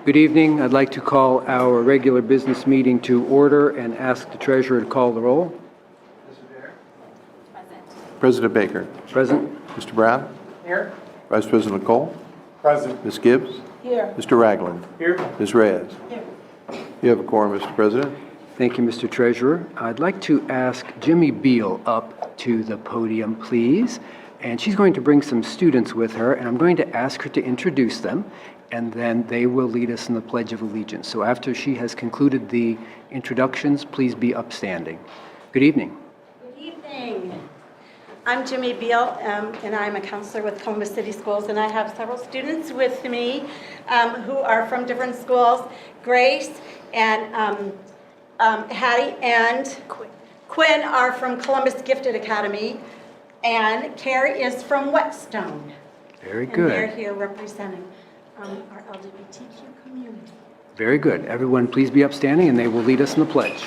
Good evening. I'd like to call our regular business meeting to order and ask the treasurer to call the roll. President Baker. Present. Mr. Brown. Here. Vice President Cole. Present. Ms. Gibbs. Here. Mr. Ragland. Here. Ms. Reyes. Here. You have a quorum, Mr. President. Thank you, Mr. Treasurer. I'd like to ask Jimmy Beal up to the podium, please. And she's going to bring some students with her, and I'm going to ask her to introduce them, and then they will lead us in the Pledge of Allegiance. So after she has concluded the introductions, please be upstanding. Good evening. Good evening. I'm Jimmy Beal, and I'm a counselor with Columbus City Schools, and I have several students with me who are from different schools. Grace and Hattie and Quinn are from Columbus Gifted Academy, and Carrie is from Whetstone. Very And they're good. here representing our LGBTQ community. Very good. Everyone, please be upstanding, and they will lead us in the pledge.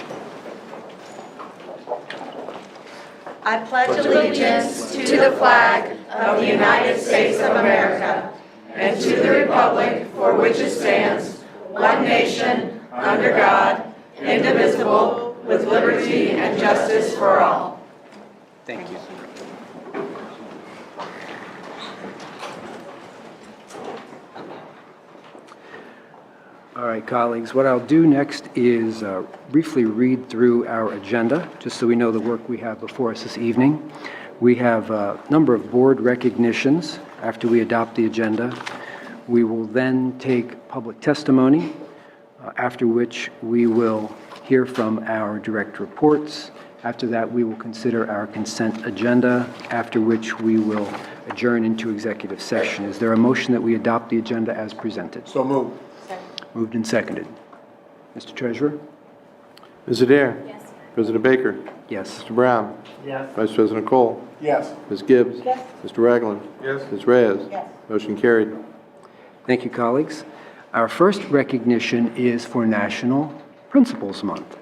I pledge Allegiance to the flag of the United States of America and to the republic for which it stands, one nation, under God, indivisible, with liberty and justice for all. Thank you. All right, colleagues, what I'll do next is briefly read through our agenda, just so we know the work we have before us this evening. We have a number of board recognitions after we adopt the agenda. We will then take public testimony, after which we will hear from our direct reports. After that, we will consider our consent agenda, after which we will adjourn into executive session. Is there a motion that we adopt the agenda as presented? So moved. Moved and seconded. Mr. Treasurer? Ms. Adair. Yes. President Baker. Yes. Mr. Brown. Yes. Vice President Cole. Yes. Ms. Gibbs. Yes. Mr. Ragland. Yes. Ms. Reyes. Yes. Motion carried. Thank you, colleagues. Our first recognition is for National Principals Month.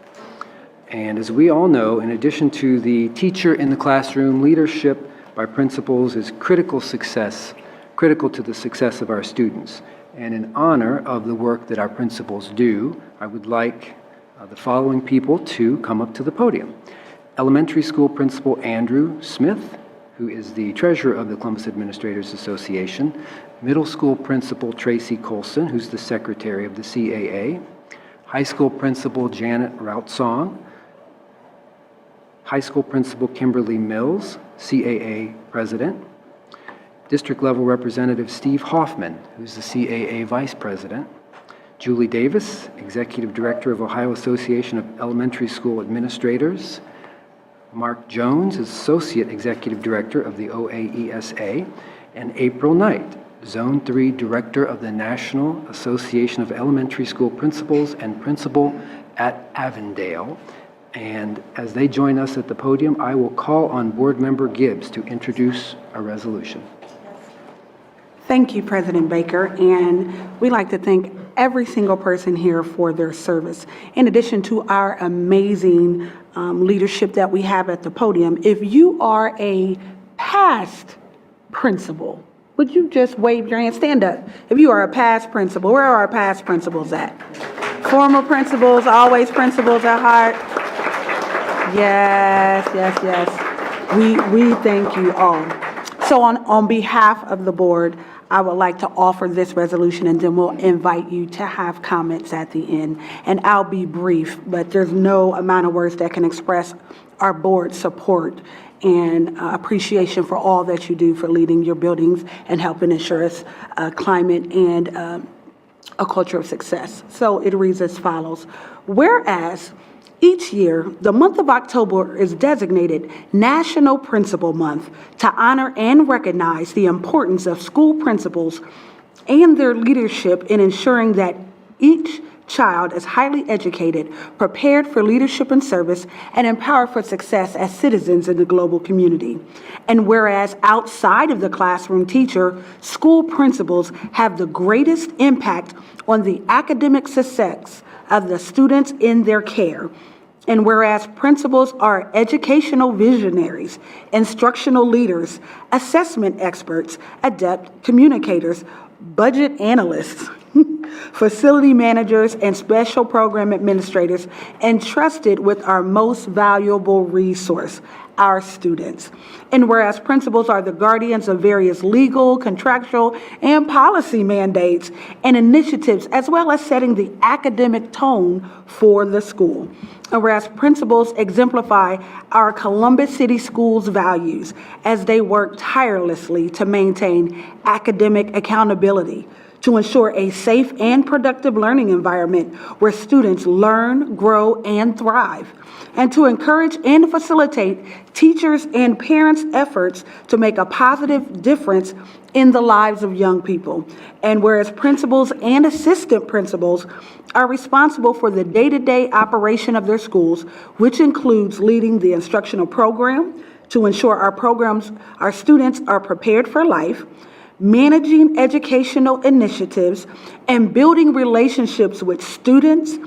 And as we all know, in addition to the teacher in the classroom, leadership by principals is critical to the success of our students. And in honor of the work that our principals do, I would like the following people to come up to the podium. Elementary School Principal Andrew Smith, who is the treasurer of the Columbus Administrators Association. Middle School Principal Tracy Colson, who's the secretary of the CAA. High School Principal Janet Routsong. High School Principal Kimberly Mills, CAA president. District level representative Steve Hoffman, who's the CAA vice president. Julie Davis, executive director of Ohio Association of Elementary School Administrators. Mark Jones, associate executive director of the OAESA. And April Knight, Zone 3 director of the National Association of Elementary School Principals and principal at Avondale. And as they join us at the podium, I will call on Board Member Gibbs to introduce a resolution. Thank you, President Baker, and we'd like to thank every single person here for their service. In addition to our amazing leadership that we have at the podium, if you are a past principal, would you just wave your hand? Stand up. If you are a past principal, where are our past principals at? Former principals, always principals at heart. Yes, yes, yes. We thank you all. So on behalf of the board, I would like to offer this resolution, and then we'll invite you to have comments at the end. And I'll be brief, but there's no amount of words that can express our board's support and appreciation for all that you do for leading your buildings and helping ensure us climate and a culture of success. So it reads as follows. Whereas each year, the month of October is designated National Principal Month to honor and recognize the importance of school principals and their leadership in ensuring that each child is highly educated, prepared for leadership and service, and empowered for success as citizens in the global community. And whereas outside of the classroom teacher, school principals have the greatest impact on the academic success of the students in their care. And whereas principals are educational visionaries, instructional leaders, assessment experts, adept communicators, budget analysts, facility managers, and special program administrators entrusted with our most valuable resource, our students. And whereas principals are the guardians of various legal, contractual, and policy mandates and initiatives, as well as setting the academic tone for the school. And whereas principals exemplify our Columbus City Schools values as they work tirelessly to maintain academic accountability, to ensure a safe and productive learning environment where students learn, grow, and thrive, and to encourage and facilitate teachers' and parents' efforts to make a positive difference in the lives of young people. And whereas principals and assistant principals are responsible for the day-to-day operation of their schools, which includes leading the instructional program to ensure our students are prepared for life, managing educational initiatives, and building relationships with students,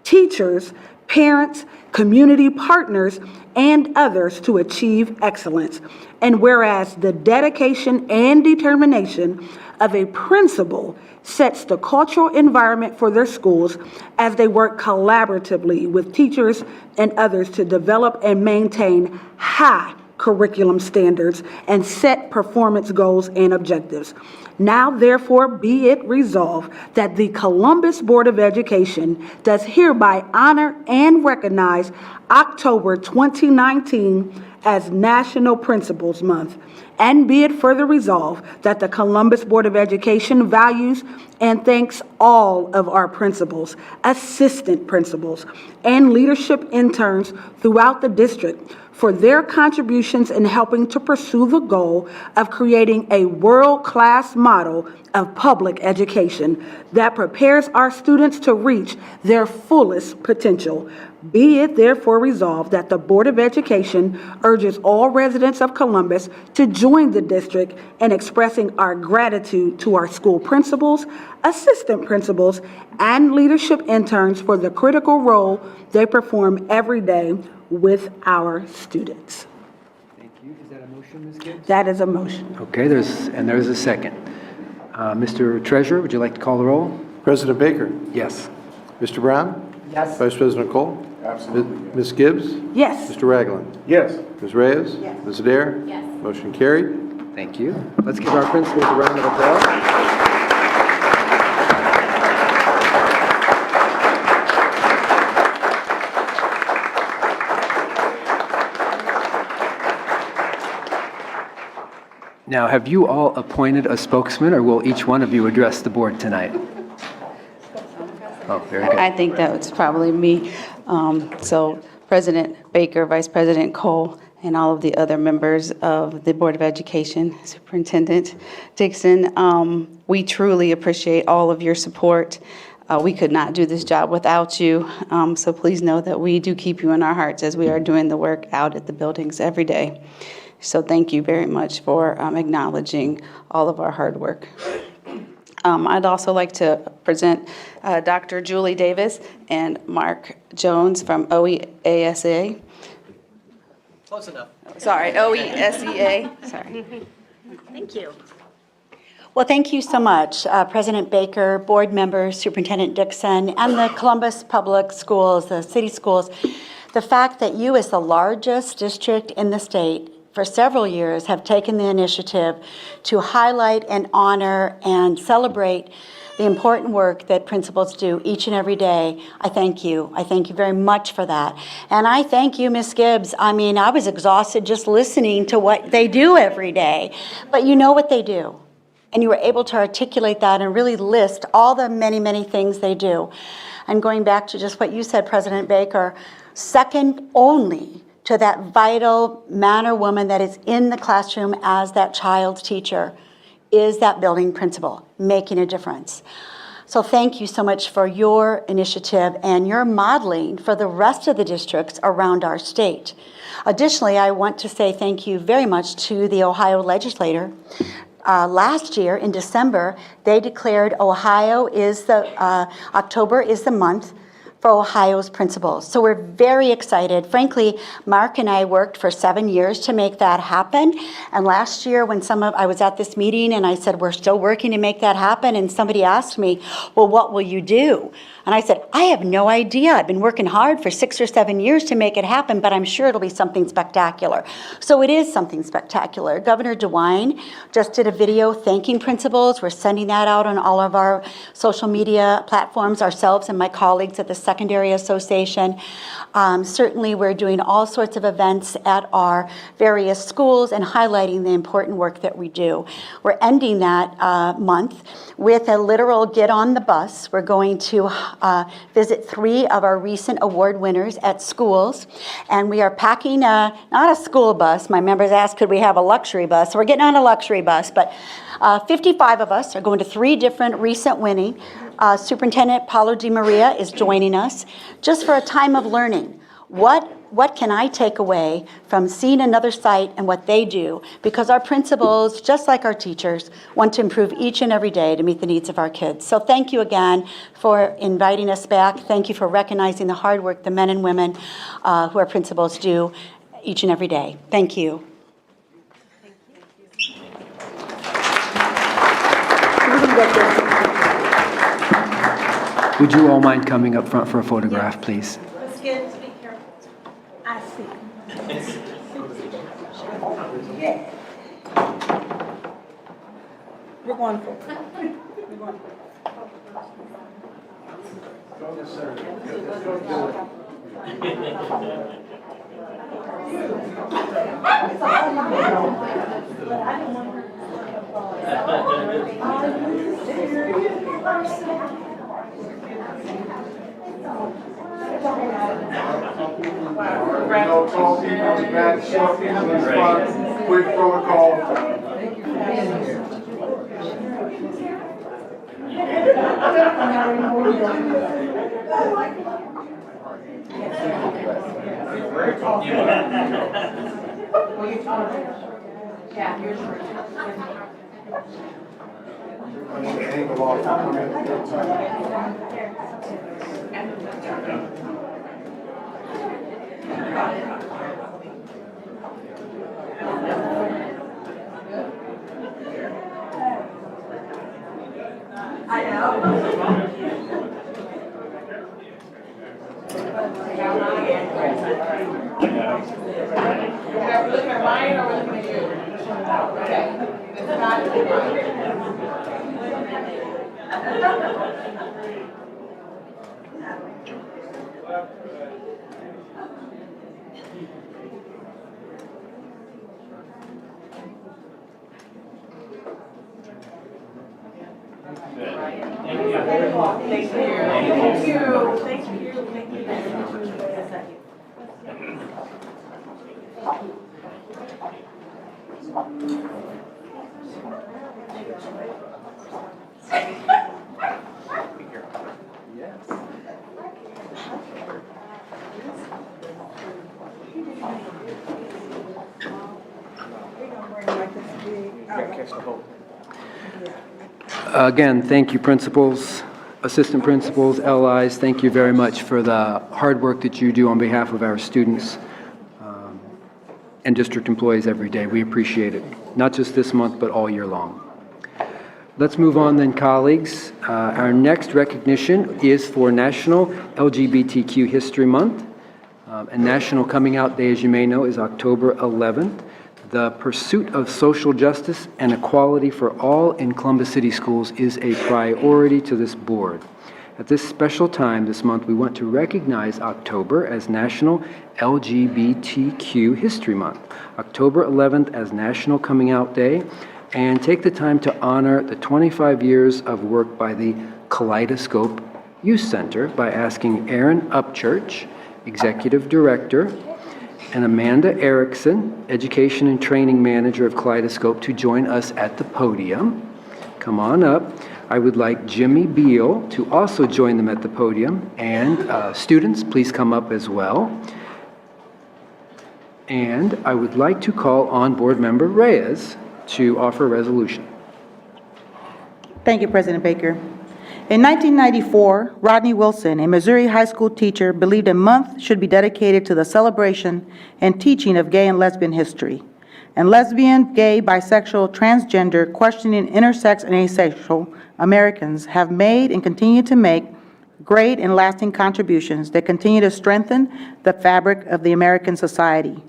teachers, parents, community partners, and others to achieve excellence. And whereas the dedication and determination of a principal sets the cultural environment for their schools as they work collaboratively with teachers and others to develop and maintain high curriculum standards and set performance goals and objectives. Now, therefore, be it resolved that the Columbus Board of Education does hereby honor and recognize October 2019 as National Principals Month. And be it further resolved that the Columbus Board of Education values and thanks all of our principals, assistant principals, and leadership interns throughout the district for their contributions in helping to pursue the goal of creating a world-class model of public education that prepares our students to reach their fullest potential. Be it therefore resolved that the Board of Education urges all residents of Columbus to join the district in expressing our gratitude to our school principals, assistant principals, and leadership interns for the critical role they perform every day with our students. Thank you. Is that a motion, Ms. Gibbs? That is a motion. Okay, there's a second. Mr. Treasurer, would you like to call the roll? President Baker, Yes. Mr. Brown, Yes. Vice President Cole, Absolutely. Ms. Gibbs, Yes. Mr. Ragland, Yes. Ms. Reyes, Yes. Ms. Adair. Yes. Motion carried. Thank you. Let's give our principals a round of applause. Now, have you all appointed a spokesman, or will each one of you address the board tonight? Oh, very good. I think that was probably me. So President Baker, Vice President Cole, and all of the other members of the Board of Education, Superintendent Dixon, we truly appreciate all of your support. We could not do this job without you. So please know that we do keep you in our hearts as we are doing the work out at the buildings every day. So thank you very much for acknowledging all of our hard work. I'd also like to present Dr. Julie Davis and Mark Jones from OESEA. Close enough. Sorry, OESEA, sorry. Thank you. Well, thank you so much, President Baker, board members, Superintendent Dixon, and the Columbus Public Schools, the city schools. The fact that you, as the largest district in the state, for several years have taken the initiative to highlight and honor and celebrate the important work that principals do each and every day. I thank you. I thank you very much for that. And I thank you, Ms. Gibbs. I mean, I was exhausted just listening to what they do every day. But you know what they do. And you were able to articulate that and really list all the many, many things they do. And going back to just what you said, President Baker, second only to that vital man or woman that is in the classroom as that child's teacher is that building principal, making a difference. So thank you so much for your initiative and your modeling for the rest of the districts around our state. Additionally, I want to say thank you very much to the Ohio legislator. Last year in December, they declared Ohio is October is the month for Ohio's principals. So we're very excited. Frankly, Mark and I worked for 7 years to make that happen. And last year when I was at this meeting and I said, we're still working to make that happen. And somebody asked me, well, what will you do? And I said, I have no idea. I've been working hard for 6 or 7 years to make it happen, but I'm sure it'll be something spectacular. So it is something spectacular. Governor DeWine just did a video thanking principals. We're sending that out on all of our social media platforms, ourselves and my colleagues at the Secondary Association. Certainly, we're doing all sorts of events at our various schools and highlighting the important work that we do. We're ending that month with a literal get on the bus. We're going to visit 3 of our recent award winners at schools, and we are packing not a school bus. My members asked, could we have a luxury bus? So we're getting on a luxury bus, but 55 of us are going to 3 different recent winning. Superintendent Paulo Di Maria is joining us just for a time of learning. What can I take away from seeing another site and what they do? Because our principals, just like our teachers, want to improve each and every day to meet the needs of our kids. So thank you again for inviting us back. Thank you for recognizing the hard work the men and women who are principals do each and every day. Thank you. Would you all mind coming up front for a photograph, please? Let's get to be careful. I see. We're going for it. No talking, no bad selfies on the spot, quick protocol. I want to angle Again, thank you, principals, assistant principals, LIs. Thank you very much for the hard work that you do on behalf of our students and district employees every day. We appreciate it, not just this month, but all year long. Let's move on then, colleagues. Our next recognition is for National LGBTQ History Month. And National Coming Out Day, as you may know, is October 11th. The pursuit of social justice and equality for all in Columbus City Schools is a priority to this board. At this special time this month, we want to recognize October as National LGBTQ History Month, October 11th as National Coming Out Day, and take the time to honor the 25 years of work by the Kaleidoscope Youth Center by asking Aaron Upchurch, Executive Director, and Amanda Erickson, Education and Training Manager of Kaleidoscope, to join us at the podium. Come on up. I would like Jimmy Beal to also join them at the podium. And students, please come up as well. And I would like to call on Board Member Reyes to offer a resolution. Thank you, President Baker. In 1994, Rodney Wilson, a Missouri high school teacher, believed a month should be dedicated to the celebration and teaching of gay and lesbian history. And lesbian, gay, bisexual, transgender, questioning, intersex, and asexual Americans have made and continue to make great and lasting contributions that continue to strengthen the fabric of the American society.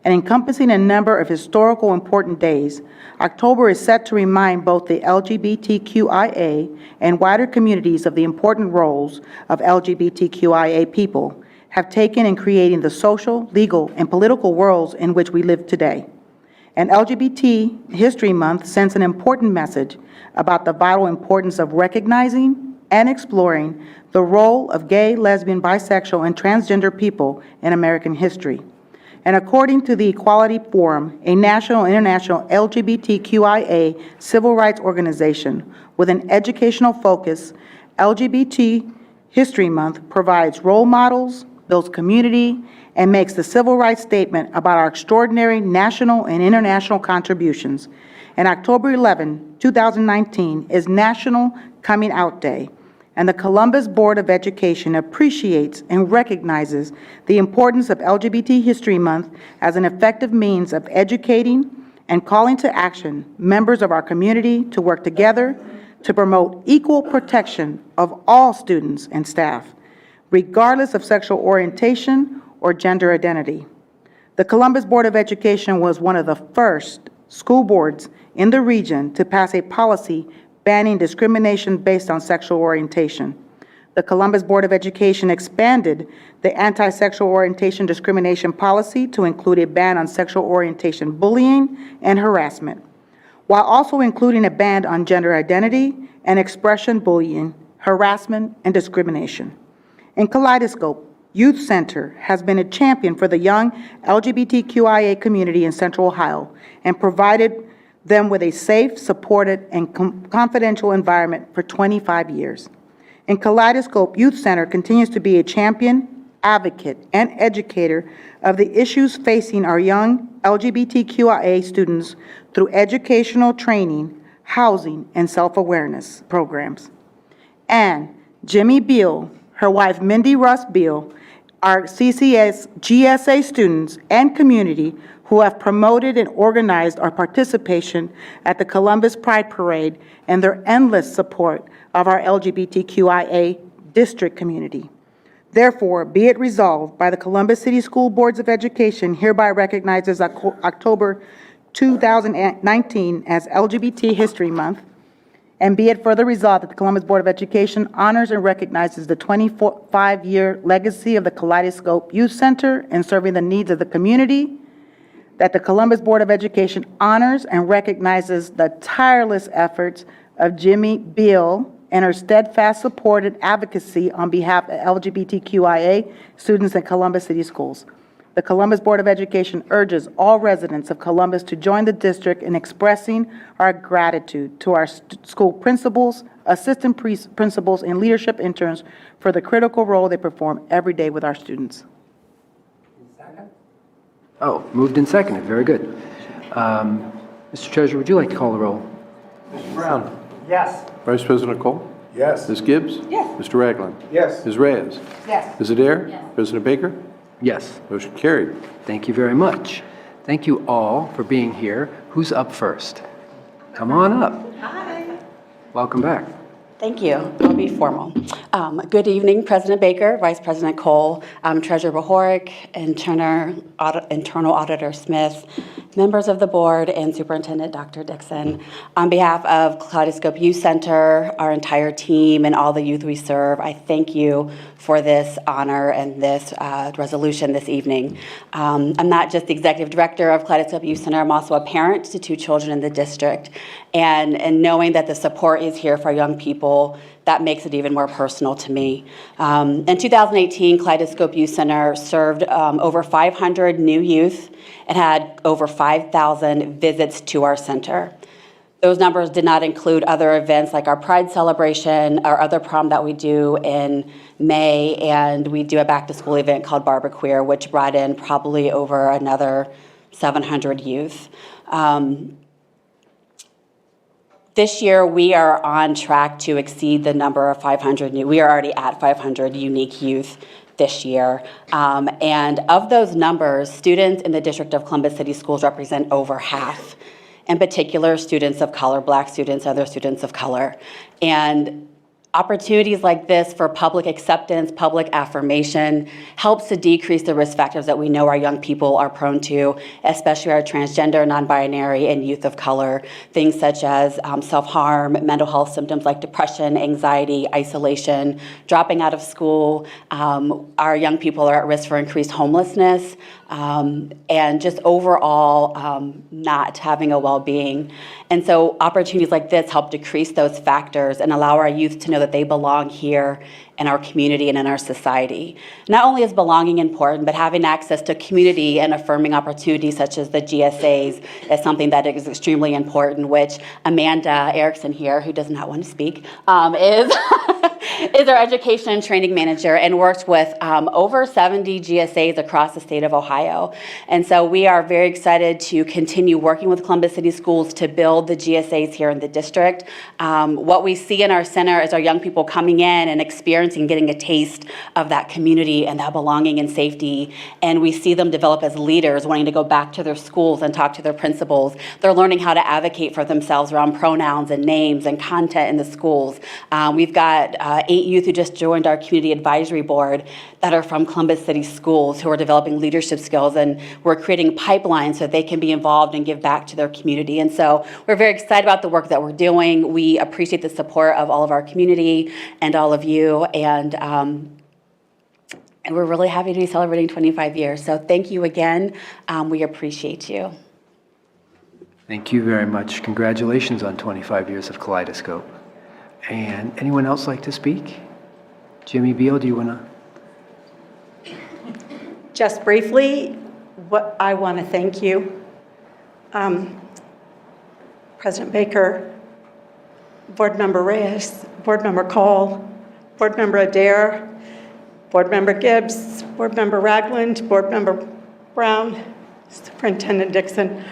And encompassing a number of historical important days, October is set to remind both the LGBTQIA and wider communities of the important roles of LGBTQIA people have taken in creating the social, legal, and political worlds in which we live today. And LGBT History Month sends an important message about the vital importance of recognizing and exploring the role of gay, lesbian, bisexual, and transgender people in American history. And according to the Equality Forum, a national and international LGBTQIA civil rights organization with an educational focus, LGBT History Month provides role models, builds community, and makes the civil rights statement about our extraordinary national and international contributions. And October 11, 2019 is National Coming Out Day, and the Columbus Board of Education appreciates and recognizes the importance of LGBT History Month as an effective means of educating and calling to action members of our community to work together to promote equal protection of all students and staff, regardless of sexual orientation or gender identity. The Columbus Board of Education was one of the first school boards in the region to pass a policy banning discrimination based on sexual orientation. The Columbus Board of Education expanded the anti-sexual orientation discrimination policy to include a ban on sexual orientation bullying and harassment, while also including a ban on gender identity and expression bullying, harassment, and discrimination. In Kaleidoscope, Youth Center has been a champion for the young LGBTQIA community in Central Ohio and provided them with a safe, supported, and confidential environment for 25 years. In Kaleidoscope, Youth Center continues to be a champion, advocate, and educator of the issues facing our young LGBTQIA students through educational training, housing, and self-awareness programs. And Jimmy Beal, her wife Mindy Russ Beal, our CCS GSA students and community who have promoted and organized our participation at the Columbus Pride Parade and their endless support of our LGBTQIA district community. Therefore, be it resolved by the Columbus City School Boards of Education hereby recognizes October 2019 as LGBT History Month, and be it further resolved that the Columbus Board of Education honors and recognizes the 25-year legacy of the Kaleidoscope Youth Center in serving the needs of the community, that the Columbus Board of Education honors and recognizes the tireless efforts of Jimmy Beal and her steadfast support and advocacy on behalf of LGBTQIA students in Columbus City Schools. The Columbus Board of Education urges all residents of Columbus to join the district in expressing our gratitude to our school principals, assistant principals, and leadership interns for the critical role they perform every day with our students. Oh, moved and seconded. Very good. Mr. Treasurer, would you like to call the roll? Mr. Brown? Yes. Vice President Cole? Yes. Ms. Gibbs? Yes. Mr. Ragland? Yes. Ms. Reyes? Yes. Ms. Adair? President Baker? Yes. Motion carried. Thank you very much. Thank you all for being here. Who's up first? Come on up. Hi. Welcome back. Thank you. I'll be formal. Good evening, President Baker, Vice President Cole, Treasurer Bohoric, Internal Auditor Smith, members of the board, and Superintendent Dr. Dixon. On behalf of Kaleidoscope Youth Center, our entire team, and all the youth we serve, I thank you for this honor and this resolution this evening. I'm not just the executive director of Kaleidoscope Youth Center, I'm also a parent to 2 children in the district. And knowing that the support is here for young people, that makes it even more personal to me. In 2018, Kaleidoscope Youth Center served over 500 new youth and had over 5,000 visits to our center. Those numbers did not include other events like our Pride celebration, our other prom that we do in May, and we do a back-to-school event called Barbequeer, which brought in probably over another 700 youth. This year, we are on track to exceed the number of 500 we are already at 500 unique youth this year. And of those numbers, students in the District of Columbus City Schools represent over half. In particular, students of color, Black students, other students of color. And opportunities like this for public acceptance, public affirmation, helps to decrease the risk factors that we know our young people are prone to, especially our transgender, non-binary, and youth of color. Things such as self-harm, mental health symptoms like depression, anxiety, isolation, dropping out of school. Our young people are at risk for increased homelessness, and just overall not having a well-being. And so opportunities like this help decrease those factors and allow our youth to know that they belong here in our community and in our society. Not only is belonging important, but having access to community and affirming opportunities such as the GSAs is something that is extremely important, which Amanda Erickson here, who does not want to speak, is our education and training manager and works with over 70 GSAs across the state of Ohio. And so we are very excited to continue working with Columbus City Schools to build the GSAs here in the district. What we see in our center is our young people coming in and experiencing, getting a taste of that community and that belonging and safety. And we see them develop as leaders, wanting to go back to their schools and talk to their principals. They're learning how to advocate for themselves around pronouns and names and content in the schools. We've got 8 youth who just joined our community advisory board that are from Columbus City Schools who are developing leadership skills, and we're creating pipelines so that they can be involved and give back to their community. And so we're very excited about the work that we're doing. We appreciate the support of all of our community and all of you, and we're really happy to be celebrating 25 years. So thank you again. We appreciate you. Thank you very much. Congratulations on 25 years of Kaleidoscope. And anyone else like to speak? Jimmy Beal, do you want to? Just briefly, I want to thank you, President Baker, Board Member Reyes, Board Member Cole, Board Member Adair, Board Member Gibbs, Board Member Ragland, Board Member Brown, Superintendent Dixon,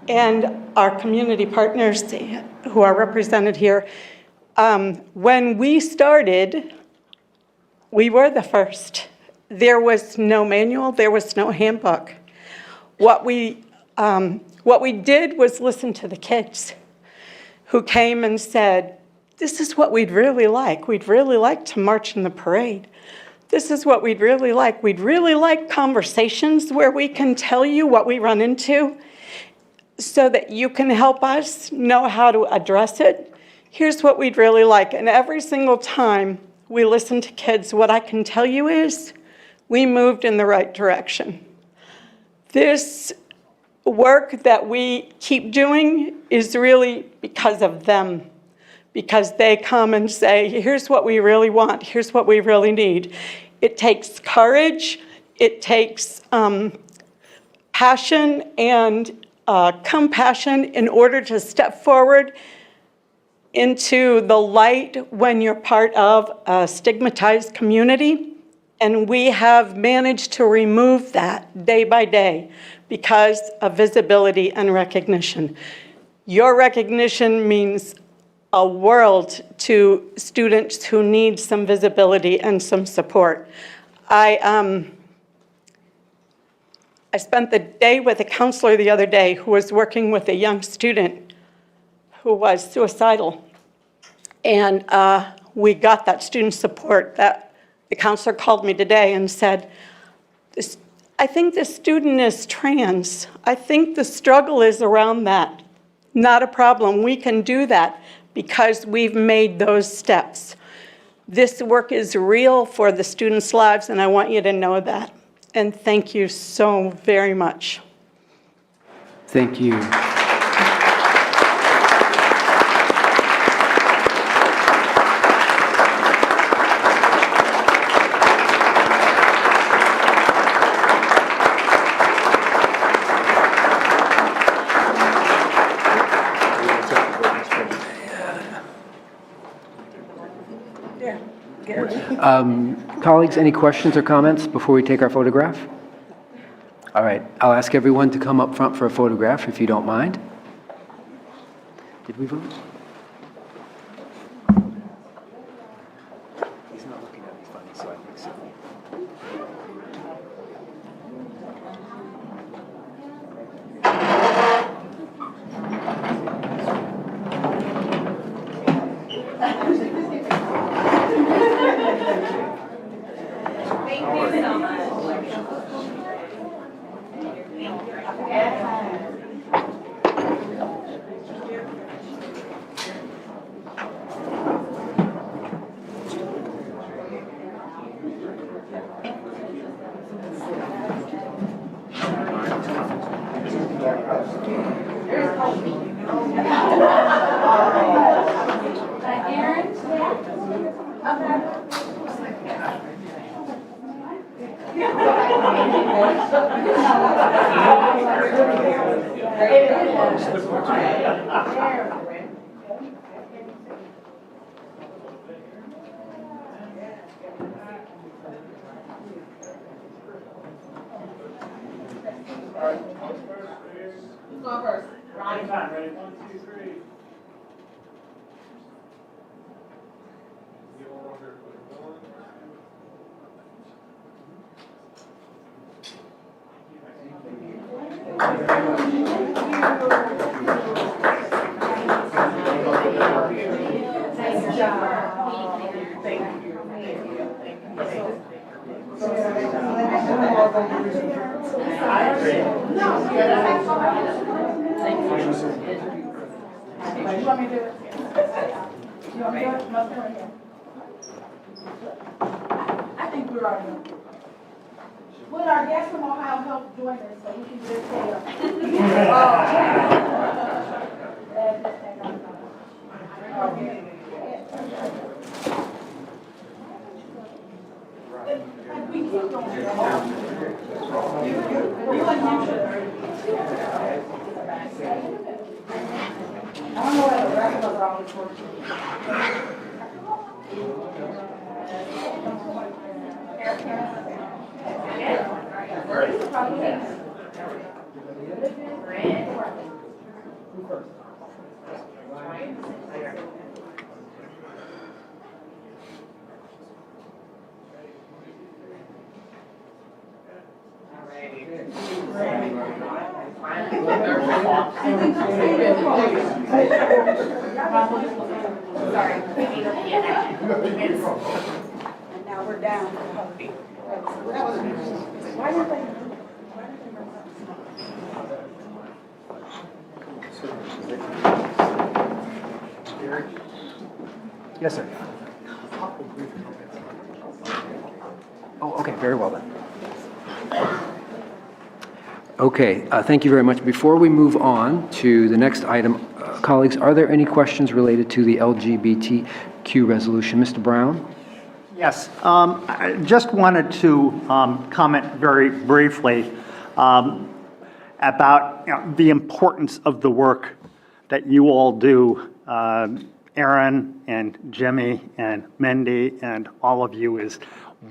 and our community partners who are represented here. When we started, we were the first. There was no manual, there was no handbook. What we did was listen to the kids who came and said, this is what we'd really like. We'd really like to march in the parade. This is what we'd really like. We'd really like conversations where we can tell you what we run into so that you can help us know how to address it. Here's what we'd really like. And every single time we listen to kids, what I can tell you is we moved in the right direction. This work that we keep doing is really because of them, because they come and say, here's what we really want, here's what we really need. It takes courage, it takes passion and compassion in order to step forward into the light when you're part of a stigmatized community. And we have managed to remove that day by day because of visibility and recognition. Your recognition means a world to students who need some visibility and some support. I spent the day with a counselor the other day who was working with a young student who was suicidal. And we got that student support. That the counselor called me today and said, I think this student is trans. I think the struggle is around that. Not a problem. We can do that because we've made those steps. This work is real for the students' lives, and I want you to know that. And thank you so very much. Thank you. Colleagues, any questions or comments before we take our photograph? All right, I'll ask everyone to come up front for a photograph if you don't mind. Did we vote? He's not looking at me funny, so I think so. I think we're already done. Would our guests from Ohio help join us so we can just say, we keep going. I don't know where the rest of us are always working. And now we're down. Why did they? Yes, sir. Oh, okay, very well then. Okay, thank you very much. Before we move on to the next item, colleagues, are there any questions related to the LGBTQ resolution? Mr. Brown? Yes, I just wanted to comment very briefly about the importance of the work that you all do. Aaron and Jimmy and Mindy and all of you is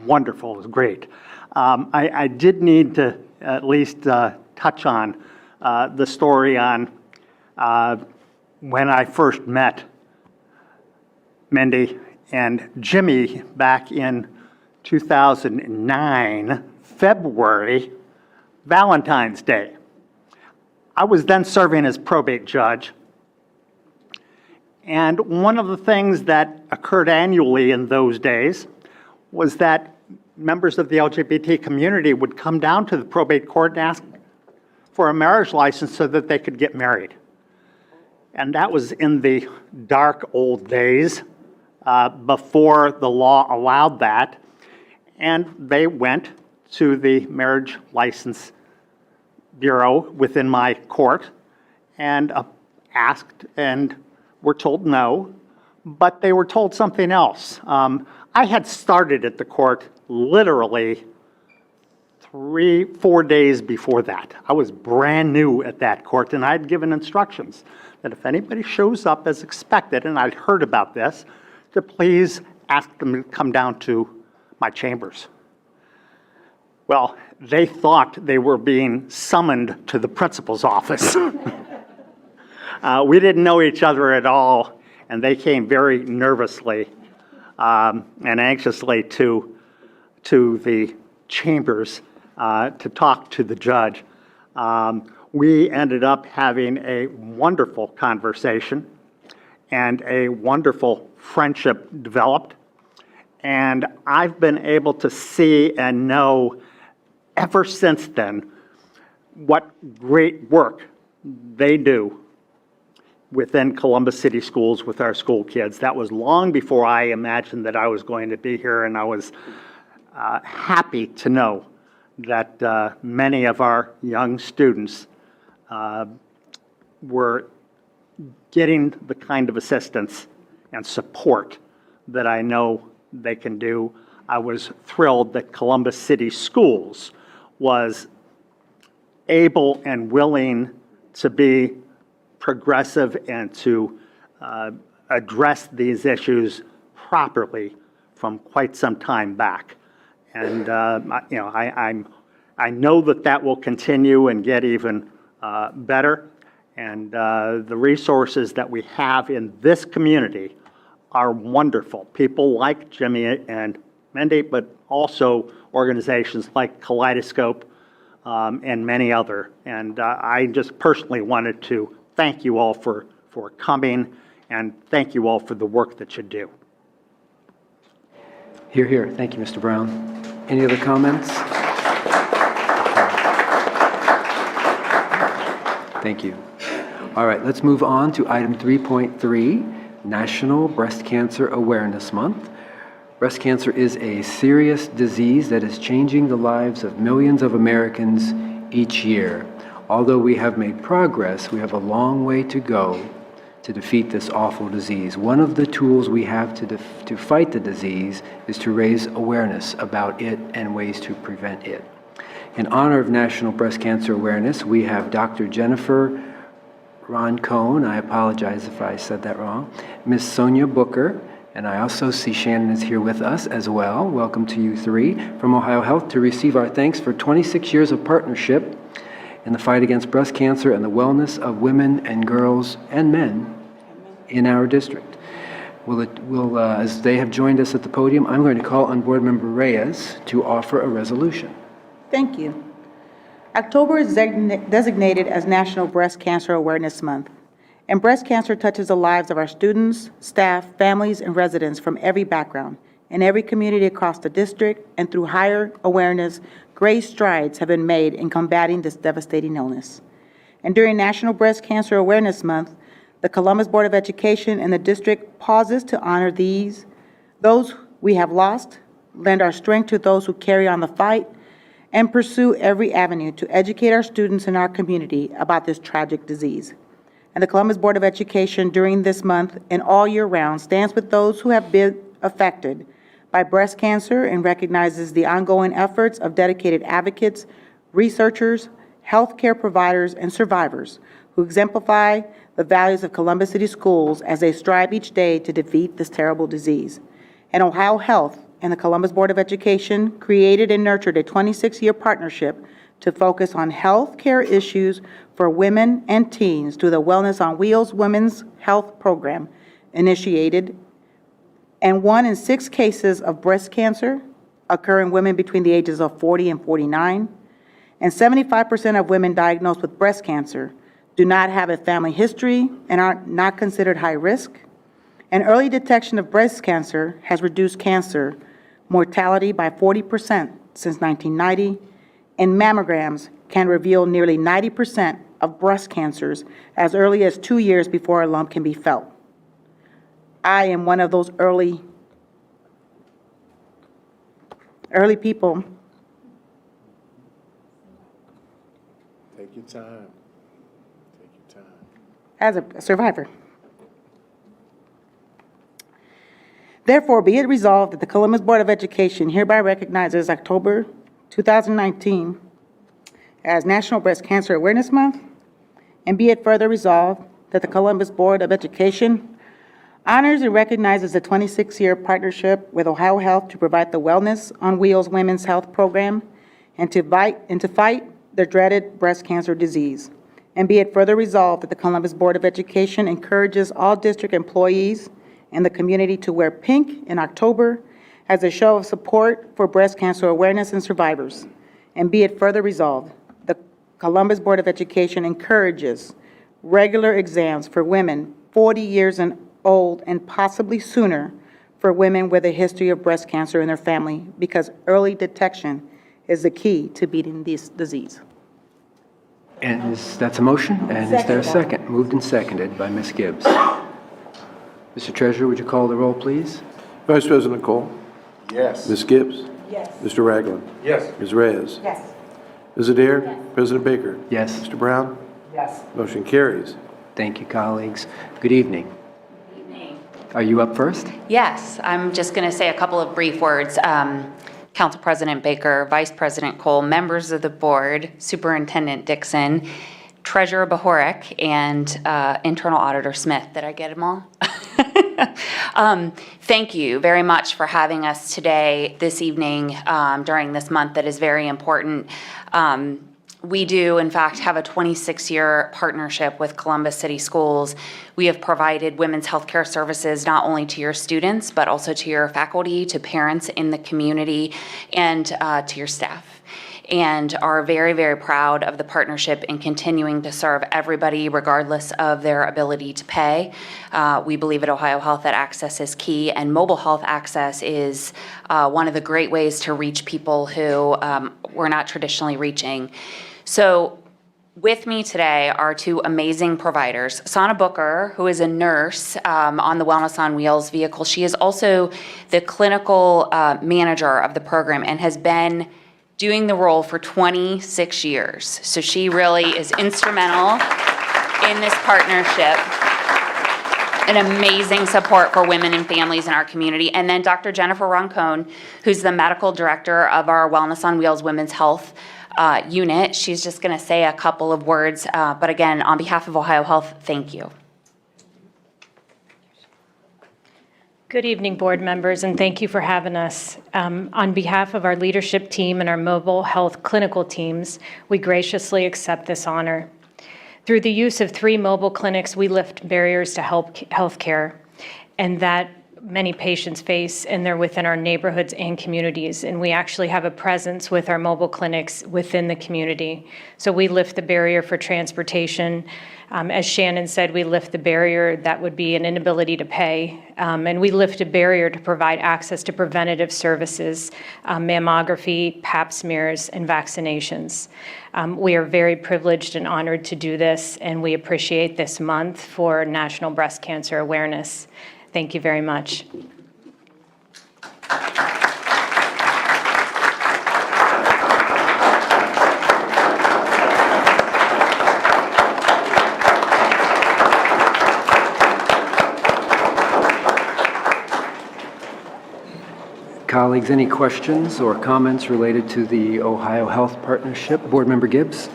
wonderful, is great. I did need to at least touch on the story on when I first met Mindy and Jimmy back in 2009, February, Valentine's Day. I was then serving as probate judge. And one of the things that occurred annually in those days was that members of the LGBT community would come down to the probate court and ask for a marriage license so that they could get married. And that was in the dark old days before the law allowed that. And they went to the marriage license bureau within my court and asked and were told no, but they were told something else. I had started at the court literally 3-4 days before that. I was brand new at that court, and I had given instructions that if anybody shows up as expected, and I'd heard about this, to please ask them to come down to my chambers. Well, they thought they were being summoned to the principal's office. We didn't know each other at all, and they came very nervously and anxiously to the chambers to talk to the judge. We ended up having a wonderful conversation, and a wonderful friendship developed. And I've been able to see and know ever since then what great work they do within Columbus City Schools with our school kids. That was long before I imagined that I was going to be here, and I was happy to know that many of our young students were getting the kind of assistance and support that I know they can do. I was thrilled that Columbus City Schools was able and willing to be progressive and to address these issues properly from quite some time back. And I know that will continue and get even better. And the resources that we have in this community are wonderful. People like Jimmy and Mindy, but also organizations like Kaleidoscope and many other. And I just personally wanted to thank you all for coming, and thank you all for the work that you do. Hear, hear. Thank you, Mr. Brown. Any other comments? Thank you. All right, let's move on to item 3.3, National Breast Cancer Awareness Month. Breast cancer is a serious disease that is changing the lives of millions of Americans each year. Although we have made progress, we have a long way to go to defeat this awful disease. One of the tools we have to fight the disease is to raise awareness about it and ways to prevent it. In honor of National Breast Cancer Awareness, we have Dr. Jennifer Roncone, I apologize if I said that wrong, Ms. Sonia Booker, and I also see Shannon is here with us as well. Welcome to you three from Ohio Health to receive our thanks for 26 years of partnership in the fight against breast cancer and the wellness of women and girls and men in our district. As they have joined us at the podium, I'm going to call on Board Member Reyes to offer a resolution. Thank you. October is designated as National Breast Cancer Awareness Month, and breast cancer touches the lives of our students, staff, families, and residents from every background in every community across the district, and through higher awareness, great strides have been made in combating this devastating illness. And during National Breast Cancer Awareness Month, the Columbus Board of Education and the district pauses to honor those we have lost, lend our strength to those who carry on the fight, and pursue every avenue to educate our students in our community about this tragic disease. And the Columbus Board of Education during this month and all year round stands with those who have been affected by breast cancer and recognizes the ongoing efforts of dedicated advocates, researchers, healthcare providers, and survivors who exemplify the values of Columbus City Schools as they strive each day to defeat this terrible disease. And Ohio Health and the Columbus Board of Education created and nurtured a 26-year partnership to focus on health care issues for women and teens through the Wellness on Wheels Women's Health Program, initiated. And 1 in 6 cases of breast cancer occur in women between the ages of 40 and 49, and 75% of women diagnosed with breast cancer do not have a family history and are not considered high risk. And early detection of breast cancer has reduced cancer mortality by 40% since 1990, and mammograms can reveal nearly 90% of breast cancers as early as 2 years before a lump can be felt. I am one of those early people. Take your time. Take your time. As a survivor. Therefore, be it resolved that the Columbus Board of Education hereby recognizes October 2019 as National Breast Cancer Awareness Month, and be it further resolved that the Columbus Board of Education honors and recognizes the 26-year partnership with Ohio Health to provide the Wellness on Wheels Women's Health Program and to fight the dreaded breast cancer disease. And be it further resolved that the Columbus Board of Education encourages all district employees and the community to wear pink in October as a show of support for breast cancer awareness and survivors. And be it further resolved, the Columbus Board of Education encourages regular exams for women 40 years and old and possibly sooner for women with a history of breast cancer in their family, because early detection is the key to beating this disease. And that's a motion, and is there a second? Moved and seconded by Ms. Gibbs. Mr. Treasurer, would you call the roll, please? Vice President Cole? Yes. Ms. Gibbs? Yes. Mr. Ragland? Yes. Ms. Reyes? Yes. Ms. Adair? President Baker? Yes. Mr. Brown? Yes. Motion carries. Thank you, colleagues. Good evening. Are you up first? Yes, I'm just going to say a couple of brief words. Council President Baker, Vice President Cole, members of the board, Superintendent Dixon, Treasurer Bohoric, and Internal Auditor Smith. Did I get them all? Thank you very much for having us today, this evening, during this month that is very important. We do, in fact, have a 26-year partnership with Columbus City Schools. We have provided women's healthcare services not only to your students, but also to your faculty, to parents in the community, and to your staff. And are very, very proud of the partnership in continuing to serve everybody regardless of their ability to pay. We believe at Ohio Health that access is key, and mobile health access is one of the great ways to reach people who we're not traditionally reaching. So with me today are two amazing providers. Sana Booker, who is a nurse on the Wellness on Wheels vehicle. She is also the clinical manager of the program and has been doing the role for 26 years. So she really is instrumental in this partnership. An amazing support for women and families in our community. And then Dr. Jennifer Roncone, who's the medical director of our Wellness on Wheels Women's Health unit. She's just going to say a couple of words. But again, on behalf of Ohio Health, thank you. Good evening, board members, and thank you for having us. On behalf of our leadership team and our mobile health clinical teams, we graciously accept this honor. Through the use of 3 mobile clinics, we lift barriers to healthcare, and that many patients face, and they're within our neighborhoods and communities. And we actually have a presence with our mobile clinics within the community. So we lift the barrier for transportation. As Shannon said, we lift the barrier that would be an inability to pay. And we lift a barrier to provide access to preventative services, mammography, pap smears, and vaccinations. We are very privileged and honored to do this, and we appreciate this month for National Breast Cancer Awareness. Thank you very much. Colleagues, any questions or comments related to the Ohio Health Partnership? Board Member Gibbs?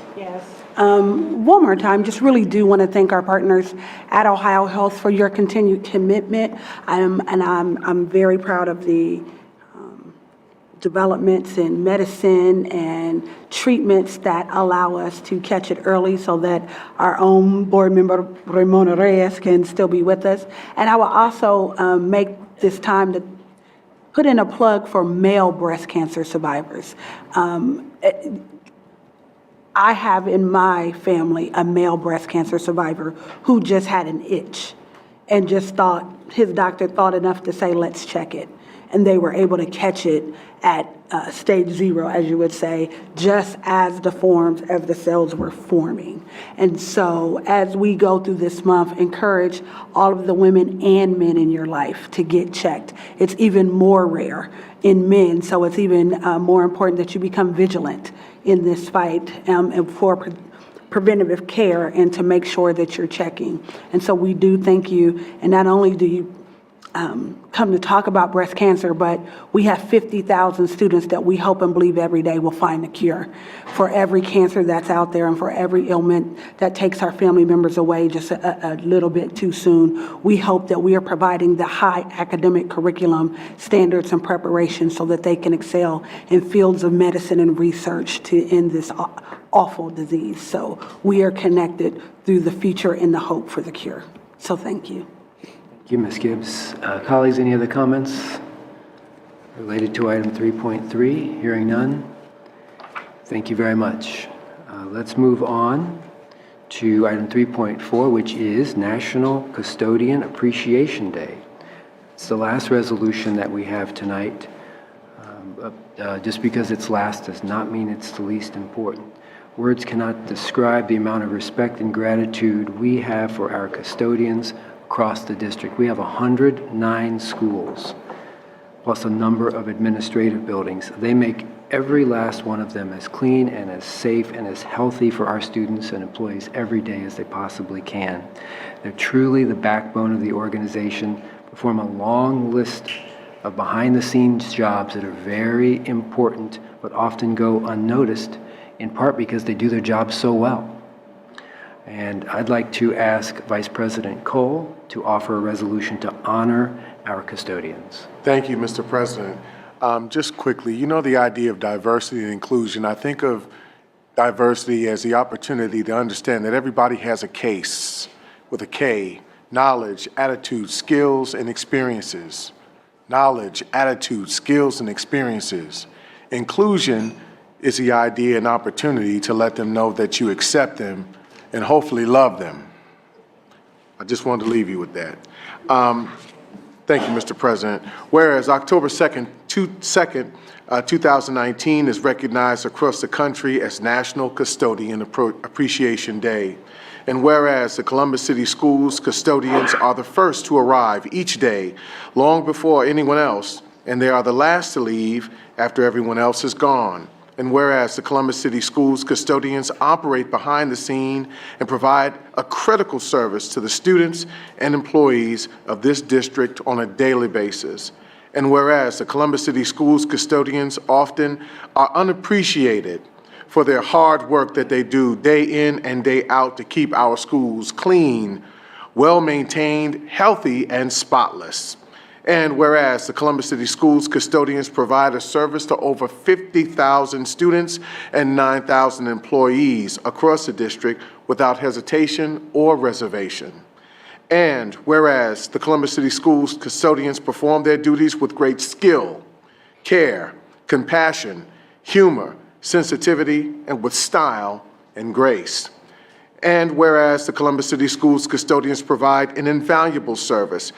One more time, just really do want to thank our partners at Ohio Health for your continued commitment. I'm very proud of the developments in medicine and treatments that allow us to catch it early so that our own board member, Ramona Reyes, can still be with us. And I will also make this time to put in a plug for male breast cancer survivors. I have in my family a male breast cancer survivor who just had an itch and just thought, his doctor thought enough to say, let's check it. And they were able to catch it at stage 0, as you would say, just as the forms of the cells were forming. And so as we go through this month, encourage all of the women and men in your life to get checked. It's even more rare in men, so it's even more important that you become vigilant in this fight and for preventative care and to make sure that you're checking. And so we do thank you, and not only do you come to talk about breast cancer, but we have 50,000 students that we hope and believe every day will find a cure for every cancer that's out there and for every ailment that takes our family members away just a little bit too soon. We hope that we are providing the high academic curriculum standards and preparation so that they can excel in fields of medicine and research to end this awful disease. So we are connected through the future and the hope for the cure. So thank you. Thank you, Ms. Gibbs. Colleagues, any other comments related to item 3.3? Hearing none. Thank you very much. Let's move on to item 3.4, which is National Custodian Appreciation Day. It's the last resolution that we have tonight. Just because it's last does not mean it's the least important. Words cannot describe the amount of respect and gratitude we have for our custodians across the district. We have 109 schools, plus a number of administrative buildings. They make every last one of them as clean and as safe and as healthy for our students and employees every day as they possibly can. They're truly the backbone of the organization, perform a long list of behind-the-scenes jobs that are very important but often go unnoticed, in part because they do their job so well. And I'd like to ask Vice President Cole to offer a resolution to honor our custodians. Thank you, Mr. President. Just quickly, you know the idea of diversity and inclusion. I think of diversity as the opportunity to understand that everybody has a case with a K, knowledge, attitude, skills, and experiences. Knowledge, attitude, skills, and experiences. Inclusion is the idea and opportunity to let them know that you accept them and hopefully love them. I just wanted to leave you with that. Thank you, Mr. President. Whereas October 2nd, 2019 is recognized across the country as National Custodian Appreciation Day. And whereas the Columbus City Schools custodians are the first to arrive each day, long before anyone else, and they are the last to leave after everyone else is gone. And whereas the Columbus City Schools custodians operate behind the scene and provide a critical service to the students and employees of this district on a daily basis. And whereas the Columbus City Schools custodians often are unappreciated for their hard work that they do day in and day out to keep our schools clean, well-maintained, healthy, and spotless. And whereas the Columbus City Schools custodians provide a service to over 50,000 students and 9,000 employees across the district without hesitation or reservation. And whereas the Columbus City Schools custodians perform their duties with great skill, care, compassion, humor, sensitivity, and with style and grace. And whereas the Columbus City Schools custodians provide an invaluable service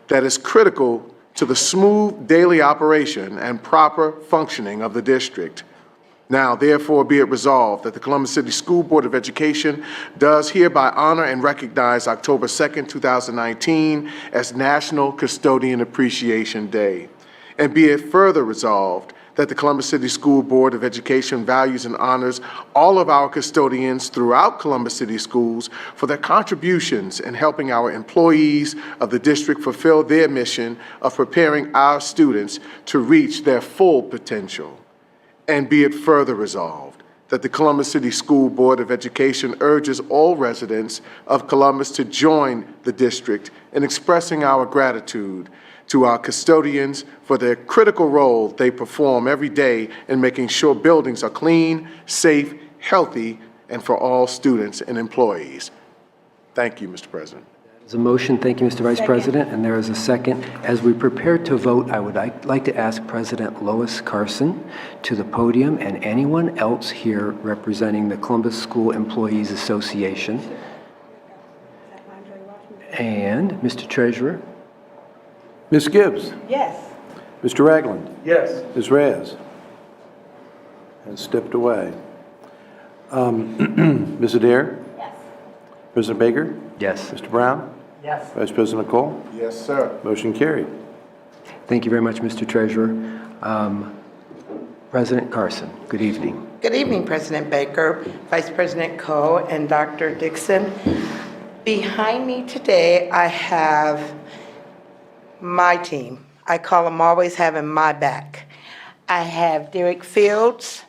that is critical to the smooth daily operation and proper functioning of the district. Now, therefore, be it resolved that the Columbus City School Board of Education does hereby honor and recognize October 2nd, 2019 as National Custodian Appreciation Day. And be it further resolved that the Columbus City School Board of Education values and honors all of our custodians throughout Columbus City Schools for their contributions in helping our employees of the district fulfill their mission of preparing our students to reach their full potential. And be it further resolved that the Columbus City School Board of Education urges all residents of Columbus to join the district in expressing our gratitude to our custodians for their critical role they perform every day in making sure buildings are clean, safe, healthy, and for all students and employees. Thank you, Mr. President. There's a motion. Thank you, Mr. Vice President, and there is a second. As we prepare to vote, I would like to ask President Lois Carson to the podium and anyone else here representing the Columbus School Employees Association. And Mr. Treasurer. Ms. Gibbs? Yes. Mr. Ragland? Yes. Ms. Reyes? Has stepped away. Ms. Adair? Yes. President Baker? Yes. Mr. Brown? Yes. Vice President Cole? Yes, sir. Motion carried. Thank you very much, Mr. Treasurer. President Carson, good evening. Good evening, President Baker, Vice President Coe, and Dr. Dixon. Behind me today, I have my team. I call them always having my back. I have Derek Fields,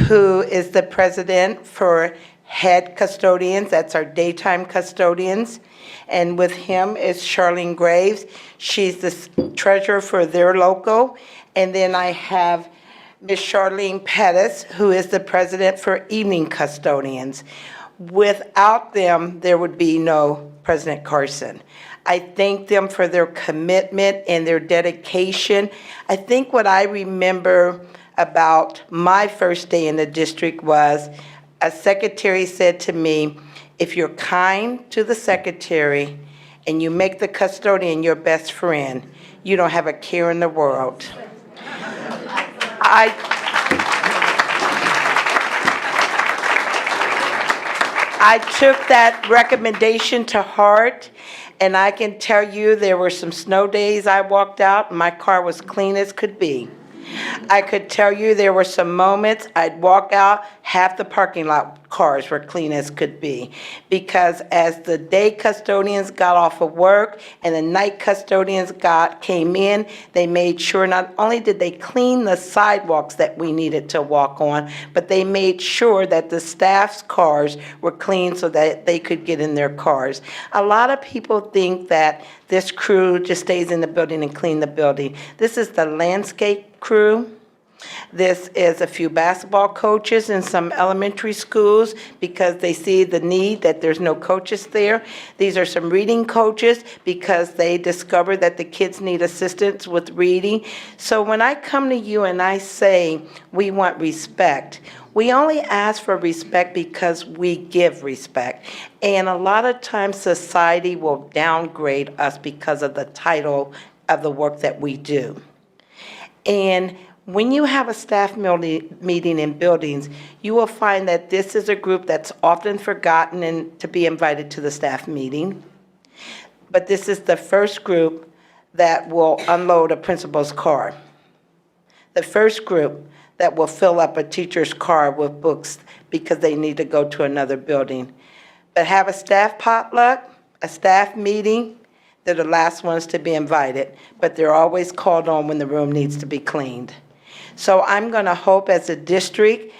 who is the president for head custodians. That's our daytime custodians. And with him is Charlene Graves. She's the treasurer for their local. And then I have Ms. Charlene Pettis, who is the president for Evening Custodians. Without them, there would be no President Carson. I thank them for their commitment and their dedication. I think what I remember about my first day in the district was a secretary said to me, if you're kind to the secretary and you make the custodian your best friend, you don't have a care in the world. I took that recommendation to heart, and I can tell you there were some snow days I walked out, and my car was clean as could be. I could tell you there were some moments I'd walk out, half the parking lot cars were clean as could be. Because as the day custodians got off of work and the night custodians came in, they made sure not only did they clean the sidewalks that we needed to walk on, but they made sure that the staff's cars were clean so that they could get in their cars. A lot of people think that this crew just stays in the building and clean the building. This is the landscape crew. This is a few basketball coaches in some elementary schools because they see the need that there's no coaches there. These are some reading coaches because they discover that the kids need assistance with reading. So when I come to you and I say we want respect, we only ask for respect because we give respect. And a lot of times society will downgrade us because of the title of the work that we do. And when you have a staff meeting in buildings, you will find that this is a group that's often forgotten and to be invited to the staff meeting. But this is the first group that will unload a principal's car. The first group that will fill up a teacher's car with books because they need to go to another building. But have a staff potluck, a staff meeting, they're the last ones to be invited, but they're always called on when the room needs to be cleaned. So I'm going to hope as a district,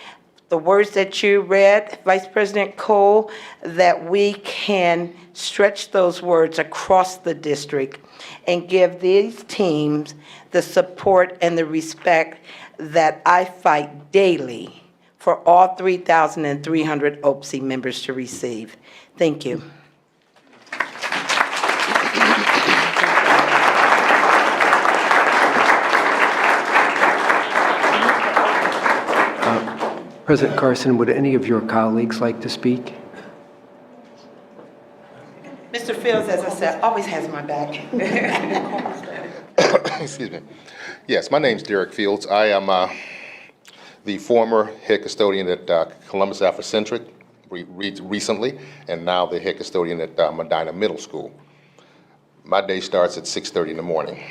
the words that you read, Vice President Cole, that we can stretch those words across the district and give these teams the support and the respect that I fight daily for all 3,300 OPSI members to receive. Thank you. President Carson, would any of your colleagues like to speak? Mr. Fields, as I said, always has my back. Excuse me. Yes, my name's Derek Fields. I am the former head custodian at Columbus Afrocentric recently, and now the head custodian at Medina Middle School. My day starts at 6:30 in the morning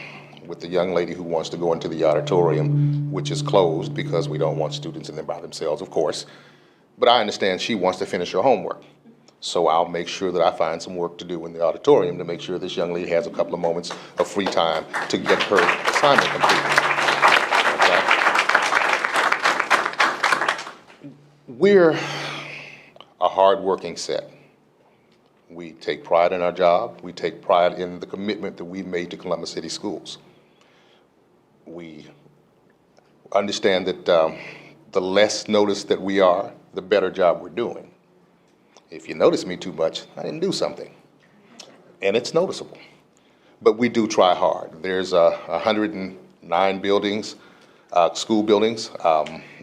with the young lady who wants to go into the auditorium, which is closed because we don't want students in there by themselves, of course. But I understand she wants to finish her homework. So I'll make sure that I find some work to do in the auditorium to make sure this young lady has a couple of moments of free time to get her assignment completed. Okay? We're a hard-working set. We take pride in our job. We take pride in the commitment that we've made to Columbus City Schools. We understand that the less noticed that we are, the better job we're doing. If you notice me too much, I didn't do something. And it's noticeable. But we do try hard. There's 109 buildings, school buildings,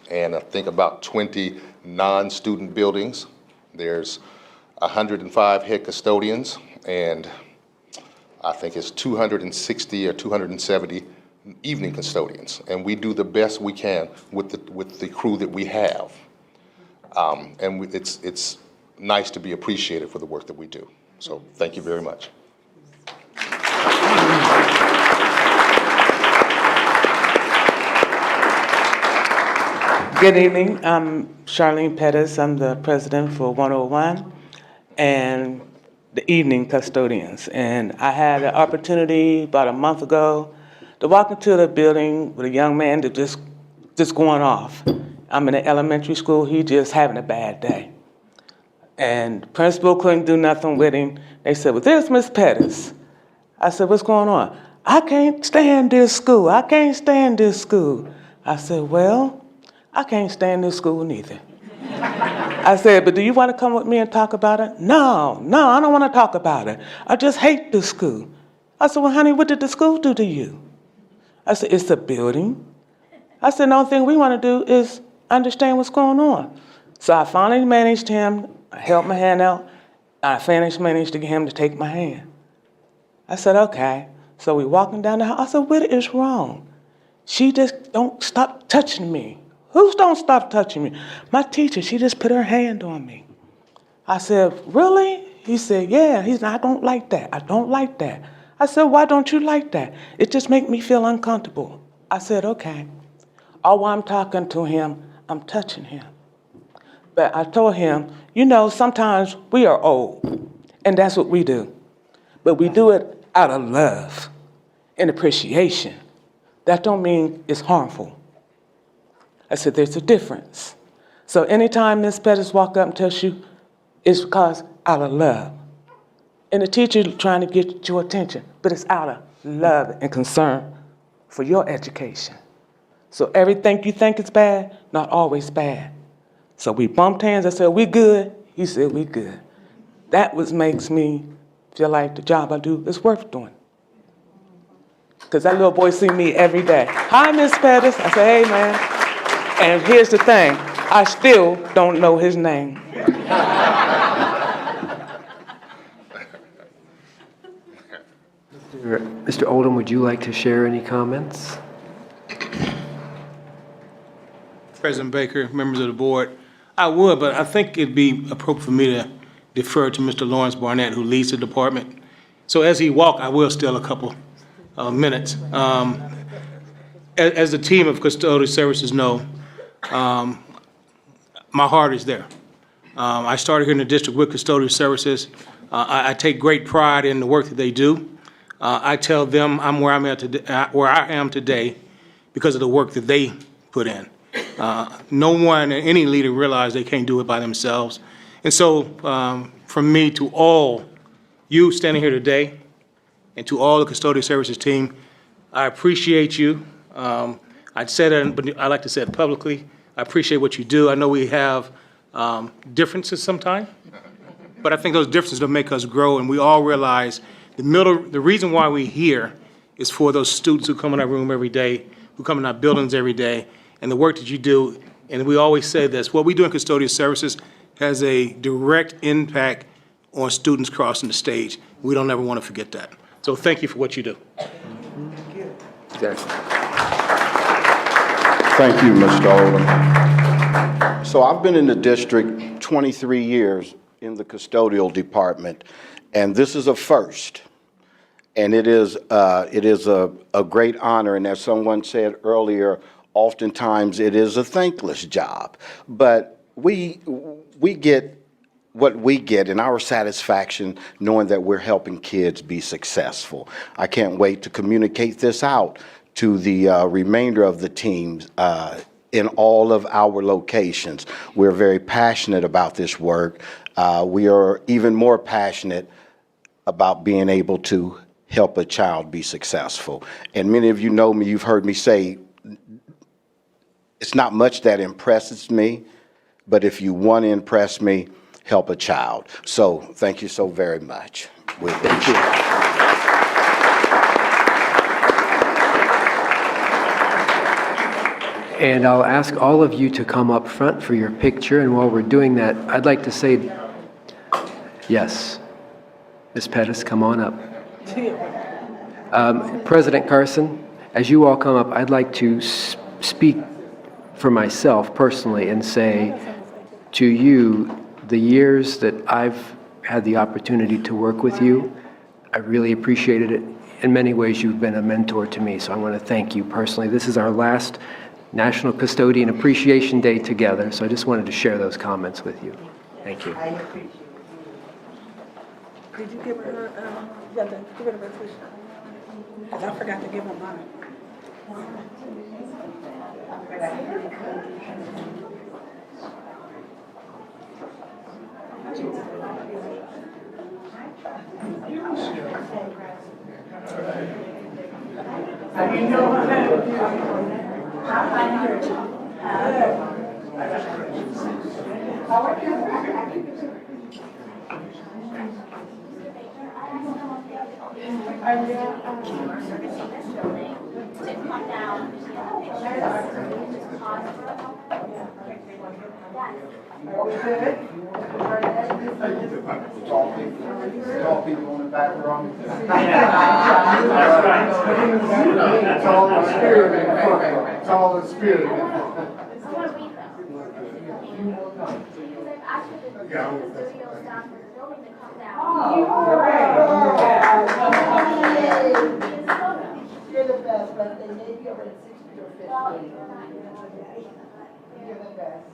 and I think about 20 non-student buildings. There's 105 head custodians, and I think it's 260 or 270 evening custodians. And we do the best we can with the crew that we have. It's nice to be appreciated for the work that we do. So thank you very much. Good evening. I'm Charlene Pettis. I'm the president for 101 and the evening custodians. And I had an opportunity about a month ago to walk into the building with a young man that just going off. I'm in an elementary school. He just having a bad day. And the principal couldn't do nothing with him. They said, well, there's Miss Pettis. I said, what's going on? I can't stand this school. I can't stand this school. I said, well, I can't stand this school neither. I said, but do you want to come with me and talk about it? No, I don't want to talk about it. I just hate this school. I said, well, honey, what did the school do to you? I said, it's a building. I said, the only thing we want to do is understand what's going on. So I finally managed him, I held my hand out, I managed to get him to take my hand. I said, okay. So we walking down the house. I said, what is wrong? She just don't stop touching me. Who don't stop touching me? My teacher, she just put her hand on me. I said, really? He said, yeah. He said, I don't like that. I don't like that. I said, why don't you like that? It just makes me feel uncomfortable. I said, okay. All while I'm talking to him, I'm touching him. But I told him, you know, sometimes we are old, and that's what we do. But we do it out of love and appreciation. That don't mean it's harmful. I said, there's a difference. So anytime Miss Pettis walk up and tells you, it's because out of love. And the teacher trying to get your attention, but it's out of love and concern for your education. So everything you think is bad, not always bad. So we bumped hands. I said, we good? He said, we good. That makes me feel like the job I do is worth doing. Because that little boy see me every day. Hi, Miss Pettis. I say, hey, man. And here's the thing. I still don't know his name. Mr. Oldham, would you like to share any comments? President Baker, members of the board, I would, but I think it'd be appropriate for me to defer to Mr. Lawrence Barnett, who leads the department. So as he walks, I will steal a couple minutes. As the team of custodial services know, my heart is there. I started here in the district with custodial services. I take great pride in the work that they do. I tell them I'm where I am today because of the work that they put in. No one, any leader, realizes they can't do it by themselves. And so, from me to all you standing here today, and to all the custodial services team, I appreciate you. I'd said it, but I like to say it publicly. I appreciate what you do. I know we have differences sometimes, but I think those differences will make us grow, and we all realize the reason why we're here is for those students who come in our room every day, who come in our buildings every day, and the work that you do. And we always say this, what we do in custodial services has a direct impact on students crossing the stage. We don't ever want to forget that. So thank you for what you do. Exactly. Thank you, Mr. Oldham. So I've been in the district 23 years in the custodial department, and this is a first. And it is a great honor, and as someone said earlier, oftentimes it is a thankless job. But we get what we get in our satisfaction knowing that we're helping kids be successful. I can't wait to communicate this out to the remainder of the teams in all of our locations. We're very passionate about this work. We are even more passionate about being able to help a child be successful. And many of you know me, you've heard me say, it's not much that impresses me, but if you want to impress me, help a child. So thank you so very much. Thank you. And I'll ask all of you to come up front for your picture. And while we're doing that, I'd like to say, yes, Ms. Pettis, come on up. President Carson, as you all come up, I'd like to speak for myself personally and say to you, the years that I've had the opportunity to work with you, I really appreciated it. In many ways, you've been a mentor to me, so I want to thank you personally. This is our last National Custodian Appreciation Day together, so I just wanted to share those comments with you. Thank you. I appreciate it. Did you give her, give her the resolution? Because I forgot to give her mine. You're the best, but they may be over at 60 or 50. You're the best.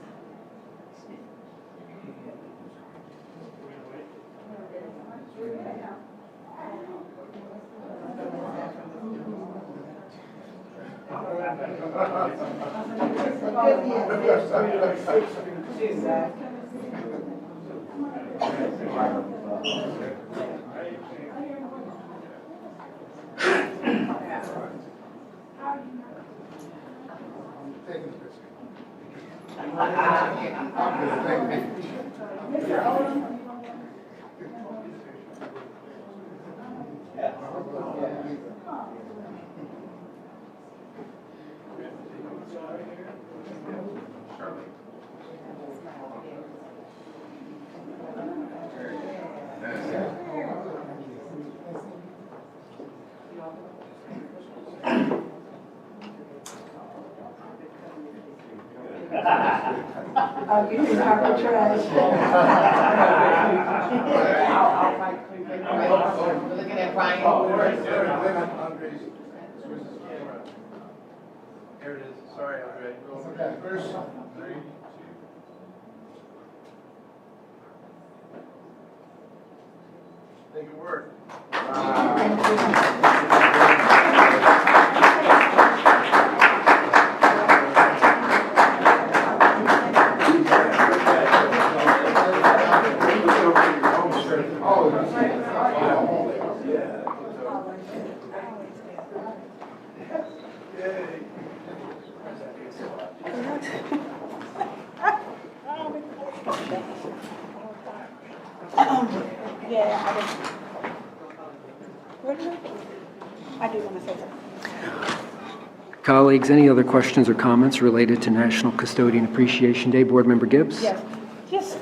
I'll give you our trash. We're looking at Brian. Here it is. Sorry, Andre. Okay, first, 3, 2. Thank you, work. I do want to say something. Colleagues, any other questions or comments related to National Custodian Appreciation Day? Board Member Gibbs? Yes, just,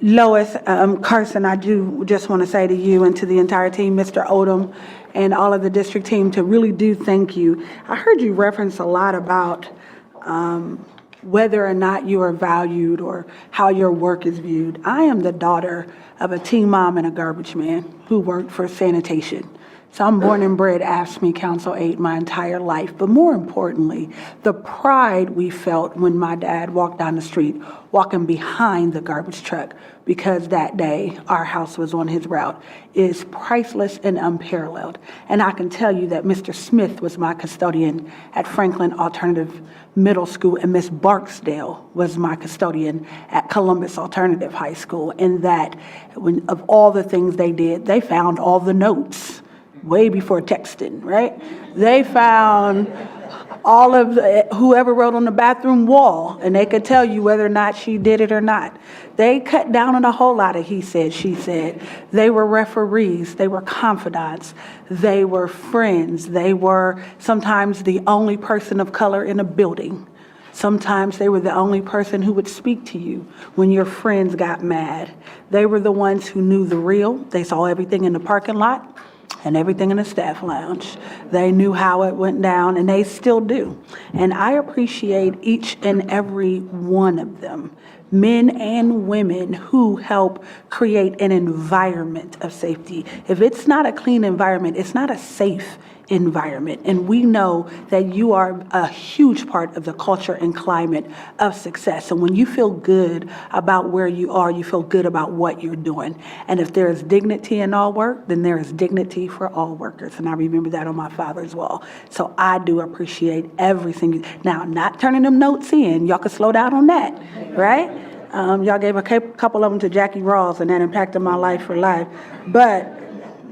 Lois, Carson, I do just want to say to you and to the entire team, Mr. Odom, and all of the district team, to really do thank you. I heard you reference a lot about whether or not you are valued or how your work is viewed. I am the daughter of a teen mom and a garbage man who worked for sanitation. So I'm born and bred AFSCME Council 8 my entire life. But more importantly, the pride we felt when my dad walked down the street, walking behind the garbage truck, because that day our house was on his route, is priceless and unparalleled. And I can tell you that Mr. Smith was my custodian at Franklin Alternative Middle School, and Miss Barksdale was my custodian at Columbus Alternative High School. And that, of all the things they did, they found all the notes way before texting, right? They found all of whoever wrote on the bathroom wall, and they could tell you whether or not she did it or not. They cut down on a whole lot of he said, she said. They were referees, they were confidants, they were friends, they were sometimes the only person of color in a building. Sometimes they were the only person who would speak to you when your friends got mad. They were the ones who knew the real. They saw everything in the parking lot and everything in the staff lounge. They knew how it went down, and they still do. And I appreciate each and every one of them, men and women, who help create an environment of safety. If it's not a clean environment, it's not a safe environment. And we know that you are a huge part of the culture and climate of success. And when you feel good about where you are, you feel good about what you're doing. And if there is dignity in all work, then there is dignity for all workers. And I remember that on my father's wall. So I do appreciate everything. Now, not turning them notes in, y'all can slow down on that, right? Y'all gave a couple of them to Jackie Rawls, and that impacted my life for life. But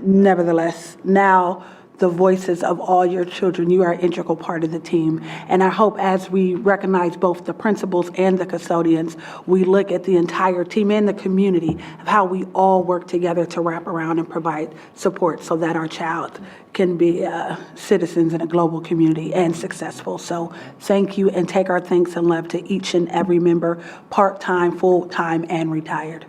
nevertheless, now, the voices of all your children. You are an integral part of the team. And I hope as we recognize both the principals and the custodians, we look at the entire team and the community of how we all work together to wrap around and provide support so that our child can be citizens in a global community and successful. So thank you, and take our thanks and love to each and every member, part-time, full-time, and retired.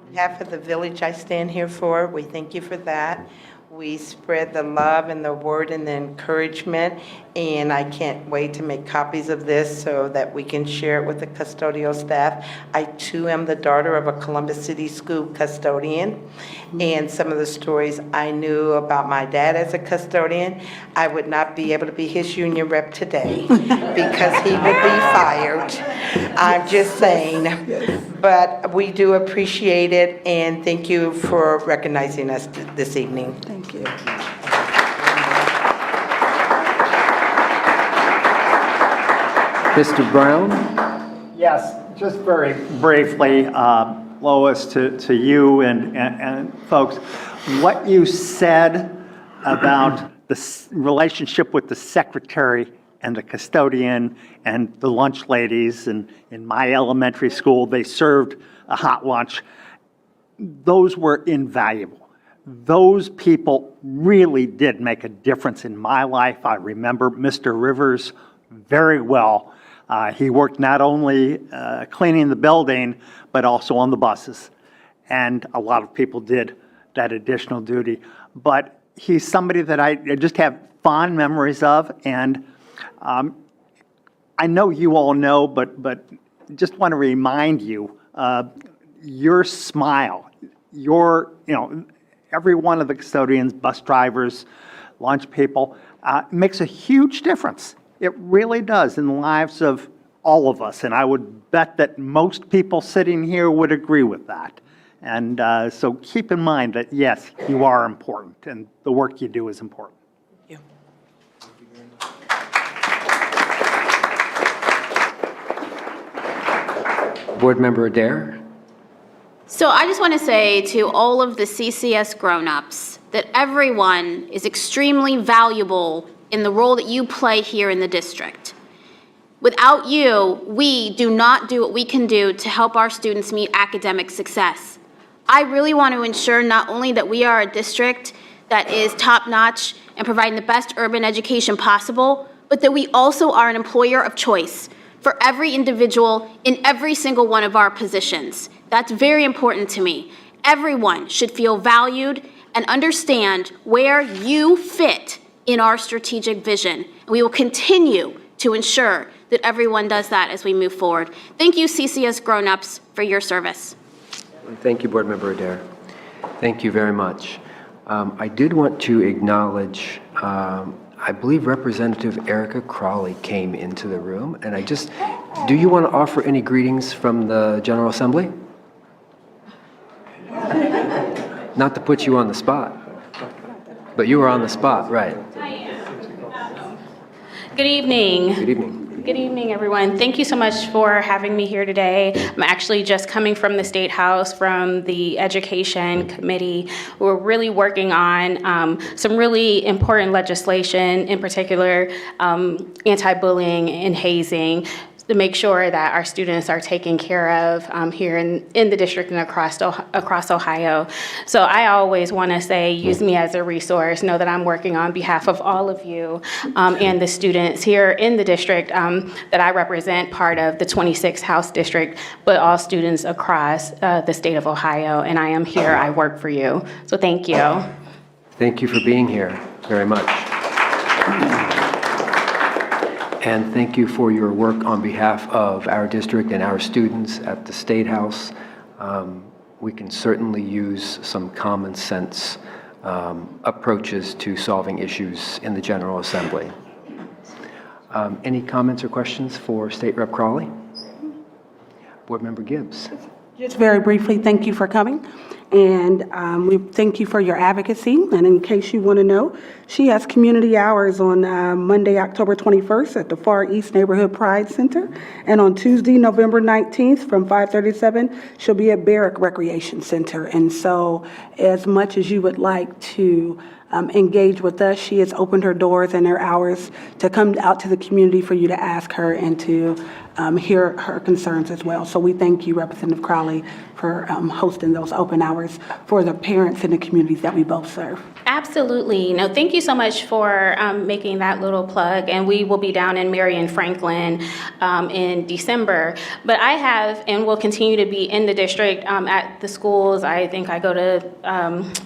On behalf of the village I stand here for, we thank you for that. We spread the love and the word and the encouragement, and I can't wait to make copies of this so that we can share it with the custodial staff. I too am the daughter of a Columbus City School custodian, and some of the stories I knew about my dad as a custodian, I would not be able to be his union rep today because he would be fired. I'm just saying. But we do appreciate it, and thank you for recognizing us this evening. Thank you. Mr. Brown? Yes, just very briefly, Lois, to you and folks, what you said about the relationship with the secretary and the custodian and the lunch ladies, and in my elementary school, they served a hot lunch. Those were invaluable. Those people really did make a difference in my life. I remember Mr. Rivers very well. He worked not only cleaning the building, but also on the buses. And a lot of people did that additional duty. But he's somebody that I just have fond memories of. And I know you all know, but just want to remind you, your smile, every one of the custodians, bus drivers, lunch people, makes a huge difference. It really does in the lives of all of us, and I would bet that most people sitting here would agree with that. And so keep in mind that, yes, you are important, and the work you do is important. Thank you. Board Member Adair? So I just want to say to all of the CCS grown-ups that everyone is extremely valuable in the role that you play here in the district. Without you, we do not do what we can do to help our students meet academic success. I really want to ensure not only that we are a district that is top-notch and providing the best urban education possible, but that we also are an employer of choice for every individual in every single one of our positions. That's very important to me. Everyone should feel valued and understand where you fit in our strategic vision. We will continue to ensure that everyone does that as we move forward. Thank you, CCS grown-ups, for your service. Thank you, Board Member Adair. Thank you very much. I did want to acknowledge, I believe Representative Erica Crawley came into the room, and do you want to offer any greetings from the General Assembly? Not to put you on the spot, but you were on the spot, right? Good evening. Good evening. Good evening, everyone. Thank you so much for having me here today. I'm actually just coming from the State House, from the Education Committee. We're really working on some really important legislation, in particular anti-bullying and hazing, to make sure that our students are taken care of here in the district and across Ohio. So I always want to say, use me as a resource. Know that I'm working on behalf of all of you and the students here in the district that I represent, part of the 26th House District, but all students across the state of Ohio. And I am here, I work for you. So thank you. Thank you for being here very much. And thank you for your work on behalf of our district and our students at the State House. We can certainly use some common sense approaches to solving issues in the General Assembly. Any comments or questions for State Rep Crawley? Board Member Gibbs. Just very briefly, thank you for coming. And we thank you for your advocacy. And in case you want to know, she has community hours on Monday, October 21st at the Far East Neighborhood Pride Center. And on Tuesday, November 19th from 5:37, she'll be at Barrack Recreation Center. And so as much as you would like to engage with us. She has opened her doors and her hours to come out to the community for you to ask her and to hear her concerns as well. So we thank you, Representative Crowley, for hosting those open hours for the parents in the communities that we both serve. Absolutely. No, thank you so much for making that little plug. And we will be down in Marion Franklin in December. But I have and will continue to be in the district at the schools. I think I go to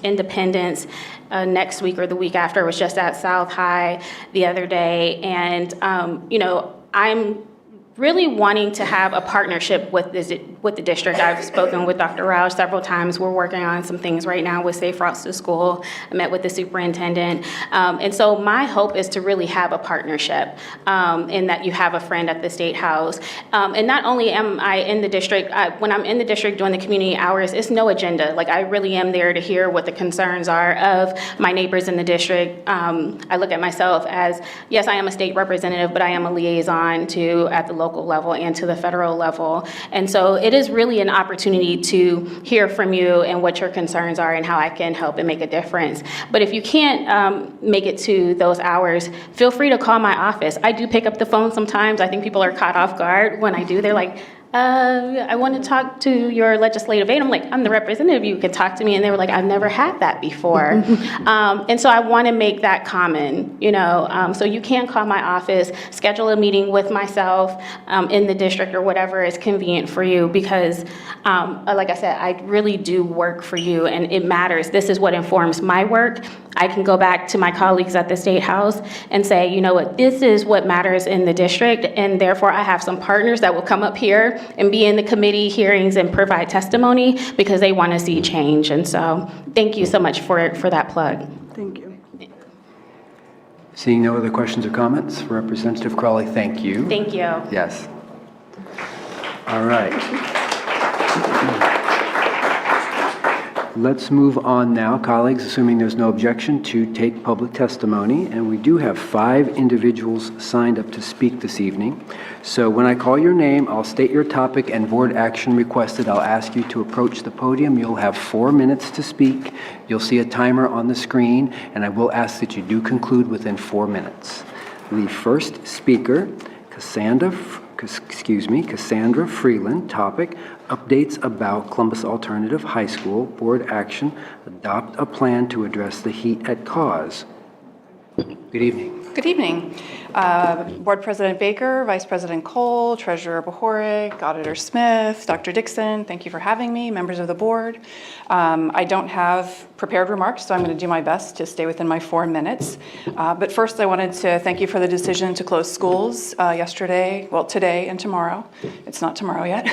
Independence next week or the week after. I was just at South High the other day. And, I'm really wanting to have a partnership with the district. I've spoken with Dr. Roush several times. We're working on some things right now with Safe Routes to School. I met with the superintendent. And so my hope is to really have a partnership in that you have a friend at the State House. And not only am I in the district, when I'm in the district doing the community hours, it's no agenda. Like, I really am there to hear what the concerns are of my neighbors in the district. I look at myself as, yes, I am a state representative, but I am a liaison to at the local level and to the federal level. And so it is really an opportunity to hear from you and what your concerns are and how I can help and make a difference. But if you can't make it to those hours, feel free to call my office. I do pick up the phone sometimes. I think people are caught off guard when I do. They're like, I want to talk to your legislative aide. I'm like, I'm the representative, you can talk to me. And they were like, I've never had that before. And so I want to make that common, so you can call my office, schedule a meeting with myself in the district or whatever is convenient for you, because like I said, I really do work for you and it matters. This is what informs my work. I can go back to my colleagues at the State House and say, you know what, this is what matters in the district, and therefore I have some partners that will come up here and be in the committee hearings and provide testimony because they want to see change. And so thank you so much for that plug. Thank you. Seeing no other questions or comments, Representative Crowley, thank you. Thank you. Yes. All right. Let's move on now, colleagues, assuming there's no objection, to take public testimony. And we do have 5 individuals signed up to speak this evening. So when I call your name, I'll state your topic and board action requested. I'll ask you to approach the podium. You'll have 4 minutes to speak. You'll see a timer on the screen, and I will ask that you do conclude within 4 minutes. The first speaker, Cassandra Freeland, topic, updates about Columbus Alternative High School, board action, adopt a plan to address the heat at cause. Good evening. Good evening. Board President Baker, Vice President Cole, Treasurer Bohorik, Auditor Smith, Dr. Dixon, thank you for having me, members of the board. I don't have prepared remarks, so I'm going to do my best to stay within my 4 minutes. But first, I wanted to thank you for the decision to close schools today and tomorrow. It's not tomorrow yet.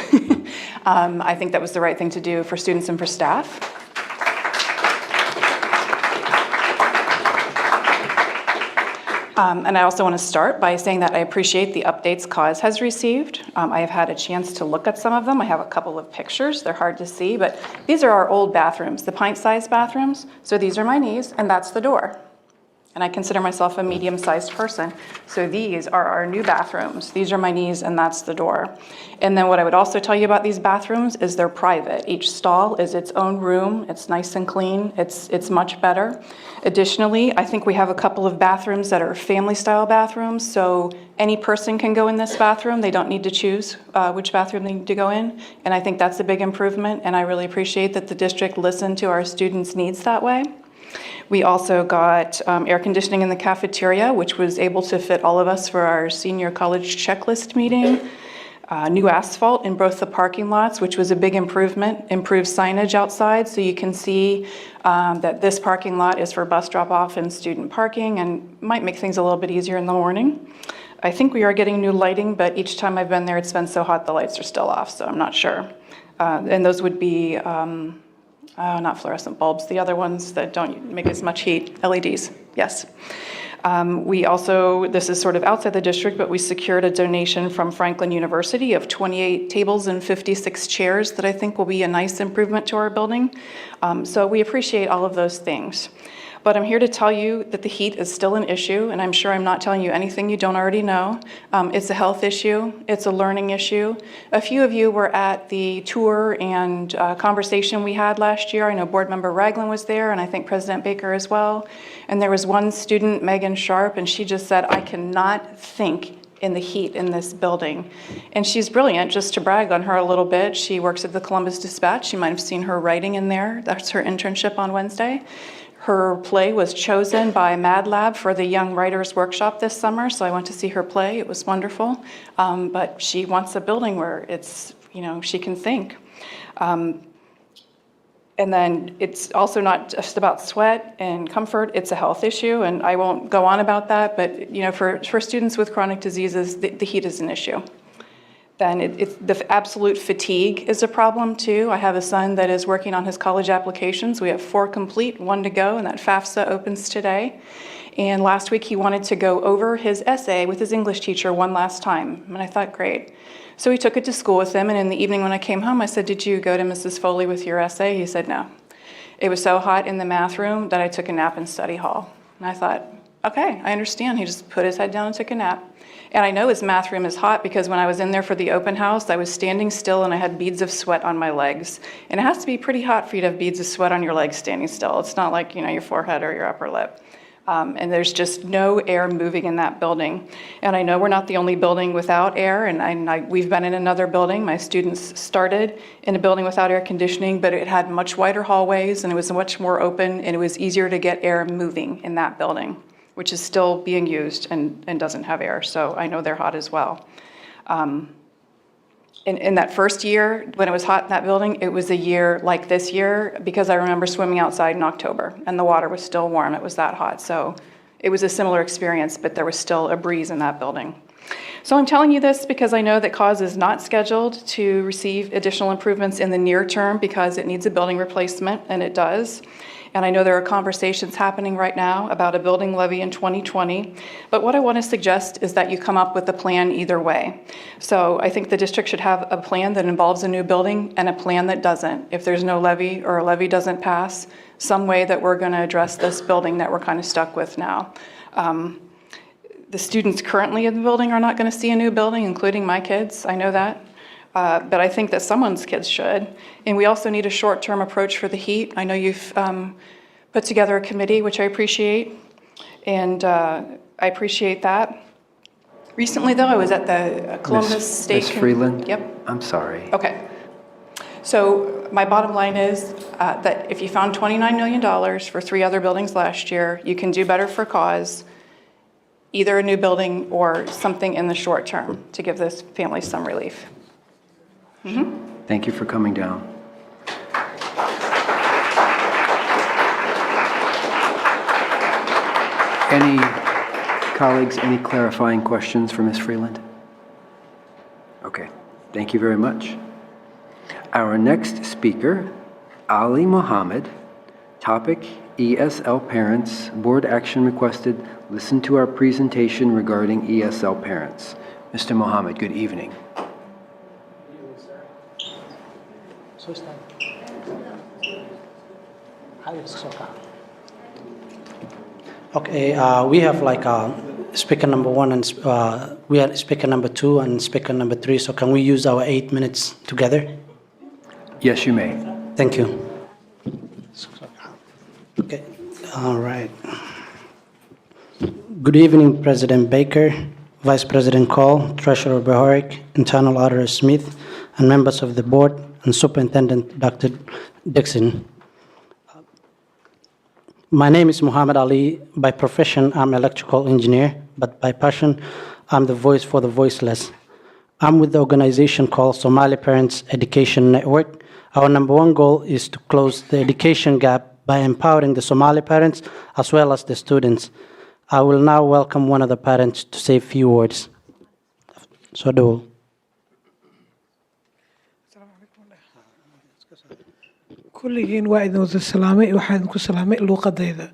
I think that was the right thing to do for students and for staff. And I also want to start by saying that I appreciate the updates CAUSE has received. I have had a chance to look at some of them. I have a couple of pictures. They're hard to see, but these are our old bathrooms, the pint-sized bathrooms. So these are my knees, and that's the door. And I consider myself a medium-sized person. So these are our new bathrooms. These are my knees, and that's the door. And then what I would also tell you about these bathrooms is they're private. Each stall is its own room. It's nice and clean. It's much better. Additionally, I think we have a couple of bathrooms that are family-style bathrooms, so any person can go in this bathroom. They don't need to choose which bathroom they need to go in. And I think that's a big improvement, and I really appreciate that the district listened to our students' needs that way. We also got air conditioning in the cafeteria, which was able to fit all of us for our senior college checklist meeting. New asphalt in both the parking lots, which was a big improvement. Improved signage outside, so you can see that this parking lot is for bus drop-off and student parking, and might make things a little bit easier in the morning. I think we are getting new lighting, but each time I've been there, it's been so hot the lights are still off, so I'm not sure. And those would be not fluorescent bulbs, the other ones that don't make as much heat, LEDs, yes. We also, this is sort of outside the district, but we secured a donation from Franklin University of 28 tables and 56 chairs that I think will be a nice improvement to our building. So we appreciate all of those things. But I'm here to tell you that the heat is still an issue, and I'm sure I'm not telling you anything you don't already know. It's a health issue. It's a learning issue. A few of you were at the tour and conversation we had last year. I know Board Member Ragland was there, and I think President Baker as well. And there was one student, Megan Sharp, and she just said, I cannot think in the heat in this building. And she's brilliant. Just to brag on her a little bit, she works at the Columbus Dispatch. You might have seen her writing in there. That's her internship on Wednesday. Her play was chosen by Mad Lab for the Young Writers Workshop this summer, so I went to see her play. It was wonderful. But she wants a building where it's, she can think. And then it's also not just about sweat and comfort, it's a health issue, and I won't go on about that, but for students with chronic diseases, the heat is an issue. Then the absolute fatigue is a problem too. I have a son that is working on his college applications. We have 4 complete, 1 to go, and that FAFSA opens today. And last week he wanted to go over his essay with his English teacher one last time, and I thought, great. So he took it to school with him, and in the evening when I came home, I said, did you go to Mrs. Foley with your essay? He said, no. It was so hot in the math room that I took a nap in study hall. And I thought, okay, I understand. He just put his head down and took a nap. And I know his math room is hot because when I was in there for the open house, I was standing still and I had beads of sweat on my legs. And it has to be pretty hot for you to have beads of sweat on your legs standing still. It's not like, your forehead or your upper lip. And there's just no air moving in that building. And I know we're not the only building without air, and we've been in another building. My students started in a building without air conditioning, but it had much wider hallways, and it was much more open, and it was easier to get air moving in that building, which is still being used and doesn't have air, so I know they're hot as well. In that first year, when it was hot in that building, it was a year like this year, because I remember swimming outside in October, and the water was still warm. It was that hot, so it was a similar experience, but there was still a breeze in that building. So I'm telling you this because I know that CAUSE is not scheduled to receive additional improvements in the near term because it needs a building replacement, and it does. And I know there are conversations happening right now about a building levy in 2020. But what I want to suggest is that you come up with a plan either way. So I think the district should have a plan that involves a new building and a plan that doesn't. If there's no levy or a levy doesn't pass, some way that we're going to address this building that we're kind of stuck with now. The students currently in the building are not going to see a new building, including my kids. I know that. But I think that someone's kids should. And we also need a short-term approach for the heat. I know you've put together a committee, which I appreciate, and I appreciate that. Recently, though, I was at the Columbus State... Ms. Freeland? Yep. I'm sorry. Okay. So my bottom line is that if you found $29 million for 3 other buildings last year, you can do better for CAUSE, either a new building or something in the short term to give this family some relief. Thank you for coming down. Any colleagues, any clarifying questions for Ms. Freeland? Okay, thank you very much. Our next speaker, Ali Mohammed. Topic, ESL parents. Board action requested. Listen to our presentation regarding ESL parents. Mr. Mohammed, good evening. Okay, we have like speaker number 1 and we have speaker number 2 and speaker number 3. So can we use our 8 minutes together? Yes, you may. Thank you. Okay, all right. Good evening, President Baker, Vice President Cole, Treasurer Behoric, Internal Auditor Smith, and members of the board, and Superintendent Dr. Dixon. My name is Muhammad Ali. By profession, I'm an electrical engineer, but by passion, I'm the voice for the voiceless. I'm with the organization called Somali Parents Education Network. Our number 1 goal is to close the education gap by empowering the Somali parents as well as the students. I will now welcome one of the parents to say a few words. So do. kulligiin waa idin wada salaamay waxaan idinku salaamay luuqadayda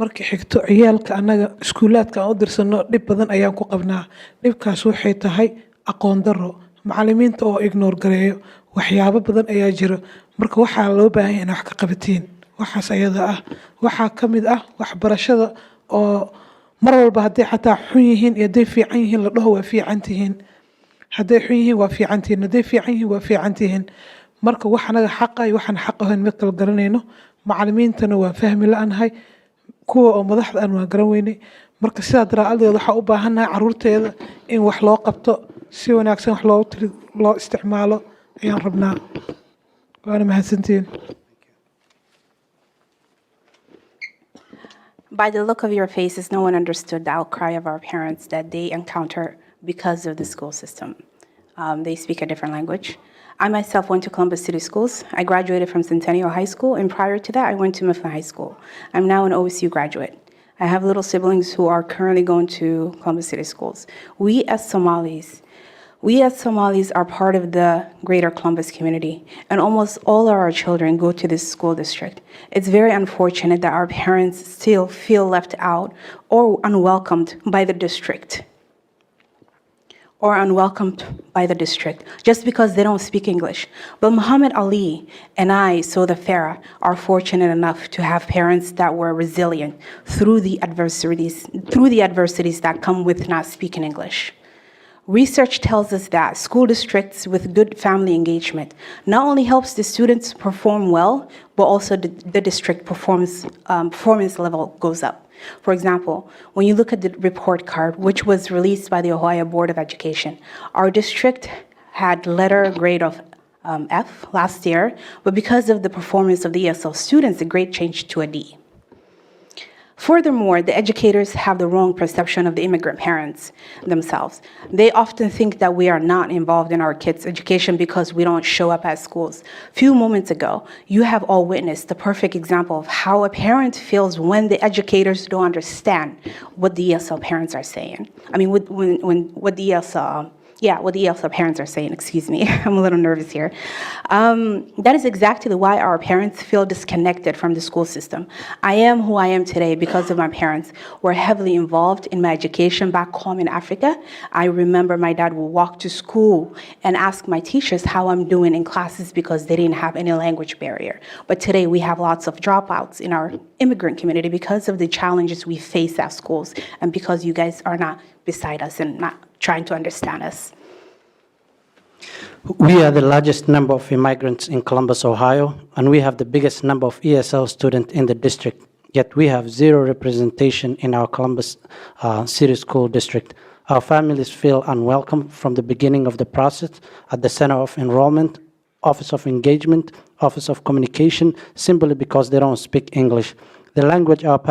markii xigto ciyaalka annaga iskuulaadka aan u dirsano dhib badan ayaan ku qabnaa dhibkaas waxay tahay aqoon darro macallimiinta oo ignore gareeyo waxyaabo badan ayaa jira marka waxaa loo baahan yahay in wax ka qabatiin waxaas ayada ah waxaa ka mid ah waxbarashada oo mar walba hadday xataa xun yihiin iyo hadday fiican yihiin la dhaho waa fiican tihiin hadday xun yihiin waa fiican tihiin hadday fiican yihiin waa fiican tihiin marka wax anaga xaqa iyo waxaan xaq ahayn ma kala garanayno macallimiintana waan fahmi la-aanahay kuwa oo madaxda aan waan garan weynay marka sidaa daraacadeed waxaa u baahannahay caruurteeda in wax loo qabto si wanaagsan wax loo isticmaalo ayaan rabnaa waana mahadsantihiin. By the look of your faces, no one understood the outcry of our parents that they encounter because of the school system. They speak a different language. I myself went to Columbus City Schools. I graduated from Centennial High School, and prior to that, I went to Mifflin High School. I'm now an OSU graduate. I have little siblings who are currently going to Columbus City Schools. We as Somalis are part of the greater Columbus community, and almost all of our children go to this school district. It's very unfortunate that our parents still feel left out or unwelcomed by the district. Just because they don't speak English. But Muhammad Ali and I, Soda Farah, are fortunate enough to have parents that were resilient through the adversities that come with not speaking English. Research tells us that school districts with good family engagement not only helps the students perform well, but also the district performance level goes up. For example, when you look at the report card, which was released by the Ohio Board of Education, our district had letter grade of F last year, but because of the performance of the ESL students, the grade changed to a D. Furthermore, the educators have the wrong perception of the immigrant parents themselves. They often think that we are not involved in our kids' education because we don't show up at schools. Few moments ago, you have all witnessed the perfect example of how a parent feels when the educators don't understand what the ESL parents are saying. I mean, what the ESL parents are saying, excuse me. I'm a little nervous here. That is exactly why our parents feel disconnected from the school system. I am who I am today because of my parents who were heavily involved in my education back home in Africa. I remember my dad would walk to school and ask my teachers how I'm doing in classes because they didn't have any language barrier. But today we have lots of dropouts in our immigrant community because of the challenges we face at schools and because you guys are not beside us and not trying to understand us. We are the largest number of immigrants in Columbus, Ohio, and we have the biggest number of ESL students in the district, yet we have zero representation in our Columbus City School District. Our families feel unwelcome from the beginning of the process at the Center of Enrollment, Office of Engagement, Office of Communication, simply because they don't speak English. The language of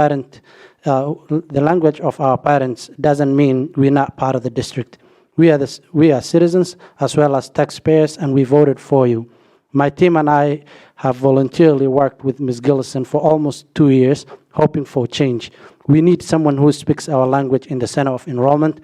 our parents doesn't mean we're not part of the district. We are citizens as well as taxpayers, and we voted for you. My team and I have voluntarily worked with Ms. Gillison for almost 2 years, hoping for change. We need someone who speaks our language in the Center of Enrollment.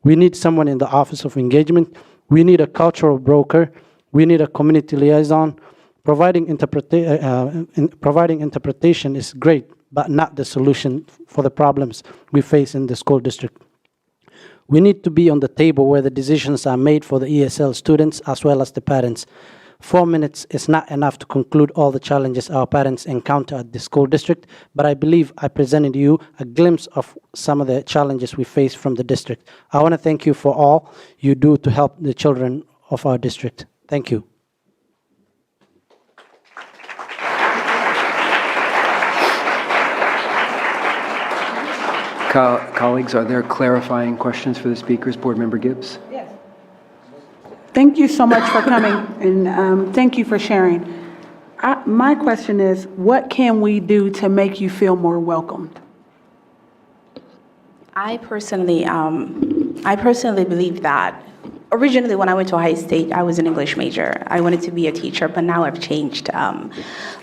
We need someone in the Office of Engagement. We need a cultural broker. We need a community liaison. Providing interpretation is great, but not the solution for the problems we face in the school district. We need to be on the table where the decisions are made for the ESL students as well as the parents. 4 minutes is not enough to conclude all the challenges our parents encounter at the school district, but I believe I presented you a glimpse of some of the challenges we face from the district. I want to thank you for all you do to help the children of our district. Thank you. Colleagues, are there clarifying questions for the speakers? Board Member Gibbs? Yes. Thank you so much for coming, and thank you for sharing. My question is, what can we do to make you feel more welcomed? I personally believe that originally when I went to Ohio State, I was an English major. I wanted to be a teacher, but now I've changed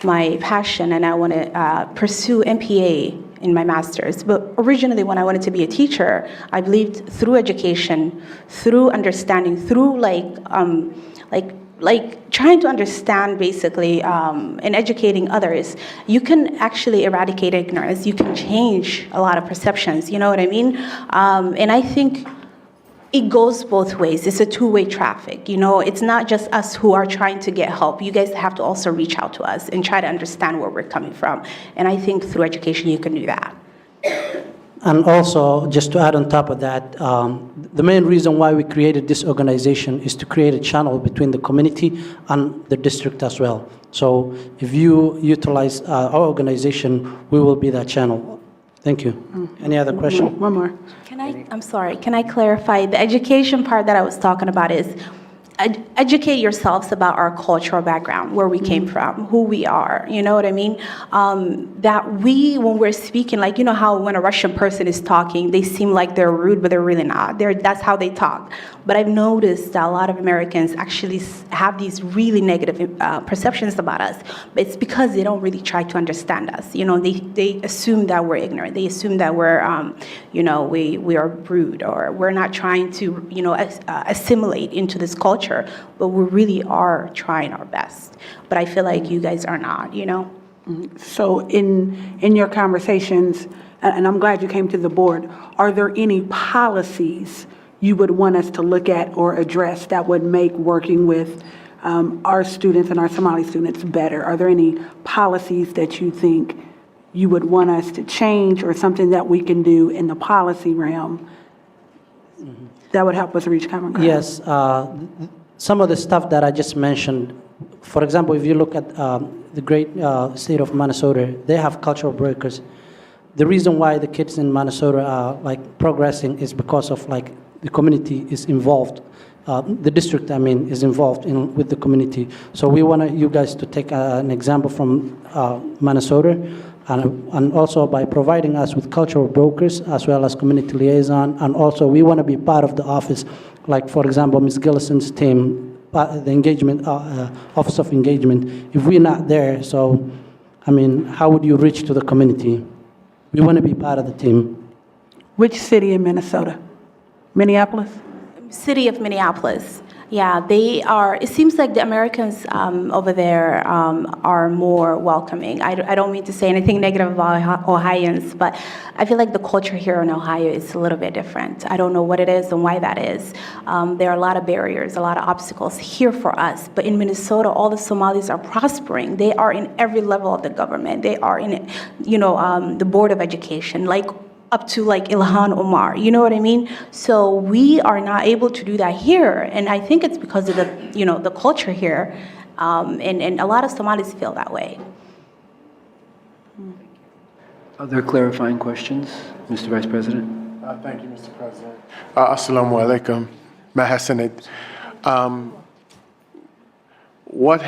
my passion and I want to pursue MPA in my master's. But originally when I wanted to be a teacher, I believed through education, through understanding, through trying to understand basically and educating others, you can actually eradicate ignorance. You can change a lot of perceptions, you know what I mean? And I think it goes both ways. It's a two-way traffic. It's not just us who are trying to get help. You guys have to also reach out to us and try to understand where we're coming from. And I think through education, you can do that. And also, just to add on top of that, the main reason why we created this organization is to create a channel between the community and the district as well. So if you utilize our organization, we will be that channel. Thank you. Any other question? One more. I'm sorry, can I clarify? The education part that I was talking about is educate yourselves about our cultural background, where we came from, who we are, you know what I mean? That when we're speaking, like, how when a Russian person is talking, they seem like they're rude, but they're really not. That's how they talk. But I've noticed that a lot of Americans actually have these really negative perceptions about us. But it's because they don't really try to understand us. They assume that we're ignorant. They assume that we're, we are rude, or we're not trying to, assimilate into this culture. But we really are trying our best. But I feel like you guys are not, So in your conversations, and I'm glad you came to the board, are there any policies you would want us to look at or address that would make working with our students and our Somali students better? Are there any policies that you think you would want us to change, or something that we can do in the policy realm that would help us reach common ground? Yes. Some of the stuff that I just mentioned, for example, if you look at the great state of Minnesota, they have cultural breakers. The reason why the kids in Minnesota are progressing is because of the community is involved. The district, is involved with the community. So we want you guys to take an example from Minnesota, and also by providing us with cultural brokers as well as community liaison, and also we want to be part of the office. Like, for example, Ms. Gillison's team, the engagement, Office of Engagement. If we're not there, so, how would you reach to the community? We want to be part of the team. Which city in Minnesota? Minneapolis? City of Minneapolis. Yeah, they are. It seems like the Americans over there are more welcoming. I don't mean to say anything negative about Ohioans, but I feel like the culture here in Ohio is a little bit different. I don't know what it is and why that is. There are a lot of barriers, a lot of obstacles here for us. But in Minnesota, all the Somalis are prospering. They are in every level of the government. They are in, the Board of Education, up to Ilhan Omar, you know what I mean? So we are not able to do that here, and I think it's because of the culture here, and a lot of Somalis feel that way. Other clarifying questions, Mr. Vice President? Thank you, Mr. President. Assalamu alaikum. Mahasanid. What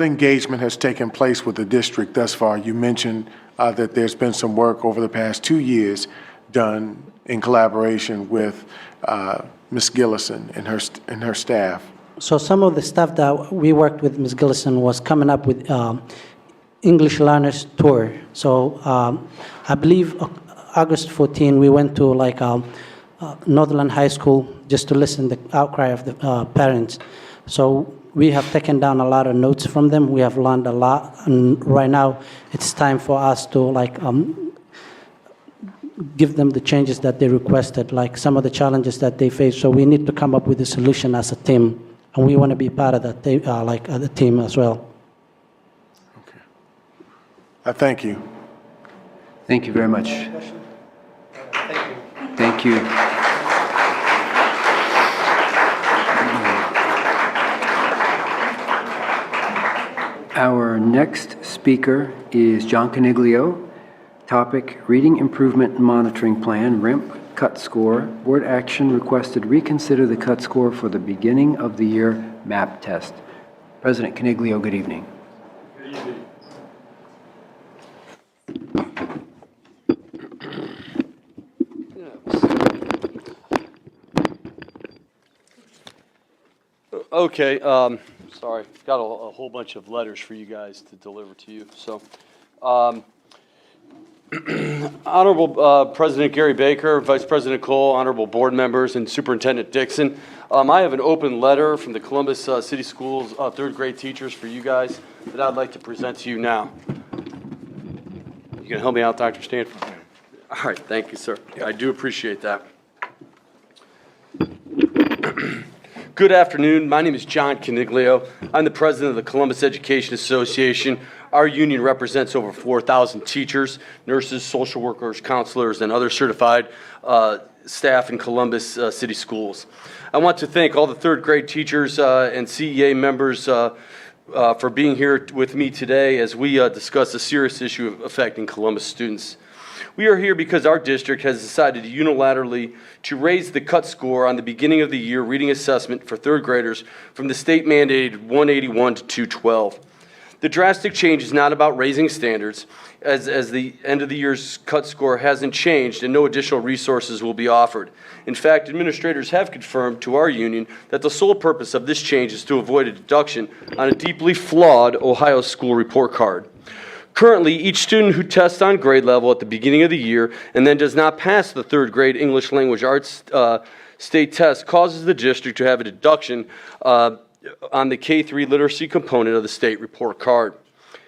engagement has taken place with the district thus far? You mentioned that there's been some work over the past 2 years done in collaboration with Ms. Gillison and her staff. So some of the stuff that we worked with Ms. Gillison was coming up with English Learners Tour. So I believe August 14, we went to Northland High School just to listen to the outcry of the parents. So we have taken down a lot of notes from them. We have learned a lot, and right now it's time for us to give them the changes that they requested, like some of the challenges that they face. So we need to come up with a solution as a team, and we want to be part of that, the team as well. Okay. Thank you. Thank you very much. Thank you. Our next speaker is John Coniglio. Topic, Reading Improvement Monitoring Plan, RIMP, cut score. Board action requested reconsider the cut score for the beginning of the year MAP test. President Coniglio, good evening. Good evening. Okay, sorry, got a whole bunch of letters for you guys to deliver to you. So, Honorable President Gary Baker, Vice President Cole, Honorable Board members, and Superintendent Dixon, I have an open letter from the Columbus City Schools third grade teachers for you guys that I'd like to present to you now. You gonna help me out, Dr. Stanford? All right, thank you, sir. I do appreciate that. Good afternoon. My name is John Caniglio. I'm the president of the Columbus Education Association. Our union represents over 4,000 teachers, nurses, social workers, counselors, and other certified staff in Columbus City Schools. I want to thank all the third grade teachers and CEA members for being here with me today as we discuss a serious issue affecting Columbus students. We are here because our district has decided unilaterally to raise the cut score on the beginning of the year reading assessment for third graders from the state mandated 181 to 212. The drastic change is not about raising standards, as the end of the year's cut score hasn't changed and no additional resources will be offered. In fact, administrators have confirmed to our union that the sole purpose of this change is to avoid a deduction on a deeply flawed Ohio school report card. Currently, each student who tests on grade level at the beginning of the year and then does not pass the third grade English language arts state test causes the district to have a deduction on the K-3 literacy component of the state report card.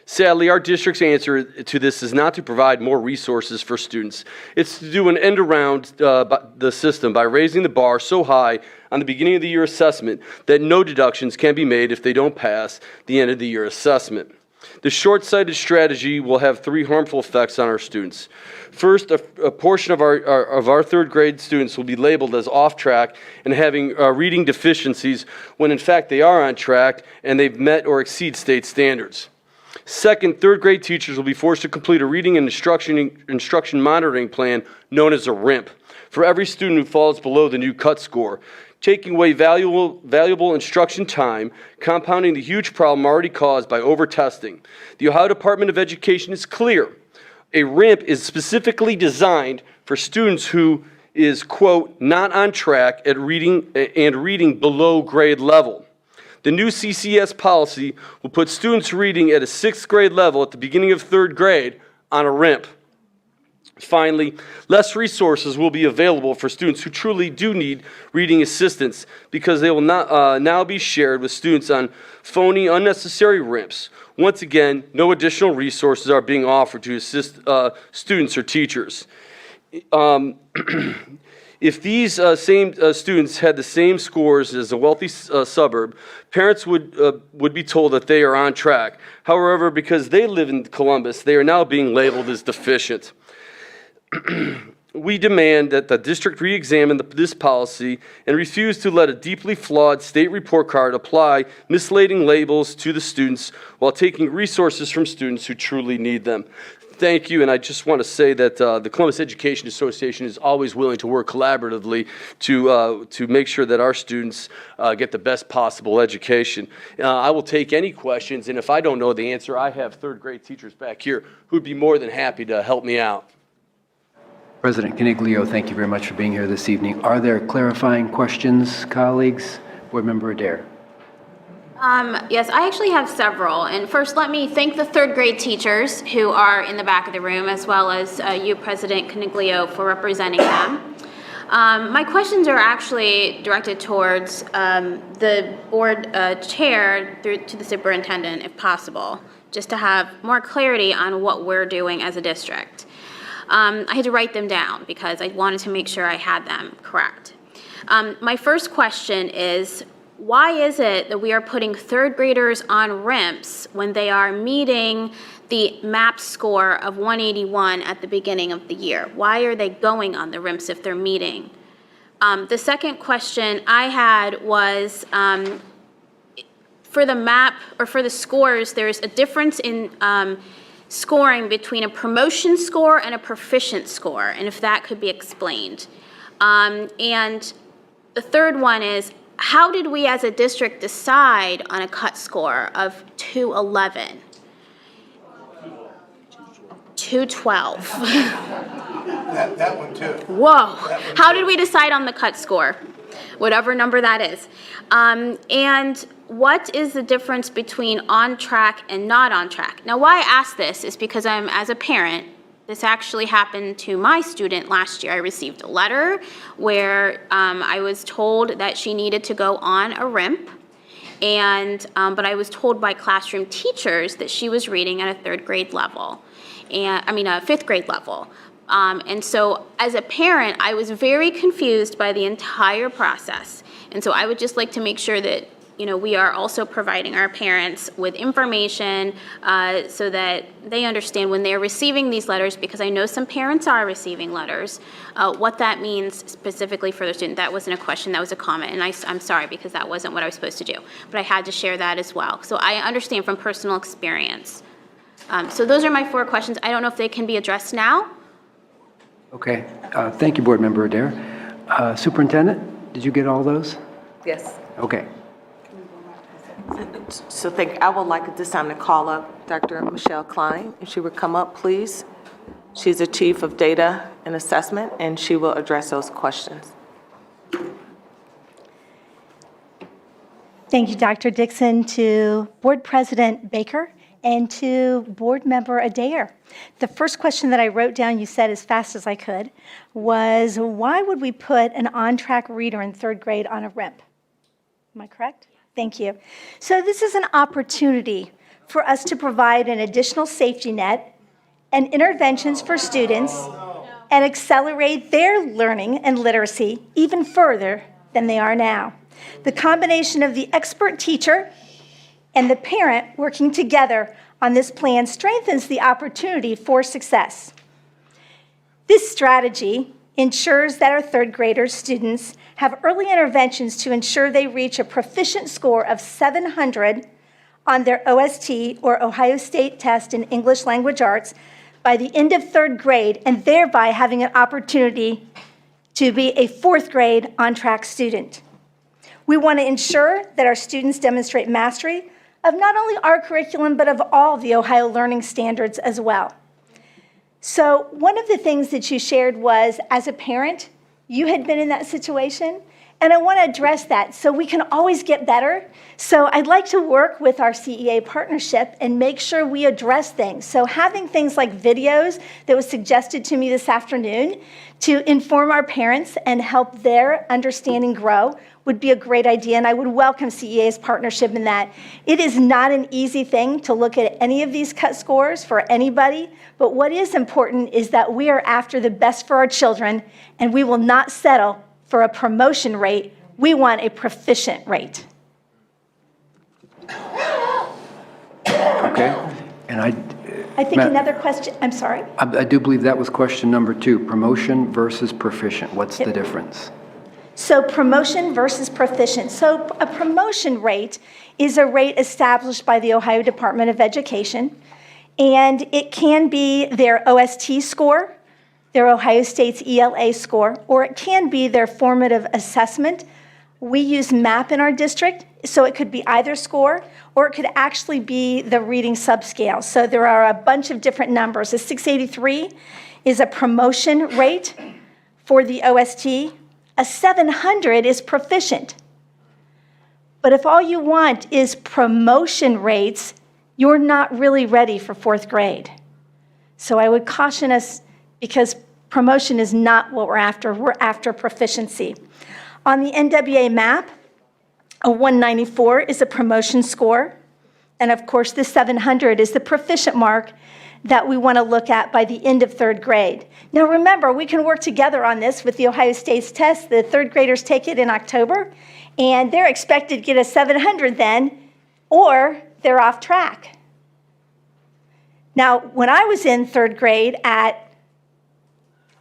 Sadly, our district's answer to this is not to provide more resources for students. It's to do an end around the system by raising the bar so high on the beginning of the year assessment that no deductions can be made if they don't pass the end of the year assessment. The short-sighted strategy will have three harmful effects on our students. First, a portion of our third grade students will be labeled as off track and having reading deficiencies when in fact they are on track and they've met or exceed state standards. Second, third grade teachers will be forced to complete a reading and instruction monitoring plan known as a RIMP for every student who falls below the new cut score, taking away valuable instruction time, compounding the huge problem already caused by over-testing. The Ohio Department of Education is clear. A RIMP is specifically designed for students who is, quote, not on track at reading below grade level. The new CCS policy will put students reading at a 6th grade level at the beginning of 3rd grade on a RIMP. Finally, less resources will be available for students who truly do need reading assistance because they will not now be shared with students on phony, unnecessary RIMPs. Once again, no additional resources are being offered to assist students or teachers. If these same students had the same scores as a wealthy suburb, parents would be told that they are on track. However, because they live in Columbus, they are now being labeled as deficient. We demand that the district re-examine this policy and refuse to let a deeply flawed state report card apply misleading labels to the students while taking resources from students who truly need them. Thank you, and I just want to say that the Columbus Education Association is always willing to work collaboratively to make sure that our students get the best possible education. I will take any questions, and if I don't know the answer, I have third grade teachers back here who'd be more than happy to help me out. President Caniglio, thank you very much for being here this evening. Are there clarifying questions, colleagues? Board Member Adair. Yes, I actually have several. And first, let me thank the third grade teachers who are in the back of the room, as well as you, President Caniglio, for representing them. My questions are actually directed towards the board chair to the superintendent, if possible, just to have more clarity on what we're doing as a district. I had to write them down because I wanted to make sure I had them correct. My first question is, why is it that we are putting third graders on RIMPs when they are meeting the MAP score of 181 at the beginning of the year? Why are they going on the RIMPs if they're meeting? The second question I had was, for the MAP or for the scores, there's a difference in scoring between a promotion score and a proficient score, and if that could be explained. And the third one is, how did we as a district decide on a cut score of 211? 212. That one too. Whoa. How did we decide on the cut score? Whatever number that is. And what is the difference between on track and not on track? Now, why I ask this is because as a parent, this actually happened to my student last year. I received a letter where I was told that she needed to go on a RIMP, but I was told by classroom teachers that she was reading at a third grade level, a fifth grade level. And so as a parent, I was very confused by the entire process And so I would just like to make sure that, we are also providing our parents with information so that they understand when they're receiving these letters, because I know some parents are receiving letters, what that means specifically for their student. That wasn't a question, that was a comment, and I'm sorry because that wasn't what I was supposed to do. But I had to share that as well. So I understand from personal experience. So those are my 4 questions. I don't know if they can be addressed now. Okay. Thank you, Board Member Adair. Superintendent, did you get all those? Yes. Okay. So I would like at this time to call up Dr. Michelle Klein. If she would come up, please. She's the Chief of Data and Assessment, and she will address those questions. Thank you, Dr. Dixon, to Board President Baker, and to Board Member Adair. The first question that I wrote down, you said as fast as I could, was why would we put an on-track reader in 3rd grade on a RIMP? Am I correct? Thank you. So this is an opportunity for us to provide an additional safety net and interventions for students and accelerate their learning and literacy even further than they are now. The combination of the expert teacher and the parent working together on this plan strengthens the opportunity for success. This strategy ensures that our 3rd graders, students, have early interventions to ensure they reach a proficient score of 700 on their OST or Ohio State test in English Language Arts by the end of 3rd grade, and thereby having an opportunity to be a 4th grade on-track student. We want to ensure that our students demonstrate mastery of not only our curriculum, but of all the Ohio learning standards as well. So one of the things that you shared was, as a parent, you had been in that situation, and I want to address that so we can always get better. So I'd like to work with our CEA partnership and make sure we address things. So having things like videos that was suggested to me this afternoon to inform our parents and help their understanding grow would be a great idea, and I would welcome CEA's partnership in that. It is not an easy thing to look at any of these cut scores for anybody, but what is important is that we are after the best for our children, and we will not settle for a promotion rate. We want a proficient rate. Okay. And I think another question, I'm sorry. I do believe that was question number 2, promotion versus proficient. What's the difference? So promotion versus proficient. So a promotion rate is a rate established by the Ohio Department of Education, and it can be their OST score, their Ohio State's ELA score, or it can be their formative assessment. We use MAP in our district, so it could be either score, or it could actually be the reading subscale. So there are a bunch of different numbers. A 683 is a promotion rate for the OST. A 700 is proficient. But if all you want is promotion rates, you're not really ready for 4th grade. So I would caution us, because promotion is not what we're after. We're after proficiency. On the NWA MAP, a 194 is a promotion score. And of course, the 700 is the proficient mark that we want to look at by the end of 3rd grade. Now remember, we can work together on this with the Ohio State's test. The 3rd graders take it in October, and they're expected to get a 700 then, or they're off track. Now, when I was in 3rd grade at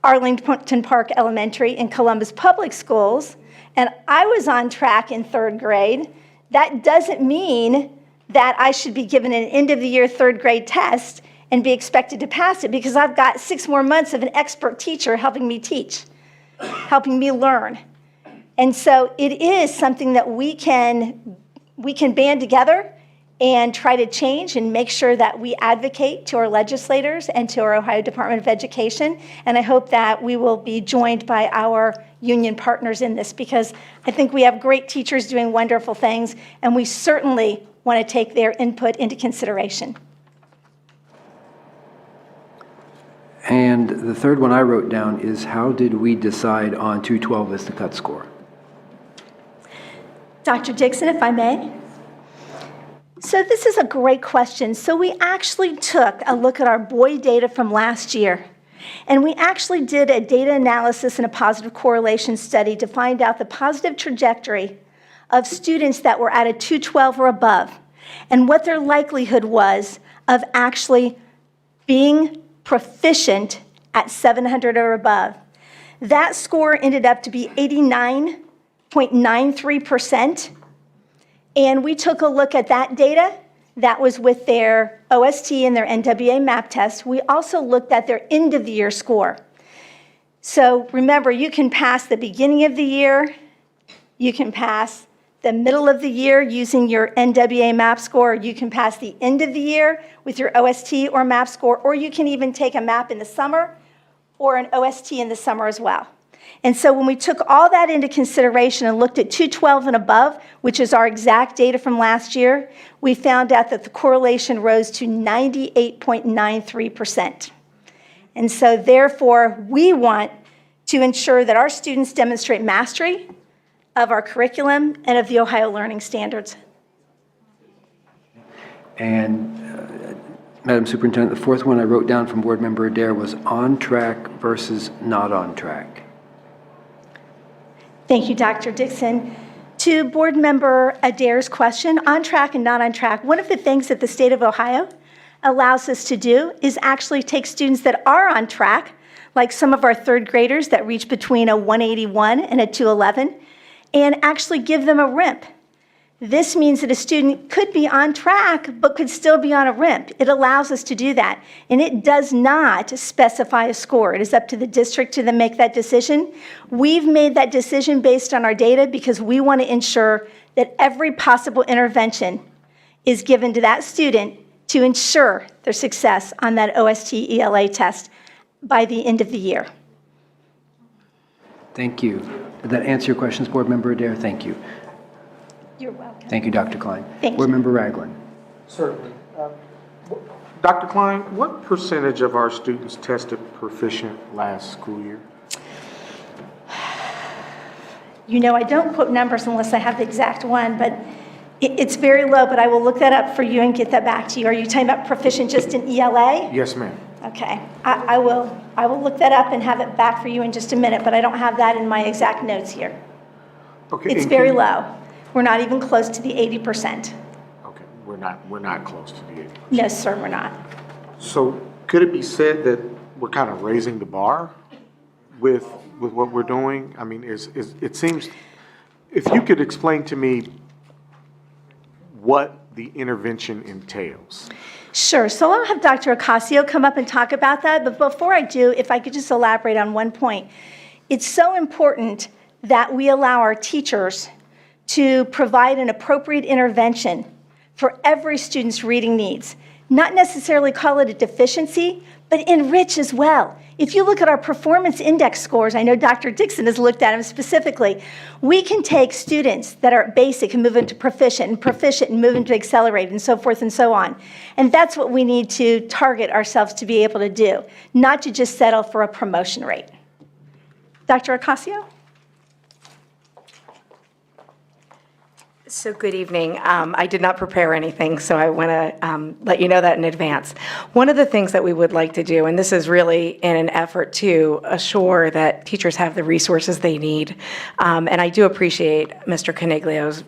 Arlington Park Elementary in Columbus Public Schools, and I was on track in 3rd grade, that doesn't mean that I should be given an end-of-the-year 3rd grade test and be expected to pass it, because I've got 6 more months of an expert teacher helping me teach, helping me learn. And so it is something that we can band together and try to change and make sure that we advocate to our legislators and to our Ohio Department of Education. And I hope that we will be joined by our union partners in this, because I think we have great teachers doing wonderful things, and we certainly want to take their input into consideration. And the third one I wrote down is, how did we decide on 212 as the cut score? Dr. Dixon, if I may. So this is a great question. So we actually took a look at our Boyd data from last year, And we actually did a data analysis and a positive correlation study to find out the positive trajectory of students that were at a 212 or above, and what their likelihood was of actually being proficient at 700 or above. That score ended up to be 89.93%. And we took a look at that data. That was with their OST and their NWA MAP test. We also looked at their end of the year score. So remember, you can pass the beginning of the year, you can pass the middle of the year using your NWA MAP score, you can pass the end of the year with your OST or MAP score, or you can even take a MAP in the summer or an OST in the summer as well. And so when we took all that into consideration and looked at 212 and above, which is our exact data from last year, we found out that the correlation rose to 98.93%. And so therefore, we want to ensure that our students demonstrate mastery of our curriculum and of the Ohio Learning Standards. And Madam Superintendent, the fourth one I wrote down from Board Member Adair was on track versus not on track. Thank you, Dr. Dixon. To Board Member Adair's question, on track and not on track, one of the things that the state of Ohio allows us to do is actually take students that are on track, like some of our third graders that reach between a 181 and a 211, and actually give them a RIMP. This means that a student could be on track, but could still be on a RIMP. It allows us to do that. And it does not specify a score. It is up to the district to then make that decision. We've made that decision based on our data because we want to ensure that every possible intervention is given to that student to ensure their success on that OST ELA test by the end of the year. Thank you. Did that answer your questions, Board Member Adair? Thank you. You're welcome. Thank you, Dr. Klein. Thank Board you. Member Ragland. Certainly. Dr. Klein, what percentage of our students tested proficient last school year? You know, I don't quote numbers unless I have the exact one, but it's very low, but I will look that up for you and get that back to you. Are you talking about proficient just in ELA? Yes, ma'am. Okay, I will look that up and have it back for you in just a minute, but I don't have that in my exact notes here. Okay. It's very low. We're not even close to the 80%. Okay, we're not close to the 80%. No, sir, we're not. So could it be said that we're kind of raising the bar with what we're doing? I mean, it seems, if you could explain to me what the intervention entails. Sure, so I'll have Dr. Ocasio come up and talk about that, but before I do, if I could just elaborate on one point. It's so important that we allow our teachers to provide an appropriate intervention for every student's reading needs. Not necessarily call it a deficiency, but enrich as well. If you look at our performance index scores, I know Dr. Dixon has looked at them specifically, we can take students that are basic and move into proficient and move into accelerated and so forth and so on. And that's what we need to target ourselves to be able to do, not to just settle for a promotion rate. Dr. Ocasio? So good evening. I did not prepare anything, so I want to let you know that in advance. One of the things that we would like to do, and this is really in an effort to assure that teachers have the resources they need, and I do appreciate Mr. Coniglio's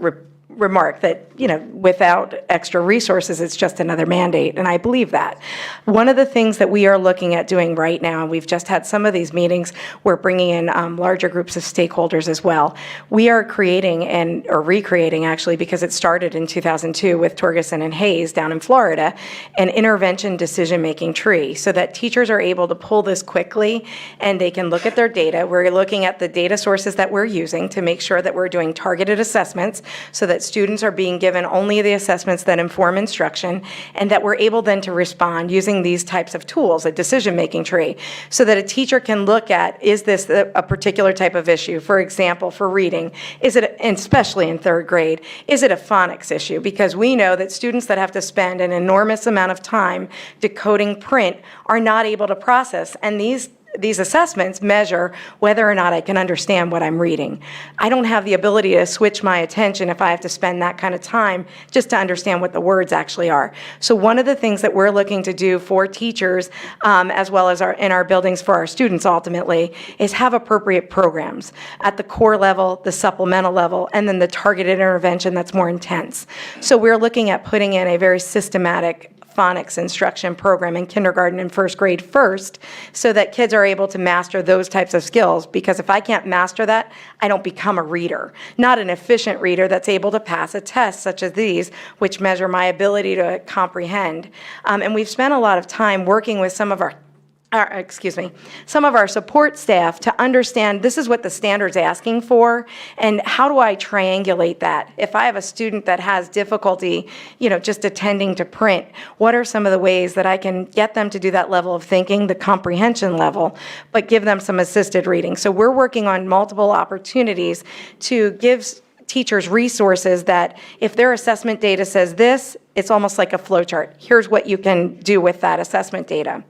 remark that, you know, without extra resources, it's just another mandate, and I believe that. One of the things that we are looking at doing right now, and we've just had some of these meetings, we're bringing in larger groups of stakeholders as well. We are creating or recreating, actually, because it started in 2002 with Torgerson and Hayes down in Florida, an intervention decision-making tree so that teachers are able to pull this quickly and they can look at their data. We're looking at the data sources that we're using to make sure that we're doing targeted assessments so that students are being given only the assessments that inform instruction, and that we're able then to respond using these types of tools, a decision-making tree, so that a teacher can look at, is this a particular type of issue? For example, for reading, is it, especially in third grade, is it a phonics issue? Because we know that students that have to spend an enormous amount of time decoding print are not able to process, and these these assessments measure whether or not I can understand what I'm reading. I don't have the ability to switch my attention if I have to spend that kind of time just to understand what the words actually are. So one of the things that we're looking to do for teachers, as well as in our buildings for our students ultimately, is have appropriate programs at the core level, the supplemental level, and then the targeted intervention that's more intense. So we're looking at putting in a very systematic phonics instruction program in kindergarten and first grade first, so that kids are able to master those types of skills. Because if I can't master that, I don't become a reader, not an efficient reader that's able to pass a test such as these, which measure my ability to comprehend. And we've spent a lot of time working with some of our support staff to understand this is what the standard's asking for, and how do I triangulate that? If I have a student that has difficulty, just attending to print, what are some of the ways that I can get them to do that level of thinking, the comprehension level, but give them some assisted reading? So we're working on multiple opportunities to give teachers resources that if their assessment data says this, it's almost like a flow chart. Here's what you can do with that assessment data.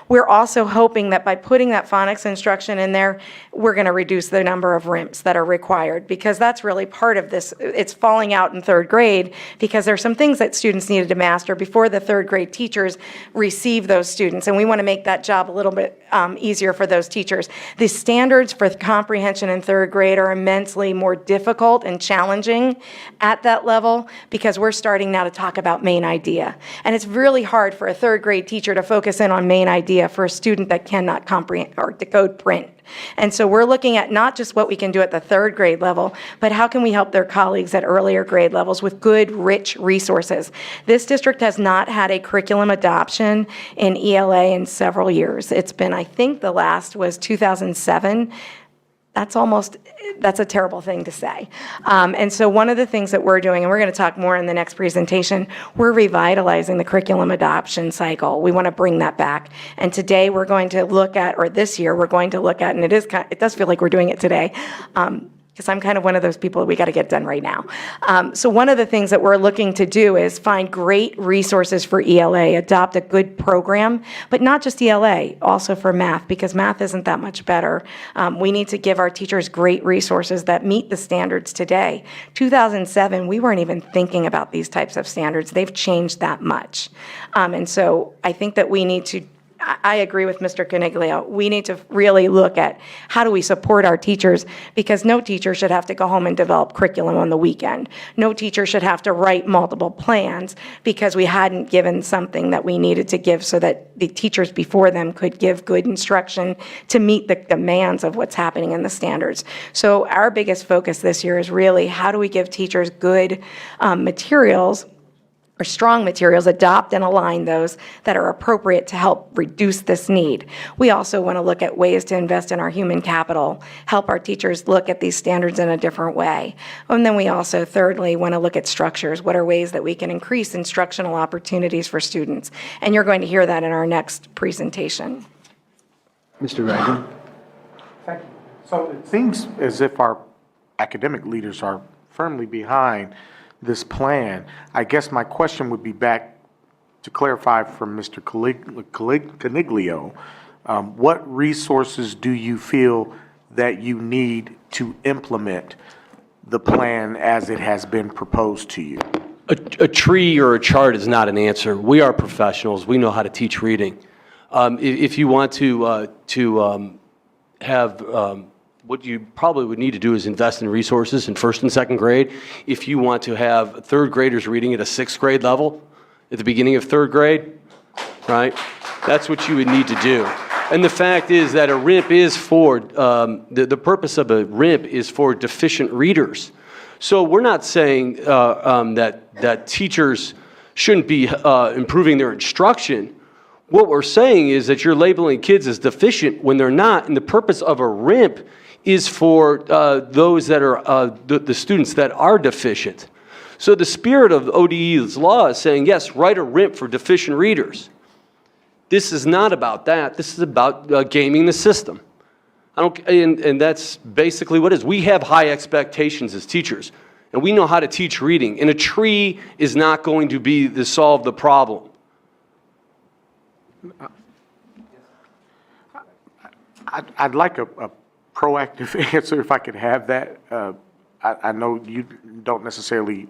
We're also hoping that by putting that phonics instruction in there, we're going to reduce the number of RIMPs that are required, because that's really part of this. It's falling out in third grade because there's some things that students needed to master before the third grade teachers receive those students, and we want to make that job a little bit easier for those teachers. The standards for comprehension in third grade are immensely more difficult and challenging at that level, because we're starting now to talk about main idea. And it's really hard for a third grade teacher to focus in on main idea for a student that cannot comprehend or decode print. And so we're looking at not just what we can do at the third grade level, but how can we help their colleagues at earlier grade levels with good, rich resources. This district has not had a curriculum adoption in ELA in several years. It's been, I think the last was 2007. That's a terrible thing to say. And so one of the things that we're doing, and we're going to talk more in the next presentation, we're revitalizing the curriculum adoption cycle. We want to bring that back. And today we're going to look at, or this year we're going to look at, and it does feel like we're doing it today, because I'm kind of one of those people that we got to get done right now. So one of the things that we're looking to do is find great resources for ELA, adopt a good program, but not just ELA, also for math, because math isn't that much better. We need to give our teachers great resources that meet the standards today. 2007, we weren't even thinking about these types of standards. They've changed that much. And so I think that we need to, I agree with Mr. Coniglio. We need to really look at how do we support our teachers, because no teacher should have to go home and develop curriculum on the weekend. No teacher should have to write multiple plans because we hadn't given something that we needed to give so that the teachers before them could give good instruction to meet the demands of what's happening in the standards. So our biggest focus this year is really how do we give teachers good materials, or strong materials, adopt and align those that are appropriate to help reduce this need. We also want to look at ways to invest in our human capital, help our teachers look at these standards in a different way. And then we also, thirdly, want to look at structures. What are ways that we can increase instructional opportunities for students? And you're going to hear that in our next presentation. Mr. Ragland? Thank you. So it seems as if our academic leaders are firmly behind this plan. I guess my question would be back to clarify from Mr. Coniglio. What resources do you feel that you need to implement the plan as it has been proposed to you? A tree or a chart is not an answer. We are professionals. We know how to teach reading. If you want to have what you probably would need to do is invest in resources in first and second grade. If you want to have third graders reading at a sixth grade level at the beginning of third grade, right? That's what you would need to do. And the fact is that a RIMP is for, the purpose of a RIMP is for deficient readers. So we're not saying that teachers shouldn't be improving their instruction. What we're saying is that you're labeling kids as deficient when they're not, and the purpose of a RIMP is for those that are the students that are deficient. So the spirit of ODE's law is saying, yes, write a RIMP for deficient readers. This is not about that. This is about gaming the system. And that's basically what it is. We have high expectations as teachers, and we know how to teach reading. And a tree is not going to solve the problem. I'd like a proactive answer if I could have that. I know you don't necessarily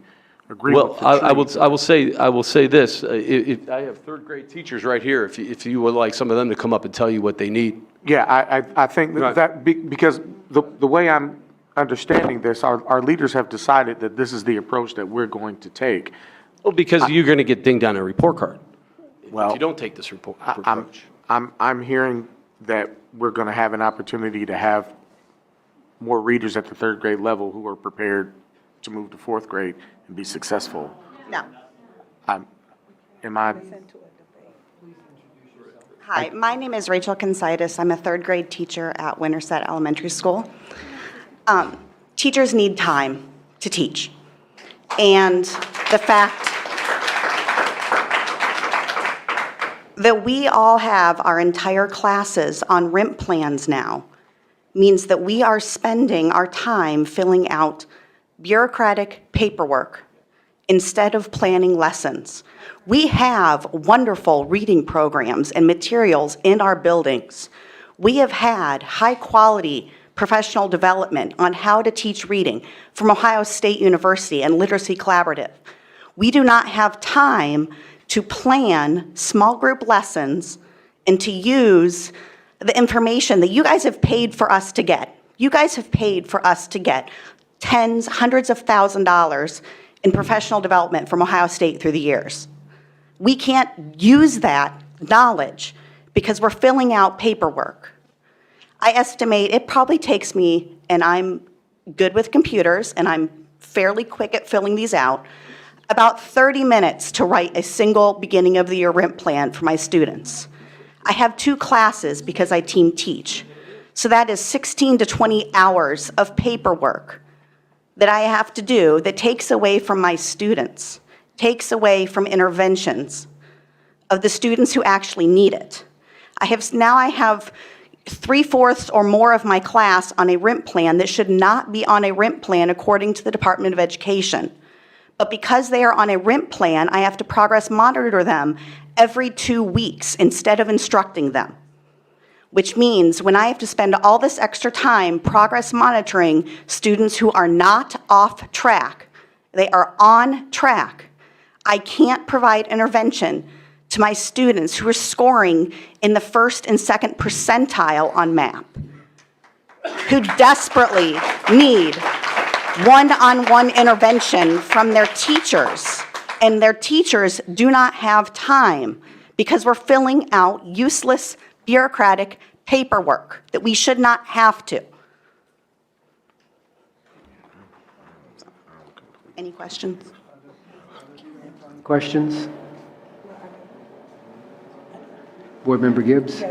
agree with Well, the I will say this. I have third grade teachers right here. If you would like some of them to come up and tell you what they need. Yeah, I think Right. because the way I'm understanding this, our leaders have decided that this is the approach that we're going to take. Well, because you're going to get dinged on a report card if Well, you don't take this approach. I'm hearing that we're going to have an opportunity to have more readers at the third grade level who are prepared to move to fourth grade and be successful. No. Am I? Hi, my name is Rachel Consitis. I'm a third grade teacher at Winterset Elementary School. Teachers need time to teach. And the fact that we all have our entire classes on RIMP plans now means that we are spending our time filling out bureaucratic paperwork instead of planning lessons. We have wonderful reading programs and materials in our buildings. We have had high-quality professional development on how to teach reading from Ohio State University and Literacy Collaborative. We do not have time to plan small group lessons and to use the information that you guys have paid for us to get. You guys have paid for us to get tens, hundreds of $1,000s in professional development from Ohio State through the years. We can't use that knowledge because we're filling out paperwork. I estimate it probably takes me, and I'm good with computers and I'm fairly quick at filling these out, about 30 minutes to write a single beginning of the year RIMP plan for my students. I have 2 classes because I team teach. So that is 16 to 20 hours of paperwork that I have to do that takes away from my students, takes away from interventions of the students who actually need it. I have 3/4 or more of my class on a RIMP plan that should not be on a RIMP plan according to the Department of Education. But because they are on a RIMP plan, I have to progress monitor them every 2 weeks instead of instructing them. Which means when I have to spend all this extra time progress monitoring students who are not off track, they are on track, I can't provide intervention to my students who are scoring in the 1st and 2nd percentile on MAP, who desperately need one-on-one intervention from their teachers, and their teachers do not have time because we're filling out useless bureaucratic paperwork that we should not have to. Any questions? Questions? Board Member Gibbs?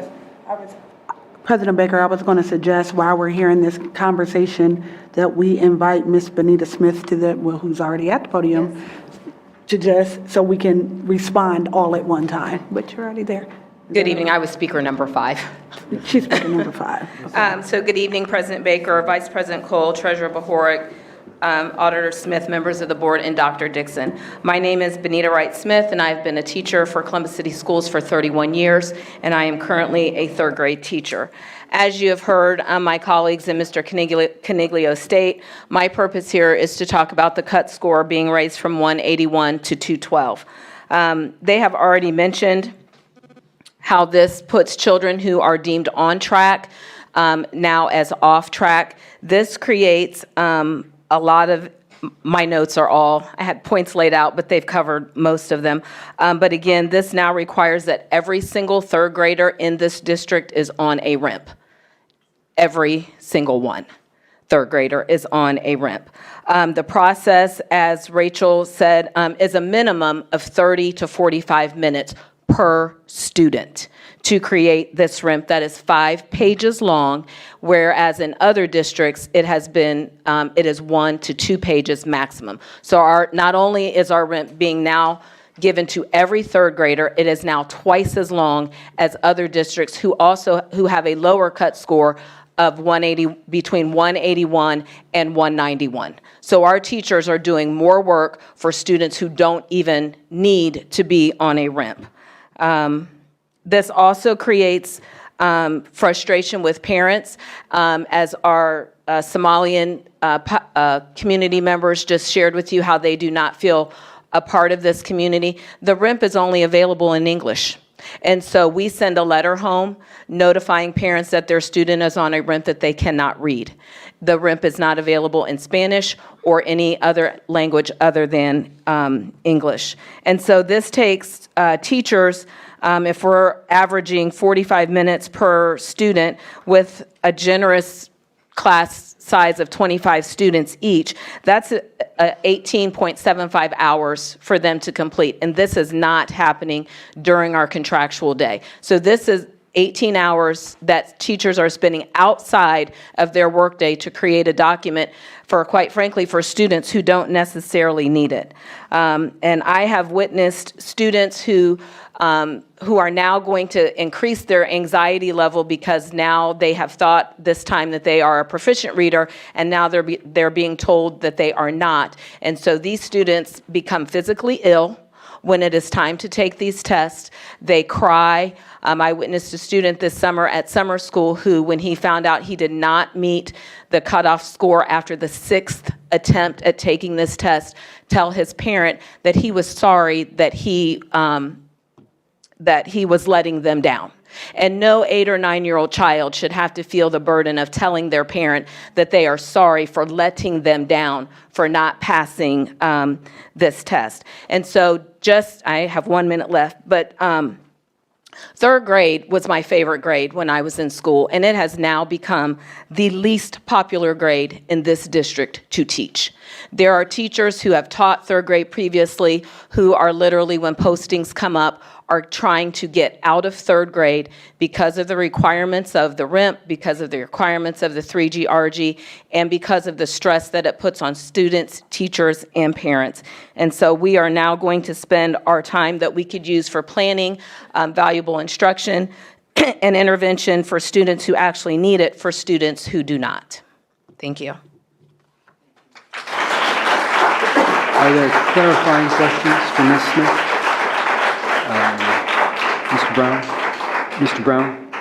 President Baker, I was going to suggest while we're hearing this conversation that we invite Ms. Benita Smith to who's already at the podium, to just, so we can respond all at one time. But you're already there. Good evening. I was speaker number 5. She's speaker number 5. So good evening, President Baker, Vice President Cole, Treasurer Bahoric, Auditor Smith, members of the board, and Dr. Dixon. My name is Benita Wright Smith, and I've been a teacher for Columbus City Schools for 31 years, and I am currently a third grade teacher. As you have heard my colleagues and Mr. Caniglio state, my purpose here is to talk about the cut score being raised from 181 to 212. They have already mentioned how this puts children who are deemed on track now as off track. This creates a lot of, my notes are all, I had points laid out, but they've covered most of them. But again, this now requires that every single third grader in this district is on a RIMP. Every single one. Third grader is on a RIMP. The process, as Rachel said, is a minimum of 30 to 45 minutes per student to create this RIMP that is 5 pages long, whereas in other districts it has been, it is 1 to 2 pages maximum. So not only is our RIMP being now given to every third grader, it is now twice as long as other districts who have a lower cut score of between 181 and 191. So our teachers are doing more work for students who don't even need to be on a RIMP. This also creates frustration with parents, as our Somalian community members just shared with you how they do not feel a part of this community. The RIMP is only available in English. And so we send a letter home notifying parents that their student is on a RIMP that they cannot read. The RIMP is not available in Spanish or any other language other than English. And so this takes teachers, if we're averaging 45 minutes per student with a generous class size of 25 students each, that's 18.75 hours for them to complete. And this is not happening during our contractual day. So this is 18 hours that teachers are spending outside of their workday to create a document for, quite frankly, for students who don't necessarily need it. And I have witnessed students who are now going to increase their anxiety level because now they have thought this time that they are a proficient reader, and now they're being told that they are not. And so these students become physically ill when it is time to take these tests. They cry. I witnessed a student this summer at summer school who, when he found out he did not meet the cutoff score after the 6th attempt at taking this test, tell his parent that he was sorry that he was letting them down. And no 8 or 9-year-old child should have to feel the burden of telling their parent that they are sorry for letting them down for not passing this test. And so I have 1 minute left, but third grade was my favorite grade when I was in school, and it has now become the least popular grade in this district to teach. There are teachers who have taught third grade previously who are literally, when postings come up, are trying to get out of third grade because of the requirements of the RIMP, because of the requirements of the 3G RG, and because of the stress that it puts on students, teachers, and parents. And so we are now going to spend our time that we could use for planning, valuable instruction, and intervention for students who actually need it for students who do not. Thank you. Are there clarifying questions for Ms. Smith? Mr. Brown? Mr. Brown?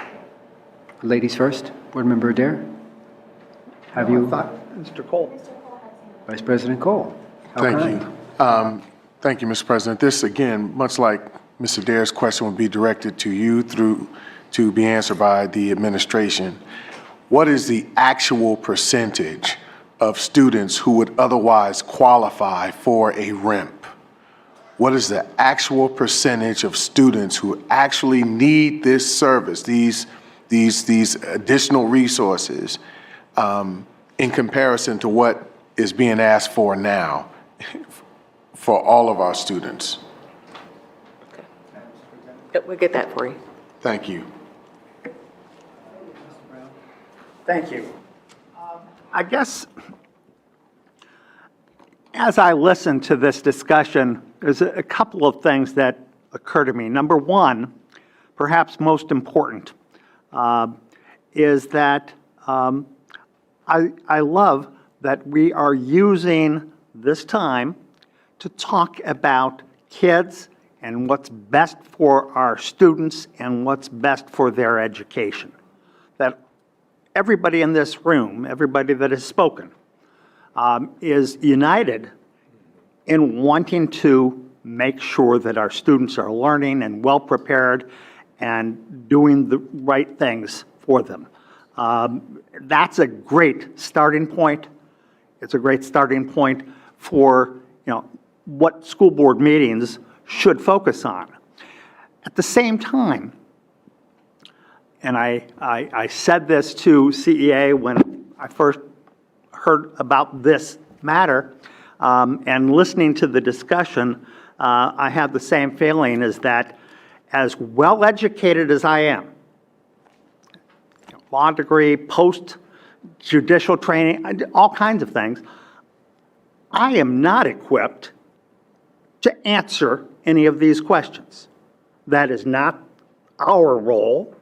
Ladies first. Board Member Adair? Have you? Mr. Cole. Vice President Cole. How Thank kind. you. Thank you, Mr. President. This, again, much like Mr. Adair's question, will be directed to you to be answered by the administration. What is the actual percentage of students who would otherwise qualify for a RIMP? What is the actual percentage of students who actually need this service, these additional resources, in comparison to what is being asked for now for all of our students? We'll get that for you. Thank you. Thank you. I guess as I listen to this discussion, there's a couple of things that occur to me. Number one, perhaps most important, is that I love that we are using this time to talk about kids and what's best for our students and what's best for their education. That everybody in this room, everybody that has spoken, is united in wanting to make sure that our students are learning and well prepared and doing the right things for them. That's a great starting point. It's a great starting point for what school board meetings should focus on. At the same time, and I said this to CEA when I first heard about this matter, and listening to the discussion, I have the same feeling, is that as well-educated as I am, law degree, post-judicial training, all kinds of things, I am not equipped to answer any of these questions. That is not our role.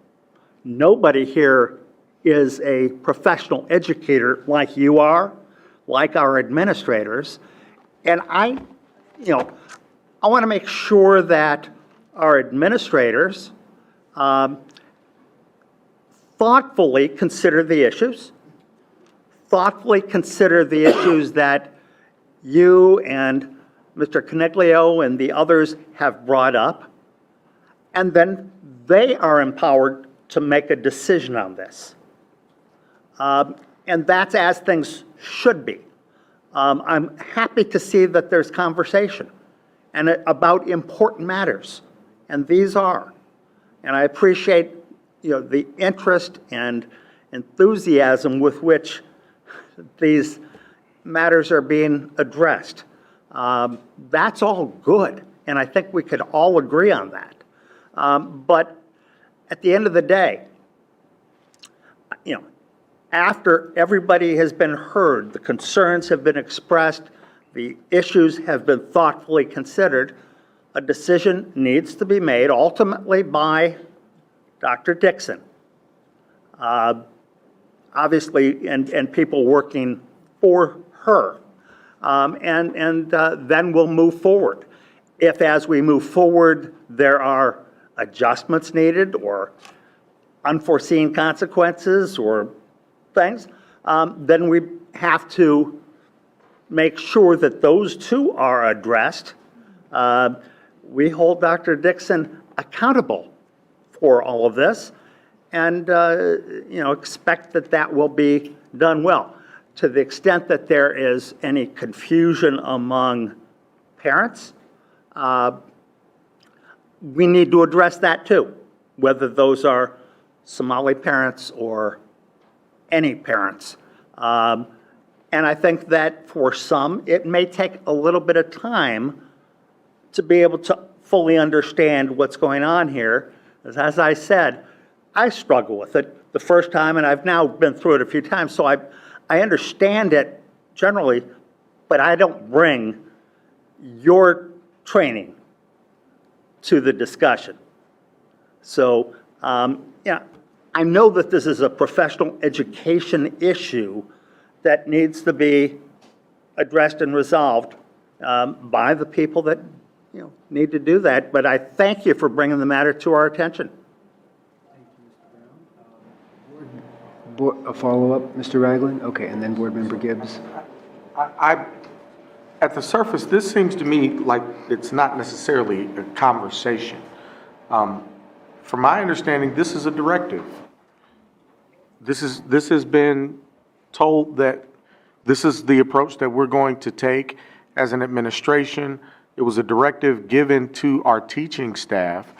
Nobody here is a professional educator like you are, like our administrators. And I want to make sure that our administrators thoughtfully consider the issues, that you and Mr. Coniglio and the others have brought up, and then they are empowered to make a decision on this. And that's as things should be. I'm happy to see that there's conversation and about important matters, and these are. And I appreciate, the interest and enthusiasm with which these matters are being addressed. That's all good, and I think we could all agree on that. But at the end of the day, after everybody has been heard, the concerns have been expressed, the issues have been thoughtfully considered, a decision needs to be made ultimately by Dr. Dixon. Obviously, and people working for her. Then we'll move forward. If as we move forward, there are adjustments needed or unforeseen consequences or things, then we have to make sure that those too are addressed. We hold Dr. Dixon accountable for all of this and, expect that that will be done well. To the extent that there is any confusion among parents, we need to address that too, whether those are Somali parents or any parents. And I think that for some, it may take a little bit of time to be able to fully understand what's going on here. As I said, I struggle with it the first time, and I've now been through it a few times, so I understand it generally, but I don't bring your training to the discussion. So, I know that this is a professional education issue that needs to be addressed and resolved by the people that need to do that, but I thank you for bringing the matter to our attention. A follow-up, Mr. Ragland? Okay, and then Board Member Gibbs. At the surface, this seems to me like it's not necessarily a conversation. From my understanding, this is a directive. This has been told that this is the approach that we're going to take as an administration. It was a directive given to our teaching staff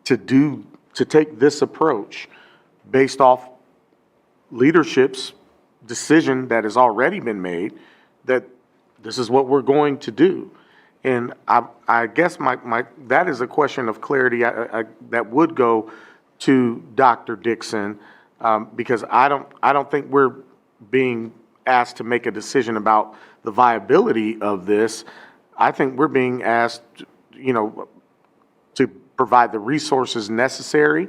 to take this approach based off leadership's decision that has already been made that this is what we're going to do. And I guess that is a question of clarity that would go to Dr. Dixon, because I don't think we're being asked to make a decision about the viability of this. I think we're being asked, to provide the resources necessary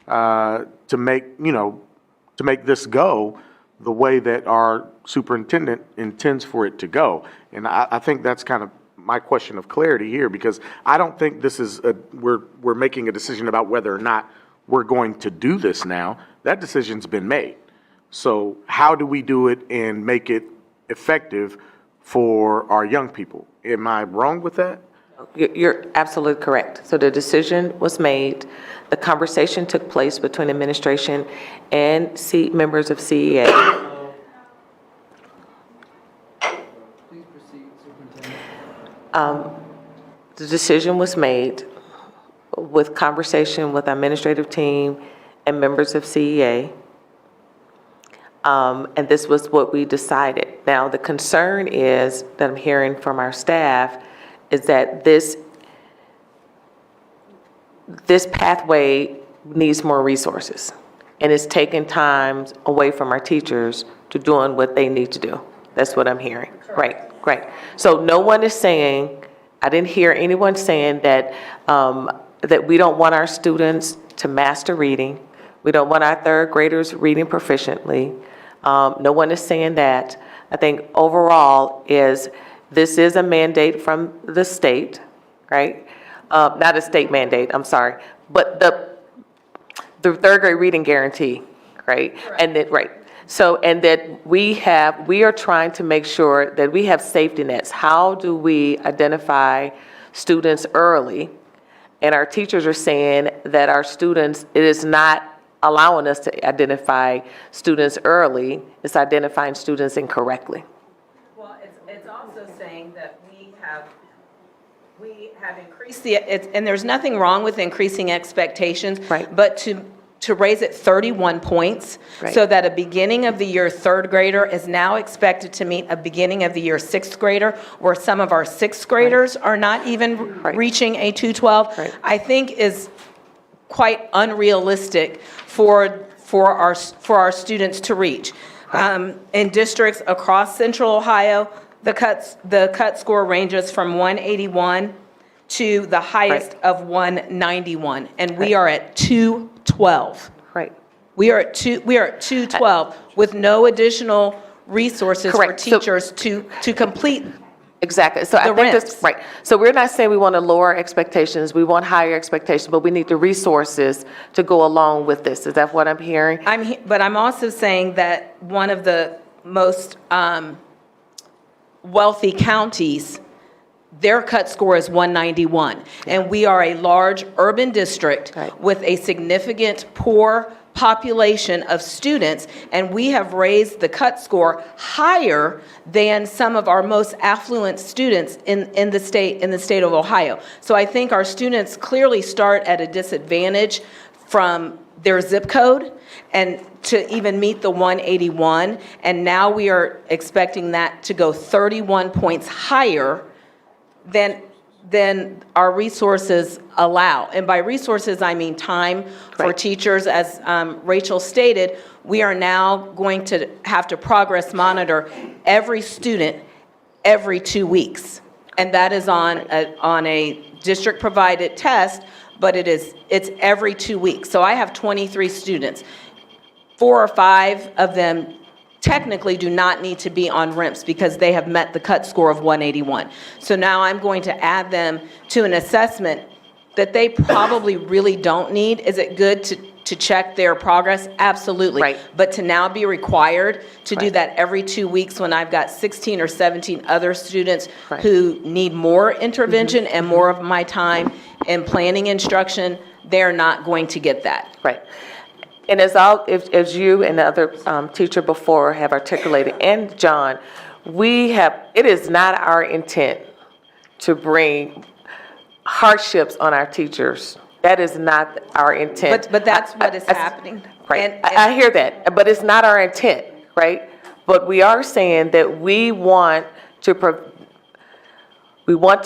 to make this go the way that our superintendent intends for it to go. And I think that's kind of my question of clarity here, because I don't think this is we're making a decision about whether or not we're going to do this now. That decision's been made. So how do we do it and make it effective for our young people? Am I wrong with that? You're absolutely correct. So the decision was made. The conversation took place between administration and members of CEA. Please proceed, Superintendent. The decision was made with conversation with our administrative team and members of CEA. And this was what we decided. Now, the concern is that I'm hearing from our staff is that this pathway needs more resources, and it's taking time away from our teachers to doing what they need to do. That's what I'm hearing. Right. So no one is saying, I didn't hear anyone saying that that we don't want our students to master reading. We don't want our third graders reading proficiently. No one is saying that. I think overall this is a mandate from the state, right? Not a state mandate, I'm sorry, but the third grade reading guarantee, right? And that, right. So, and that we are trying to make sure that we have safety nets. How do we identify students early? And our teachers are saying that our students, it is not allowing us to identify students early, it's identifying students incorrectly. Well, it's also saying that we have increased and there's nothing wrong with increasing expectations. Right. But to raise it 31 points, Right. so that a beginning of the year third grader is now expected to meet a beginning of the year sixth grader, where some of our sixth graders are not even reaching a 212, Right. I think is quite unrealistic for our students to reach. In districts across Central Ohio, the cut score ranges from 181 to the highest of 191, and we are at 212. Right. We are at 212 with no additional resources for Correct. So- teachers to complete. Exactly. So I The think that's rents. right. So we're not saying we want to lower expectations, we want higher expectations, but we need the resources to go along with this. Is that what I'm hearing? But I'm also saying that one of the most wealthy counties, their cut score is 191. And we are a large urban district with a significant poor population of students, and we have raised the cut score higher than some of our most affluent students in the state of Ohio. So I think our students clearly start at a disadvantage from their zip code and to even meet the 181, and now we are expecting that to go 31 points higher than our resources allow. And by resources, I mean time for teachers. As Rachel stated, we are now going to have to progress monitor every student every 2 weeks. And that is on a district-provided test, but it's every 2 weeks. So I have 23 students. 4 or 5 of them technically do not need to be on RIMS because they have met the cut score of 181. So now I'm going to add them to an assessment that they probably really don't need. Is it good to check their progress? Absolutely. Right. But to now be required to do that every 2 weeks when I've got 16 or 17 other students who need more intervention and more of my time in planning instruction, they're not going to get that. Right. And as you and the other teacher before have articulated, and John, it is not our intent to bring hardships on our teachers. That is not our intent. But that's what is happening. Right. And I hear that, but it's not our intent, right? But we are saying that we want to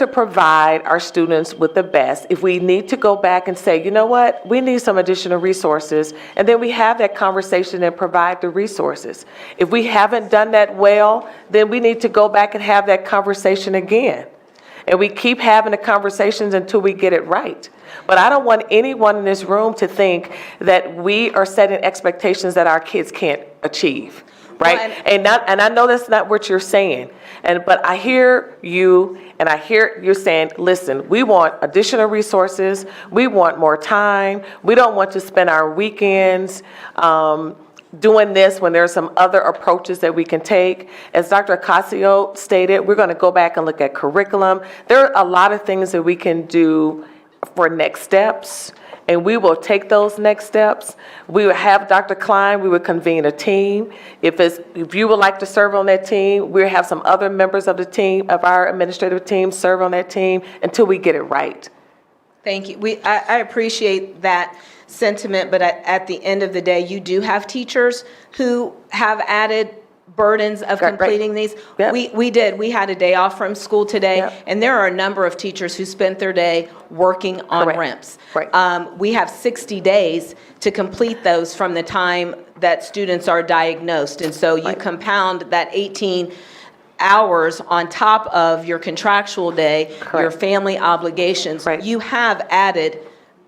provide our students with the best. If we need to go back and say, you know what, we need some additional resources, and then we have that conversation and provide the resources. If we haven't done that well, then we need to go back and have that conversation again. And we keep having the conversations until we get it right. But I don't want anyone in this room to think that we are setting expectations that our kids can't achieve, right? And I know that's not what you're saying. But I hear you, and I hear you saying, listen, we want additional resources, we want more time, we don't want to spend our weekends doing this when there are some other approaches that we can take. As Dr. Ocasio stated, we're going to go back and look at curriculum. There are a lot of things that we can do for next steps, and we will take those next steps. We will have Dr. Klein, we would convene a team. If you would like to serve on that team, we'll have some other members of the team, of our administrative team, serve on that team until we get it right. Thank you. I appreciate that sentiment, but at the end of the day, you do have teachers who have added burdens of completing these. We did. We had a day off from school today, and there are a number of teachers who spent their day working on RIMS. We have 60 days to complete those from the time that students are diagnosed, and so you compound that 18 hours on top of your contractual day, your family obligations. You have added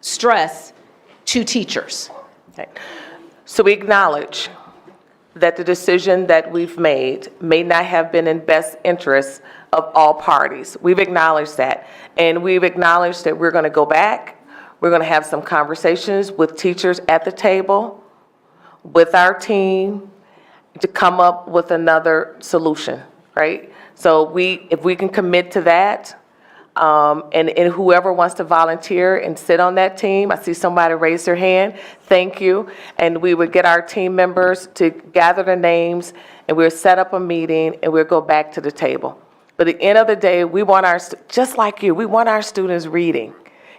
stress to teachers. So we acknowledge that the decision that we've made may not have been in best interest of all parties. We've acknowledged that. And we've acknowledged that we're going to go back. We're going to have some conversations with teachers at the table. with our team to come up with another solution, right? So if we can commit to that, and whoever wants to volunteer and sit on that team, I see somebody raise their hand, thank you. And we would get our team members to gather their names, and we'll set up a meeting, and we'll go back to the table. But at the end of the day, we want just like you, we want our students reading.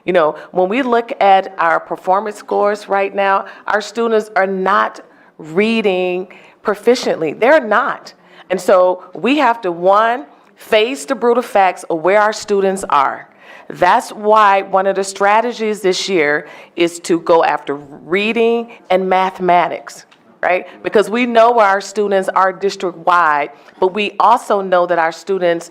You know, when we look at our performance scores right now, our students are not reading proficiently. They're not. And so we have to, one, face the brutal facts of where our students are. That's why one of the strategies this year is to go after reading and mathematics, right? Because we know where our students are district-wide, but we also know that our students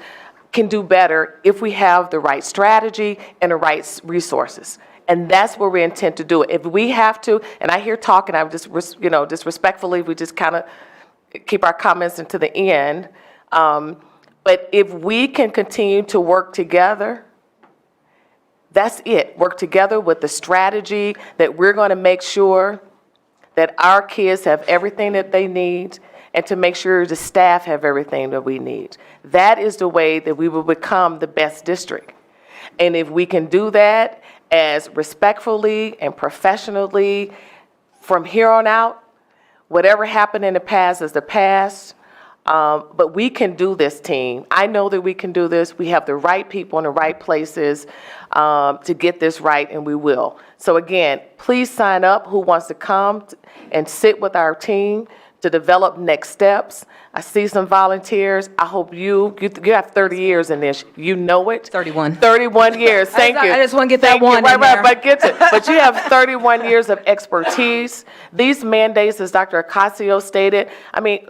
can do better if we have the right strategy and the right resources. And that's where we intend to do it. If we have to, and I hear talking, I'm just, disrespectfully, we just kind of keep our comments into the end. But if we can continue to work together, that's it. Work together with the strategy that we're going to make sure that our kids have everything that they need, and to make sure the staff have everything that we need. That is the way that we will become the best district. And if we can do that as respectfully and professionally from here on out, whatever happened in the past is the past. But we can do this, team. I know that we can do this. We have the right people in the right places to get this right, and we will. So again, please sign up who wants to come and sit with our team to develop next steps. I see some volunteers. I hope you have 30 years in this. You know it. 31. 31 years. Thank you. I just want to get that Thank you. one Right, in there. but get it. But you have 31 years of expertise. These mandates, as Dr. Ocasio stated, I mean,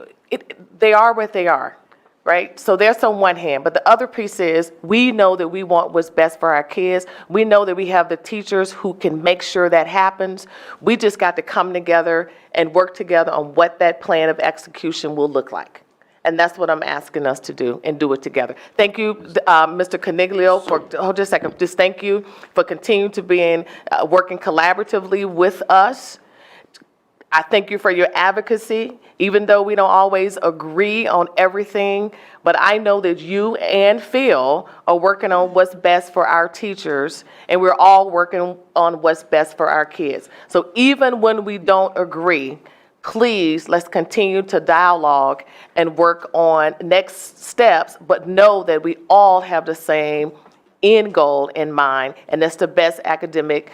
they are what they are, right? So there's on one hand, but the other piece is we know that we want what's best for our kids. We know that we have the teachers who can make sure that happens. We just got to come together and work together on what that plan of execution will look like. And that's what I'm asking us to do, and do it together. Thank you, Mr. Coniglio, for, hold just a second, just thank you for continuing to working collaboratively with us. I thank you for your advocacy, even though we don't always agree on everything, but I know that you and Phil are working on what's best for our teachers, and we're all working on what's best for our kids. So even when we don't agree, please, let's continue to dialogue and work on next steps, but know that we all have the same end goal in mind, and that's the best academic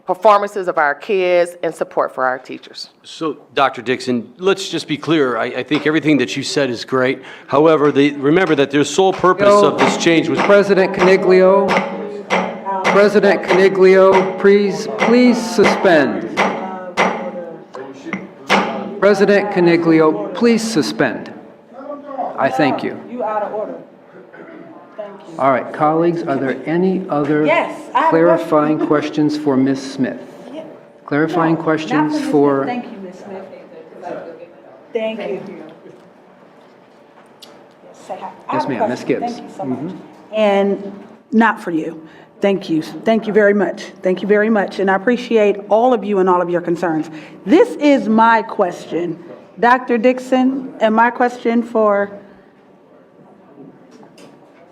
performances of our kids and support for our teachers. So, Dr. Dixon, let's just be clear. I think everything that you said is great. However, remember that the sole purpose of this change was... President Coniglio, please suspend. President Coniglio, please suspend. I thank you. You out of order. All right, colleagues, are there any other clarifying questions for Ms. Smith? Clarifying questions for... Thank you, Ms. Smith. Thank you. Yes, ma'am, Ms. Gibbs. Thank you so much. And not for you. Thank you. Thank you very much. Thank you very much. And I appreciate all of you and all of your concerns. This is my question. Dr. Dixon, and my question for...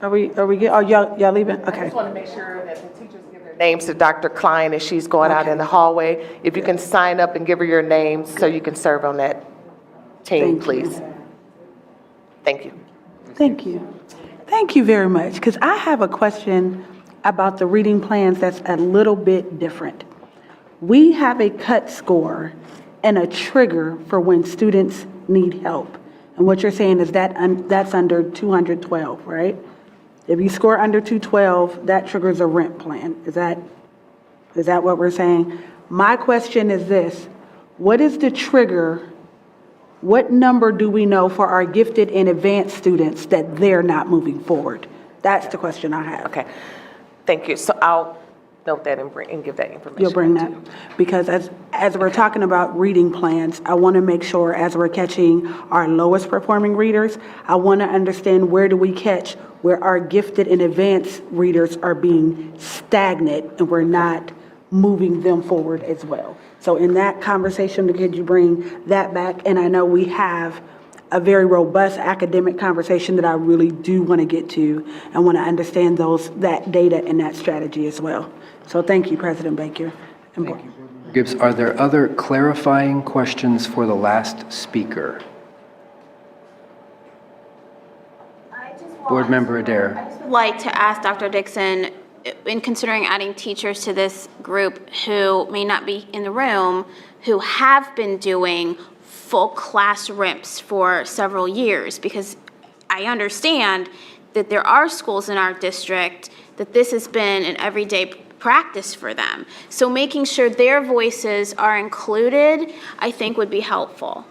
Are we good? Oh, y'all leaving? Okay. I just want to make sure that the teachers give their names to Dr. Klein as she's going out in the hallway. If you can sign up and give her your name so you can serve on that team, please. Thank you. Thank you. Thank you very much, because I have a question about the reading plans that's a little bit different. We have a cut score and a trigger for when students need help. And what you're saying is that that's under 212, right? If you score under 212, that triggers a rent plan. Is that what we're saying? My question is this: what is the trigger? What number do we know for our gifted and advanced students that they're not moving forward? That's the question I have. Okay. Thank you. So I'll note that and give that information. You'll bring that, because as we're talking about reading plans, I want to make sure as we're catching our lowest performing readers, I want to understand where do we catch where our gifted and advanced readers are being stagnant and we're not moving them forward as well. So in that conversation, could you bring that back? And I know we have a very robust academic conversation that I really do want to get to and want to understand that data and that strategy as well. So thank you, President Baker. Thank you, Gibbs. Are there other clarifying questions for the last speaker? Board Member Adair. I would like to ask Dr. Dixon, in considering adding teachers to this group who may not be in the room, who have been doing full class RIMPs for several years, because I understand that there are schools in our district that this has been an everyday practice for them. So making sure their voices are included, I think would be helpful.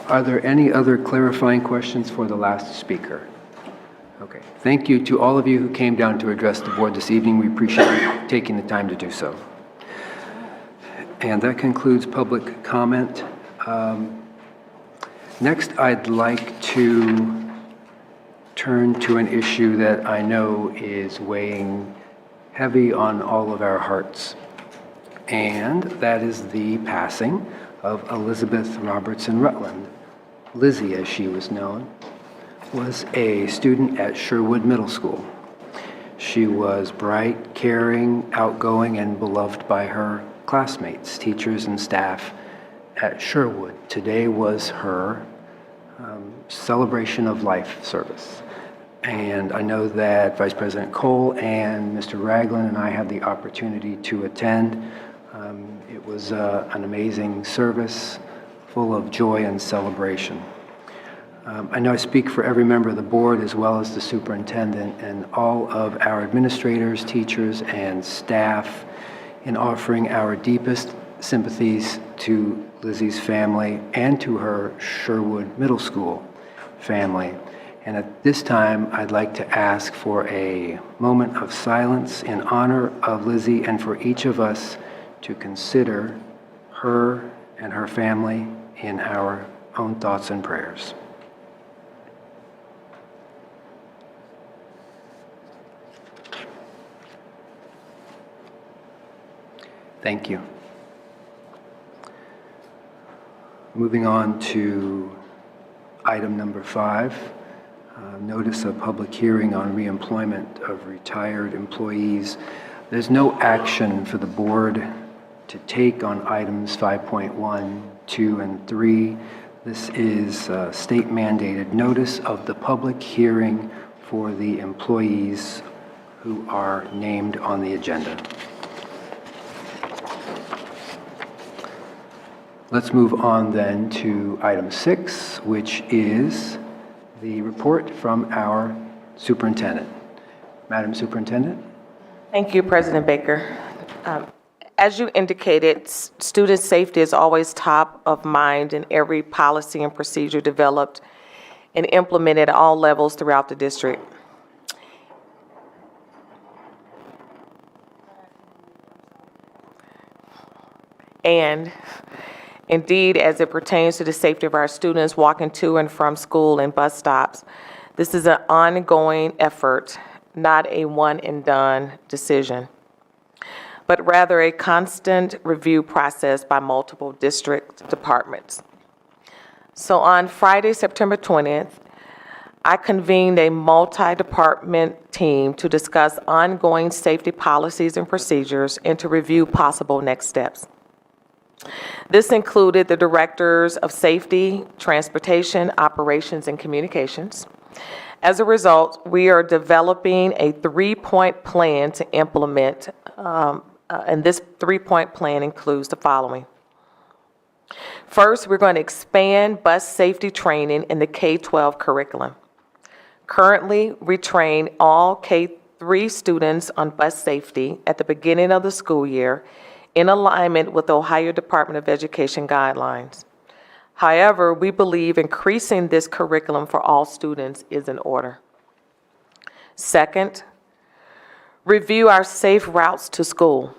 Are there any other clarifying questions for the last speaker? Okay. Thank you to all of you who came down to address the board this evening. We appreciate you taking the time to do so. And that concludes public comment. Next, I'd like to turn to an issue that I know is weighing heavy on all of our hearts, and that is the passing of Elizabeth Robertson Rutland. Lizzie, as she was known, was a student at Sherwood Middle School. She was bright, caring, outgoing, and beloved by her classmates, teachers, and staff at Sherwood. Today was her celebration of life service. And I know that Vice President Cole and Mr. Ragland and I had the opportunity to attend. It was an amazing service full of joy and celebration. I know I speak for every member of the board as well as the superintendent and all of our administrators, teachers, and staff in offering our deepest sympathies to Lizzie's family and to her Sherwood Middle School family. And at this time, I'd like to ask for a moment of silence in honor of Lizzie and for each of us to consider her and her family in our own thoughts and prayers. Thank you. Moving on to item number 5, notice of public hearing on reemployment of retired employees. There's no action for the board to take on items 5.1, 2, and 3. This is state mandated notice of the public hearing for the employees who are named on the agenda. Let's move on then to item 6, which is the report from our superintendent. Madam Superintendent? Thank you, President Baker. As you indicated, student safety is always top of mind in every policy and procedure developed and implemented at all levels throughout the district. And indeed, as it pertains to the safety of our students walking to and from school and bus stops, this is an ongoing effort, not a one-and-done decision, but rather a constant review process by multiple district departments. So on Friday, September 20th, I convened a multi-department team to discuss ongoing safety policies and procedures and to review possible next steps. This included the directors of safety, transportation, operations, and communications. As a result, we are developing a 3-point plan to implement, and this 3-point plan includes the following. First, we're going to expand bus safety training in the K-12 curriculum. Currently, we train all K-3 students on bus safety at the beginning of the school year in alignment with the Ohio Department of Education guidelines. However, we believe increasing this curriculum for all students is in order. Second, review our safe routes to school.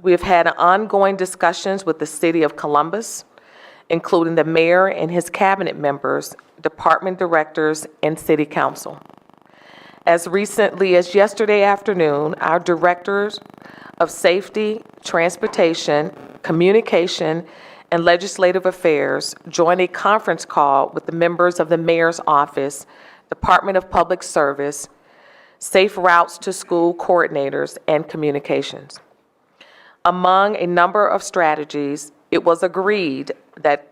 We have had ongoing discussions with the City of Columbus, including the mayor and his cabinet members, department directors, and city council. As recently as yesterday afternoon, our directors of safety, transportation, communication, and legislative affairs joined a conference call with the members of the mayor's office, Department of Public Service, Safe Routes to School coordinators, and communications. Among a number of strategies, it was agreed that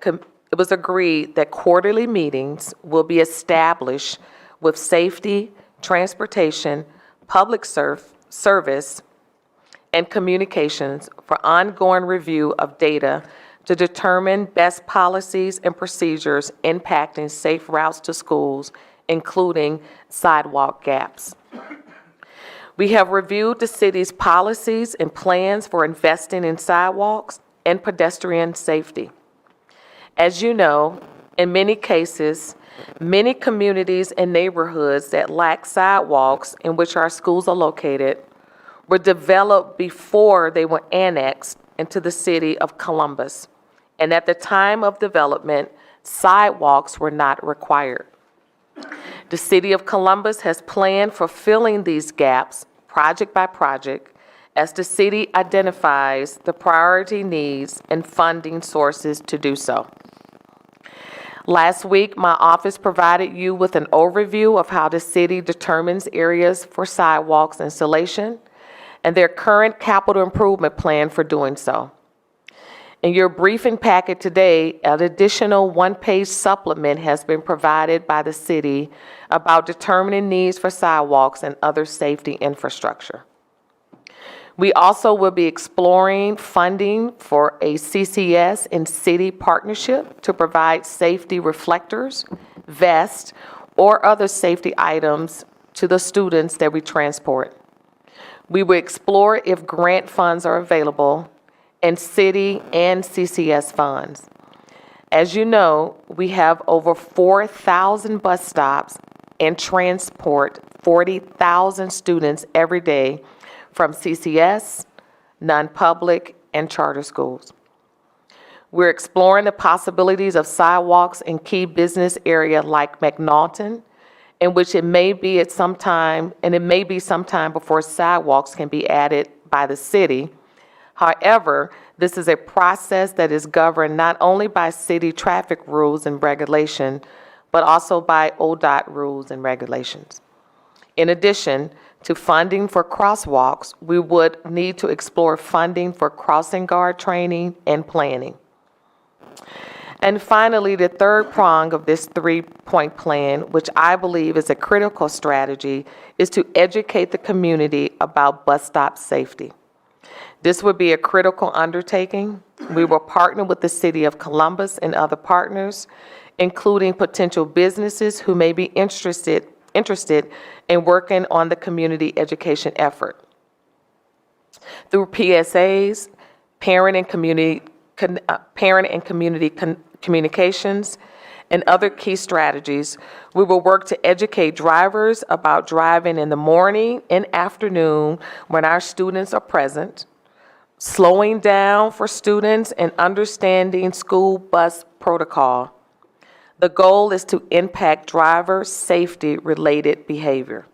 quarterly meetings will be established with safety, transportation, public service, and communications for ongoing review of data to determine best policies and procedures impacting safe routes to schools, including sidewalk gaps. We have reviewed the city's policies and plans for investing in sidewalks and pedestrian safety. As you know, in many cases, many communities and neighborhoods that lack sidewalks in which our schools are located were developed before they were annexed into the city of Columbus. And at the time of development, sidewalks were not required. The city of Columbus has planned for filling these gaps project by project as the city identifies the priority needs and funding sources to do so. Last week, my office provided you with an overview of how the city determines areas for sidewalks installation and their current capital improvement plan for doing so. In your briefing packet today, an additional one-page supplement has been provided by the city about determining needs for sidewalks and other safety infrastructure. We also will be exploring funding for a CCS and city partnership to provide safety reflectors, vests, or other safety items to the students that we transport. We will explore if grant funds are available and city and CCS funds. As you know, we have over 4,000 bus stops and transport 40,000 students every day from CCS, non-public, and charter schools. We're exploring the possibilities of sidewalks in key business areas like McNaughton, in which it may be sometime before sidewalks can be added by the city. However, this is a process that is governed not only by city traffic rules and regulation, but also by ODOT rules and regulations. In addition to funding for crosswalks, we would need to explore funding for crossing guard training and planning. And finally, the third prong of this three-point plan, which I believe is a critical strategy, is to educate the community about bus stop safety. This would be a critical undertaking. We will partner with the City of Columbus and other partners, including potential businesses who may be interested in working on the community education effort. Through PSAs, parent and community communications, and other key strategies, we will work to educate drivers about driving in the morning and afternoon when our students are present, slowing down for students, and understanding school bus protocol. The goal is to impact driver safety-related behavior.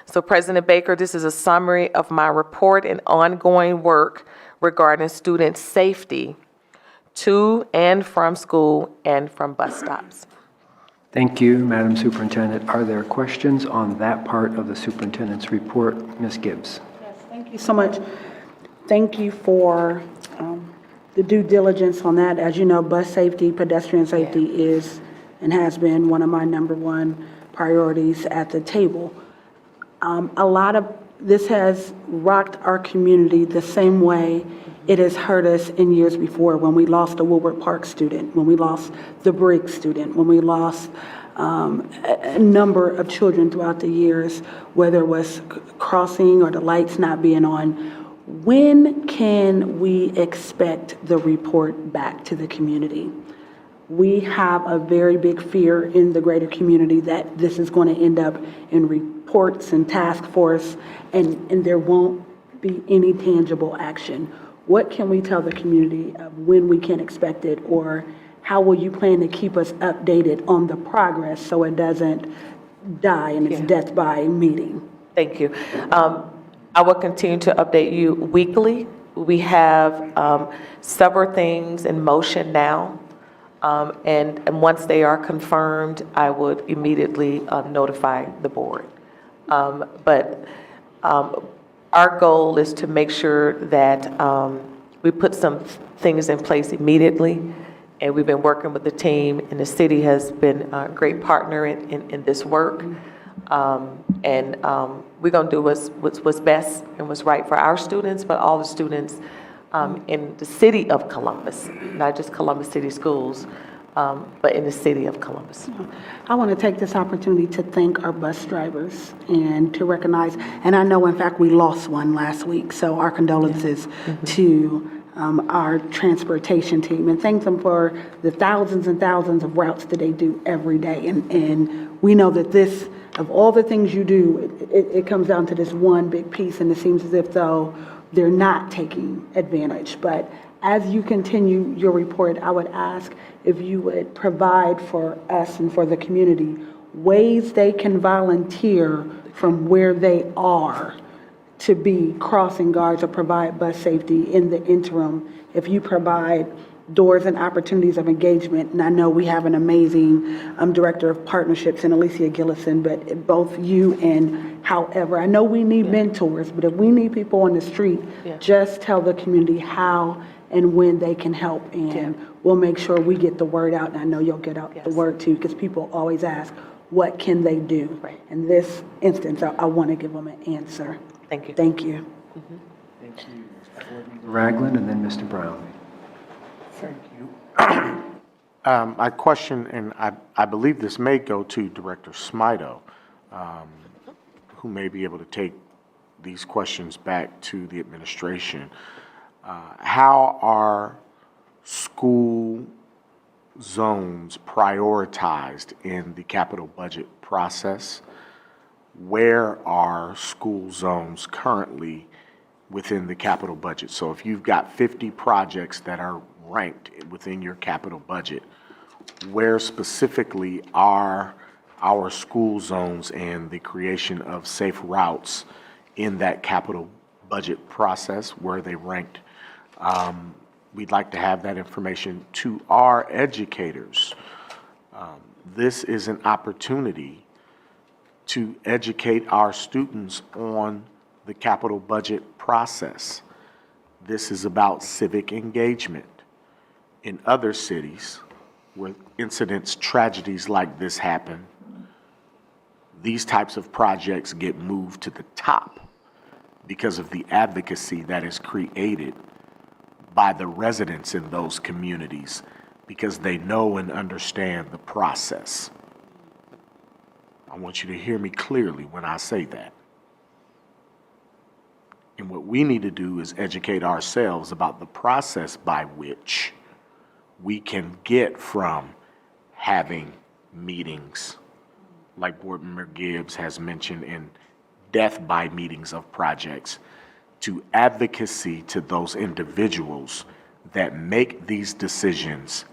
So, President Baker, this is a summary of my report and ongoing work regarding student safety to and from school and from bus stops. Thank you, Madam Superintendent. Are there questions on that part of the superintendent's report? Ms. Gibbs. Yes, thank you so much. Thank you for the due diligence on that. As you know, bus safety, pedestrian safety is and has been one of my number one priorities at the table. A lot of this has rocked our community the same way it has hurt us in years before, when we lost a Woodward Park student, when we lost the Briggs student, when we lost a number of children throughout the years, whether it was crossing or the lights not being on. When can we expect the report back to the community? We have a very big fear in the greater community that this is going to end up in reports and task force, and there won't be any tangible action. What can we tell the community of when we can expect it, or how will you plan to keep us updated on the progress so it doesn't die and it's death by meeting. Thank you. I will continue to update you weekly. We have several things in motion now, and once they are confirmed, I would immediately notify the board. But our goal is to make sure that we put some things in place immediately, and we've been working with the team, and the city has been a great partner in this work. And we're going to do what's best and what's right for our students, but all the students in the city of Columbus, not just Columbus City Schools, but in the city of Columbus. I want to take this opportunity to thank our bus drivers and to recognize, and I know in fact we lost one last week, so our condolences to our transportation team, and thank them for the thousands and thousands of routes that they do every day. And we know that this, of all the things you do, it comes down to this one big piece, and it seems as if though they're not taking advantage. But as you continue your report, I would ask if you would provide for us and for the community ways they can volunteer from where they are to be crossing guards or provide bus safety in the interim. If you provide doors and opportunities of engagement, and I know we have an amazing director of partnerships in Alicia Gillison, but both you and however, I know we need mentors, but if we need people on the street, just tell the community how and when they can help, and we'll make sure we get the word out, and I know you'll get out the word too, because people always ask, what can they do? In this instance, I want to give them an answer. Thank you. Thank you. Thank you, Ragland, and then Mr. Brown. Thank you. I question, and I believe this may go to Director Smito, who may be able to take these questions back to the administration. How are school zones prioritized in the capital budget process? Where are school zones currently within the capital budget? So if you've got 50 projects that are ranked within your capital budget, where specifically are our school zones and the creation of safe routes in that capital budget process? Where are they ranked? We'd like to have that information to our educators. This is an opportunity to educate our students on the capital budget process. This is about civic engagement. In other cities where incidents, tragedies like this happen, these types of projects get moved to the top because of the advocacy that is created by the residents in those communities, because they know and understand the process. I want you to hear me clearly when I say that. And what we need to do is educate ourselves about the process by which we can get from having meetings, like Board Member Gibbs has mentioned, in death by meetings of projects, to advocacy to those individuals that make these decisions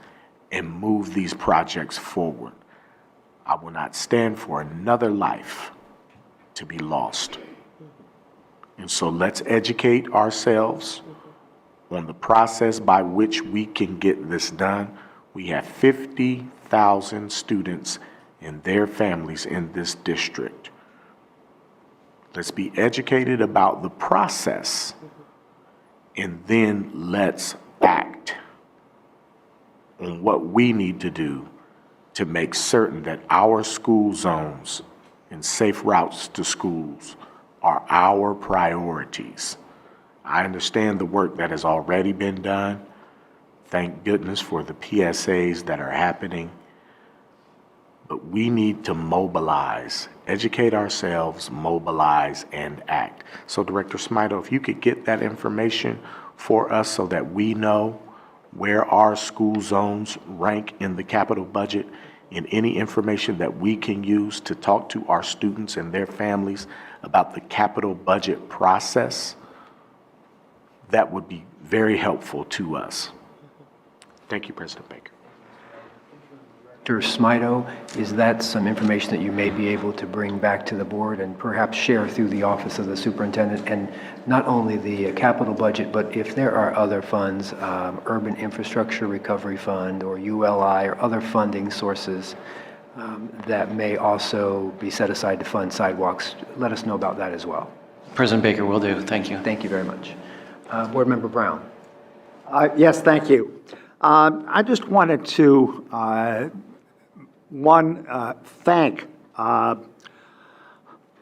and move these projects forward. I will not stand for another life to be lost. And so let's educate ourselves on the process by which we can get this done. We have 50,000 students and their families in this district. Let's be educated about the process, and then let's act on what we need to do to make certain that our school zones and safe routes to schools are our priorities. I understand the work that has already been done. Thank goodness for the PSAs that are happening. But we need to mobilize, educate ourselves, mobilize, and act. So Director Smito, if you could get that information for us so that we know where our school zones rank in the capital budget, and any information that we can use to talk to our students and their families about the capital budget process, that would be very helpful to us. Thank you, President Baker. Dr. Smito, is that some information that you may be able to bring back to the board and perhaps share through the Office of the Superintendent? And not only the capital budget, but if there are other funds, Urban Infrastructure Recovery Fund or ULI or other funding sources that may also be set aside to fund sidewalks, let us know about that as well. President Baker, will do. Thank you. Thank you very much. Board Member Brown. Yes, thank you. I just wanted to, thank our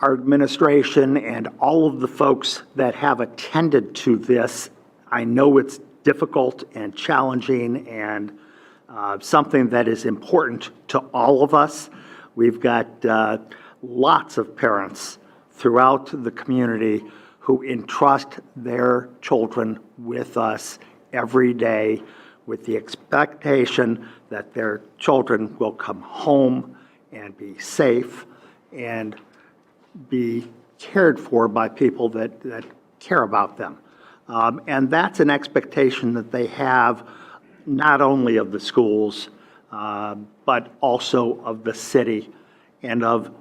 administration and all of the folks that have attended to this. I know it's difficult and challenging and something that is important to all of us. We've got lots of parents throughout the community who entrust their children with us every day with the expectation that their children will come home and be safe and be cared for by people that care about them. And that's an expectation that they have not only of the schools, but also of the city and of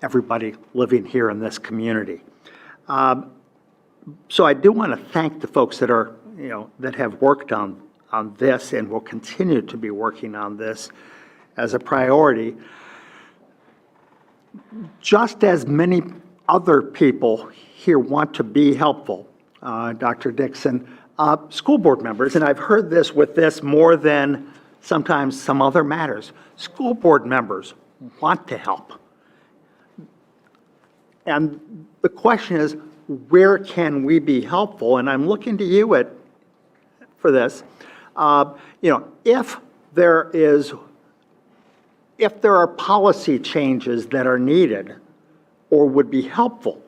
everybody living here in this community. So I do want to thank the folks that are, that have worked on this and will continue to be working on this as a priority. Just as many other people here want to be helpful, Dr. Dixon, school board members, and I've heard this with this more than sometimes some other matters, school board members want to help. And the question is, where can we be helpful? And I'm looking to you for this. If there are policy changes that are needed or would be helpful,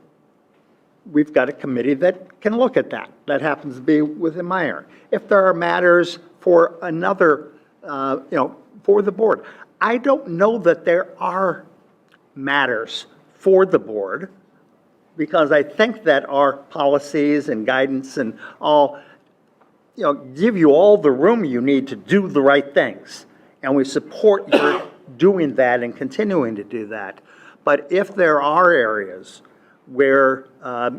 we've got a committee that can look at that. That happens to be within my area. If there are matters for another, for the board, I don't know that there are matters for the board because I think that our policies and guidance and all give you all the room you need to do the right things. And we support your doing that and continuing to do that. But if there are areas where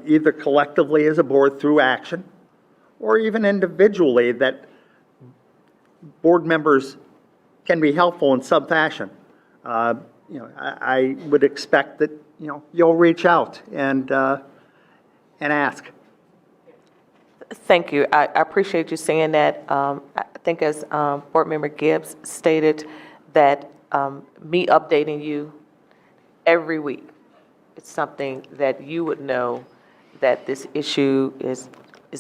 either collectively as a board through action or even individually that board members can be helpful in some fashion, I would expect that you'll reach out and ask. Thank you. I appreciate you saying that. I think as Board Member Gibbs stated, that me updating you every week, it's something that you would know that this issue is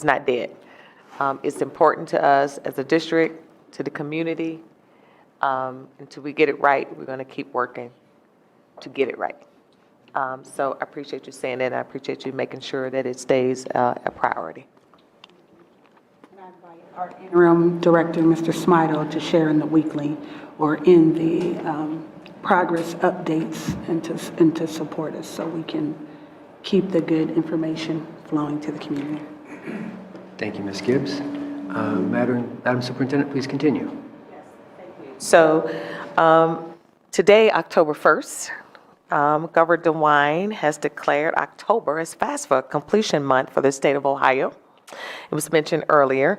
not dead. It's important to us as a district, to the community. Until we get it right, we're going to keep working to get it right. So I appreciate you saying that, and I appreciate you making sure that it stays a priority. Our interim director, Mr. Smito, to share in the weekly or in the progress updates and to support us so we can keep the good information flowing to the community. Thank you, Ms. Gibbs. Madam Superintendent, please continue. So today, October 1st, Governor DeWine has declared October as FAFSA completion month for the state of Ohio. It was mentioned earlier.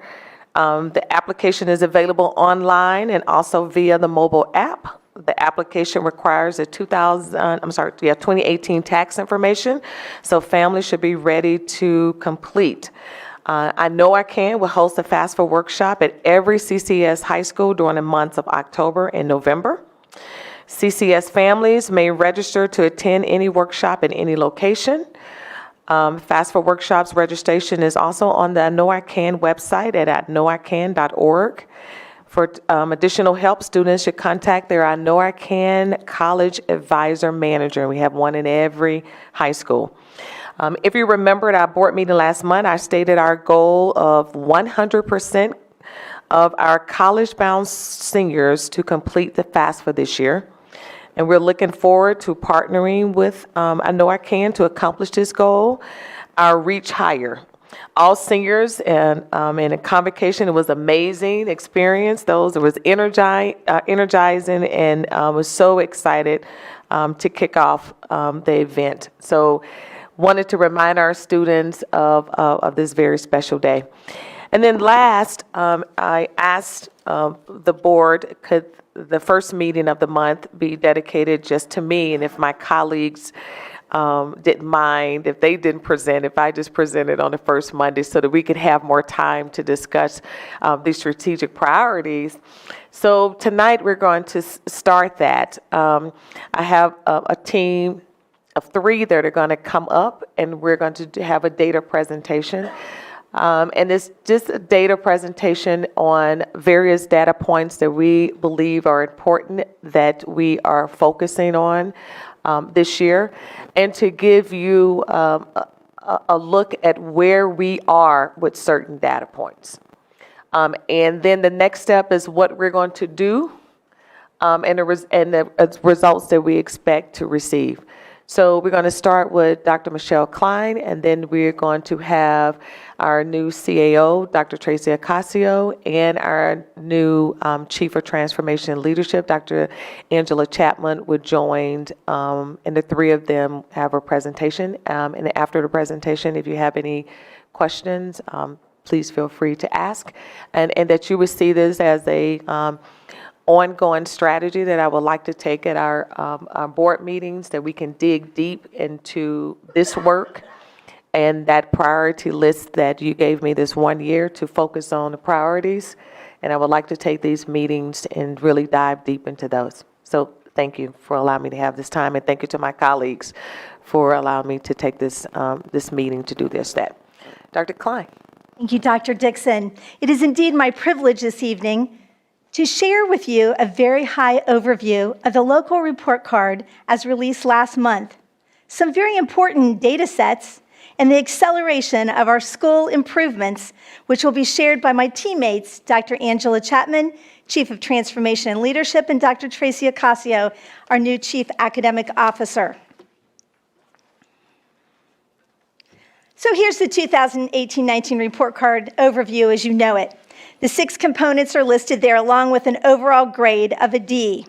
The application is available online and also via the mobile app. The application requires a 2018 tax information, so families should be ready to complete. I Know I Can will host a FAFSA workshop at every CCS high school during the months of October and November. CCS families may register to attend any workshop in any location. FAFSA workshops registration is also on the I Know I Can website at knowican.org. For additional help, students should contact their I Know I Can college advisor manager. We have one in every high school. If you remember at our board meeting last month, I stated our goal of 100% of our college-bound seniors to complete the FAFSA this year. And we're looking forward to partnering with I Know I Can to accomplish this goal. Our Reach Higher. all seniors and in a convocation. It was amazing experience. It was energizing, and was so excited to kick off the event. So wanted to remind our students of this very special day. And then last, I asked the board, could the first meeting of the month be dedicated just to me, and if my colleagues didn't mind, if they didn't present, if I just presented on the first Monday so that we could have more time to discuss these strategic priorities. So tonight we're going to start that. I have a team of 3 that are going to come up, and we're going to have a data presentation. And it's just a data presentation on various data points that we believe are important that we are focusing on this year, and to give you a look at where we are with certain data points. And then the next step is what we're going to do and the results that we expect to receive. So we're going to start with Dr. Michelle Klein, and then we're going to have our new CAO, Dr. Tracy Ocasio, and our new Chief of Transformation and Leadership, Dr. Angela Chapman, would join, and the 3 of them have a presentation. And after the presentation, if you have any questions, please feel free to ask, and that you would see this as a ongoing strategy that I would like to take at our board meetings, that we can dig deep into this work and that priority list that you gave me this 1 year to focus on the priorities. And I would like to take these meetings and really dive deep into those. So thank you for allowing me to have this time, and thank you to my colleagues for allowing me to take this meeting to do that. Dr. Klein. Thank you, Dr. Dixon. It is indeed my privilege this evening to share with you a very high overview of the local report card as released last month, some very important data sets, and the acceleration of our school improvements, which will be shared by my teammates, Dr. Angela Chapman, Chief of Transformation and Leadership, and Dr. Tracy Ocasio, our new Chief Academic Officer. So here's the 2018-19 report card overview as you know it. The 6 components are listed there along with an overall grade of a D.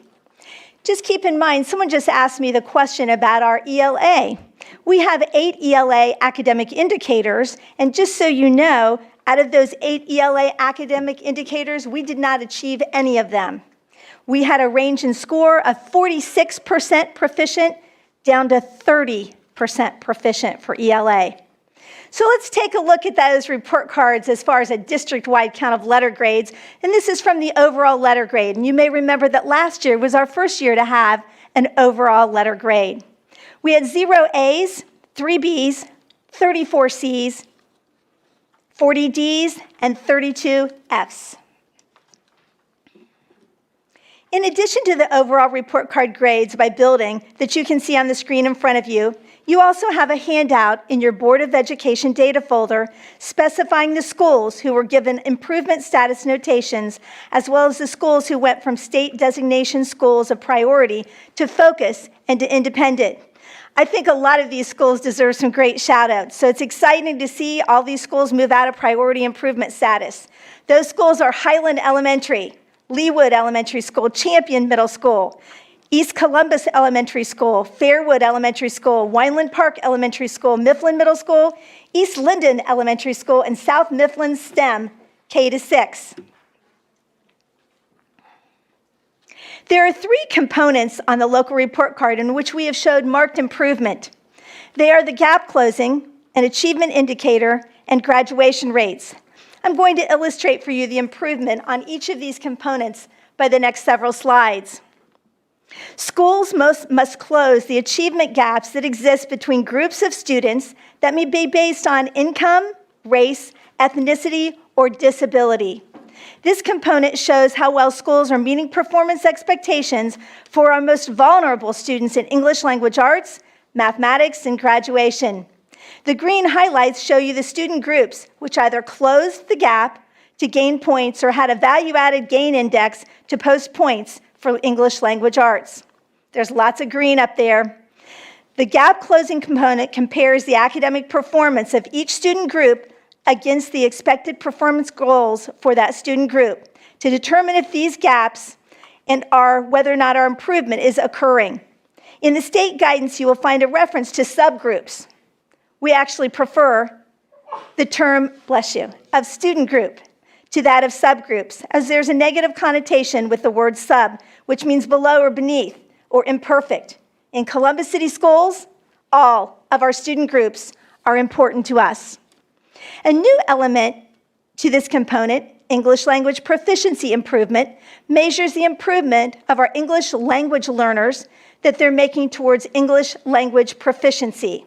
Just keep in mind, someone just asked me the question about our ELA. We have 8 ELA academic indicators, and just so you know, out of those 8 ELA academic indicators, we did not achieve any of them. We had a range in score of 46% proficient down to 30% proficient for ELA. So let's take a look at those report cards as far as a district-wide count of letter grades. And this is from the overall letter grade. And you may remember that last year was our first year to have an overall letter grade. We had 0 A's, 3 B's, 34 C's, 40 D's, and 32 F's. In addition to the overall report card grades by building that you can see on the screen in front of you, you also have a handout in your Board of Education data folder specifying the schools who were given improvement status notations, as well as the schools who went from state designation schools of priority to focus and to independent. I think a lot of these schools deserve some great shout outs. So it's exciting to see all these schools move out of priority improvement status. Those schools are Highland Elementary, Leawood Elementary School, Champion Middle School, East Columbus Elementary School, Fairwood Elementary School, Wineland Park Elementary School, Mifflin Middle School, East Linden Elementary School, and South Mifflin STEM K-6. There are 3 components on the local report card in which we have showed marked improvement. They are the gap closing, an achievement indicator, and graduation rates. I'm going to illustrate for you the improvement on each of these components by the next several slides. Schools must close the achievement gaps that exist between groups of students that may be based on income, race, ethnicity, or disability. This component shows how well schools are meeting performance expectations for our most vulnerable students in English language arts, mathematics, and graduation. The green highlights show you the student groups which either closed the gap to gain points or had a value-added gain index to post points for English language arts. There's lots of green up there. The gap closing component compares the academic performance of each student group against the expected performance goals for that student group to determine if these gaps and whether or not our improvement is occurring. In the state guidance, you will find a reference to subgroups. We actually prefer the term, bless you, of student group to that of subgroups, as there's a negative connotation with the word sub, which means below or beneath or imperfect. In Columbus City Schools, all of our student groups are important to us. A new element to this component, English language proficiency improvement, measures the improvement of our English language learners that they're making towards English language proficiency.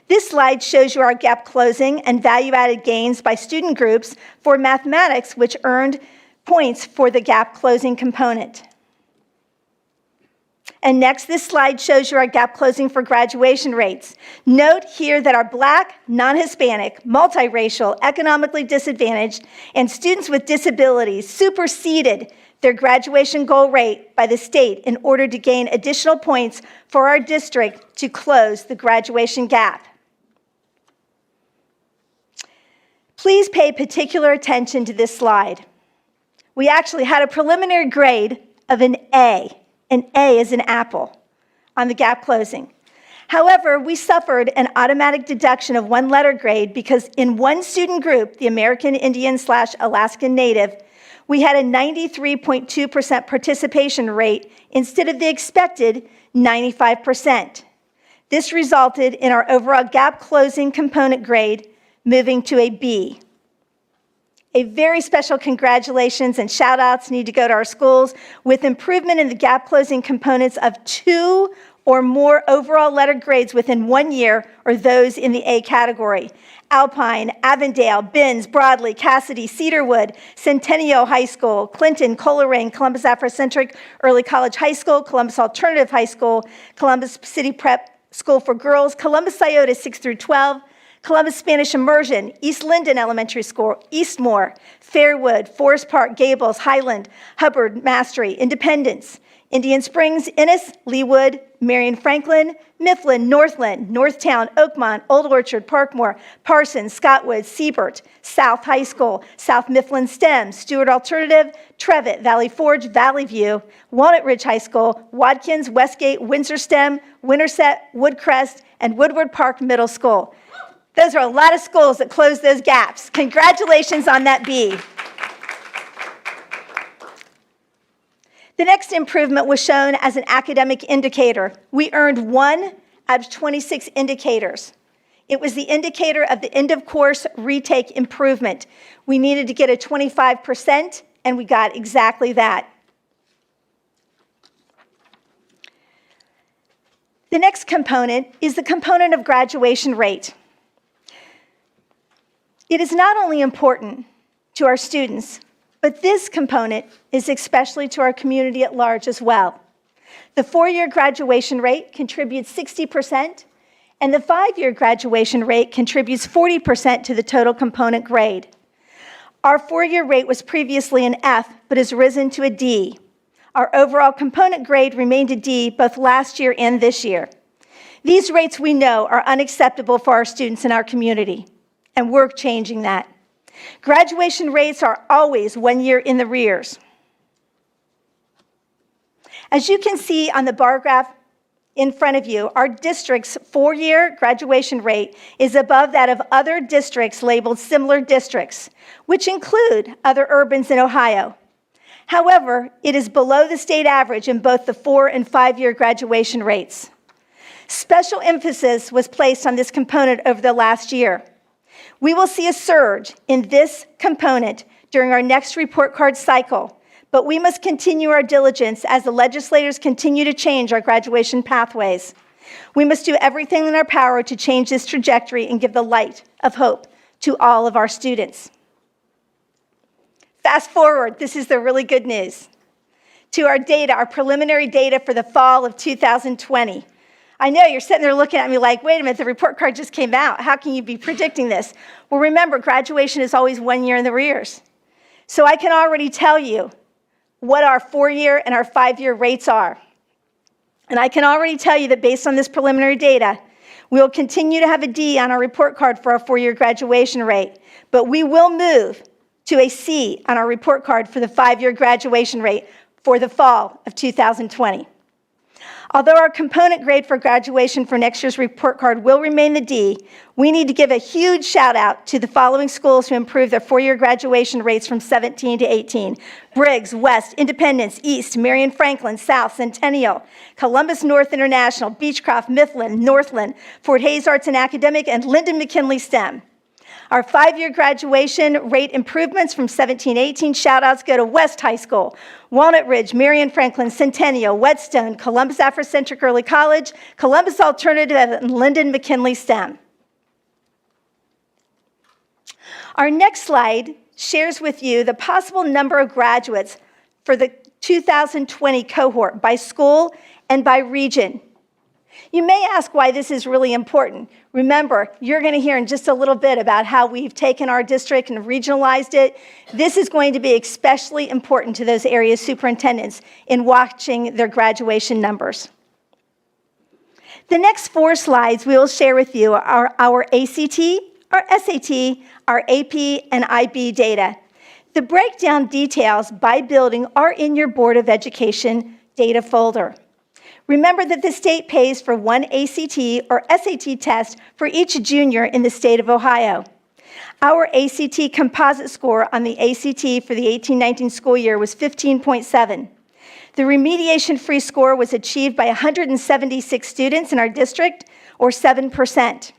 This slide shows you our gap closing and value-added gains by student groups for mathematics, which earned points for the gap closing component. And next, this slide shows you our gap closing for graduation rates. Note here that our Black, non-Hispanic, multiracial, economically disadvantaged, and students with disabilities superseded their graduation goal rate by the state in order to gain additional points for our district to close the graduation gap. Please pay particular attention to this slide. We actually had a preliminary grade of an A. An A is an apple on the gap closing. However, we suffered an automatic deduction of one letter grade because in one student group, the American Indian/Alaskan Native, we had a 93.2% participation rate instead of the expected 95%. This resulted in our overall gap closing component grade moving to a B. A very special congratulations and shout outs need to go to our schools with improvement in the gap closing components of 2 or more overall letter grades within 1 year, or those in the A category. Alpine, Avondale, Binns, Broadley, Cassidy, Cedarwood, Centennial High School, Clinton, Coleraine, Columbus Afrocentric Early College High School, Columbus Alternative High School, Columbus City Prep School for Girls, Columbus Iota 6 through 12, Columbus Spanish Immersion, East Linden Elementary School, Eastmore, Fairwood, Forest Park, Gables, Highland, Hubbard, Mastery, Independence, Indian Springs, Ennis, Leawood, Marion Franklin, Mifflin, Northland, Northtown, Oakmont, Old Orchard, Parkmore, Parsons, Scottwood, Siebert, South High School, South Mifflin STEM, Stewart Alternative, Trevitt, Valley Forge, Valley View, Walnut Ridge High School, Watkins, Westgate, Windsor STEM, Winterset, Woodcrest, and Woodward Park Middle School. Those are a lot of schools that closed those gaps. Congratulations on that B. The next improvement was shown as an academic indicator. We earned 1 out of 26 indicators. It was the indicator of the end of course retake improvement. We needed to get a 25%, and we got exactly that. The next component is the component of graduation rate. It is not only important to our students, but this component is especially to our community at large as well. The 4-year graduation rate contributes 60%, and the 5-year graduation rate contributes 40% to the total component grade. Our 4-year rate was previously an F, but has risen to a D. Our overall component grade remained a D both last year and this year. These rates we know are unacceptable for our students in our community, and we're changing that. Graduation rates are always 1 year in the rears. As you can see on the bar graph in front of you, our district's 4-year graduation rate is above that of other districts labeled similar districts, which include other urbans in Ohio. However, it is below the state average in both the 4- and 5-year graduation rates. Special emphasis was placed on this component over the last year. We will see a surge in this component during our next report card cycle, but we must continue our diligence as the legislators continue to change our graduation pathways. We must do everything in our power to change this trajectory and give the light of hope to all of our students. Fast forward, this is the really good news. To our data, our preliminary data for the fall of 2020. I know you're sitting there looking at me like, wait a minute, the report card just came out. How can you be predicting this? Well, remember, graduation is always 1 year in the rears. So I can already tell you what our 4-year and our 5-year rates are. And I can already tell you that based on this preliminary data, We will continue to have a D on our report card for our four-year graduation rate, but we will move to a C on our report card for the five-year graduation rate for the fall of 2020. Although our component grade for graduation for next year's report card will remain the D, we need to give a huge shout out to the following schools who improved their four-year graduation rates from 17 to 18. Briggs, West, Independence, East, Marion Franklin, South, Centennial, Columbus North International, Beechcroft, Mifflin, Northland, Fort Hays Arts and Academic, and Linden McKinley STEM. Our five-year graduation rate improvements from 17-18 shout-outs go to West High School, Walnut Ridge, Marion Franklin, Centennial, Whetstone, Columbus Afrocentric Early College, Columbus Alternative, and Linden McKinley STEM. Our next slide shares with you the possible number of graduates for the 2020 cohort by school and by region. You may ask why this is really important. Remember, you're going to hear in just a little bit about how we've taken our district and regionalized it. This is going to be especially important to those area superintendents in watching their graduation numbers. The next four slides we will share with you are our ACT, our SAT, our AP, and IB data. The breakdown details by building are in your Board of Education data folder. Remember that the state pays for one ACT or SAT test for each junior in the state of Ohio. Our ACT composite score on the ACT for the 18-19 school year was 15.7. The remediation-free score was achieved by 176 students in our district, or 7%.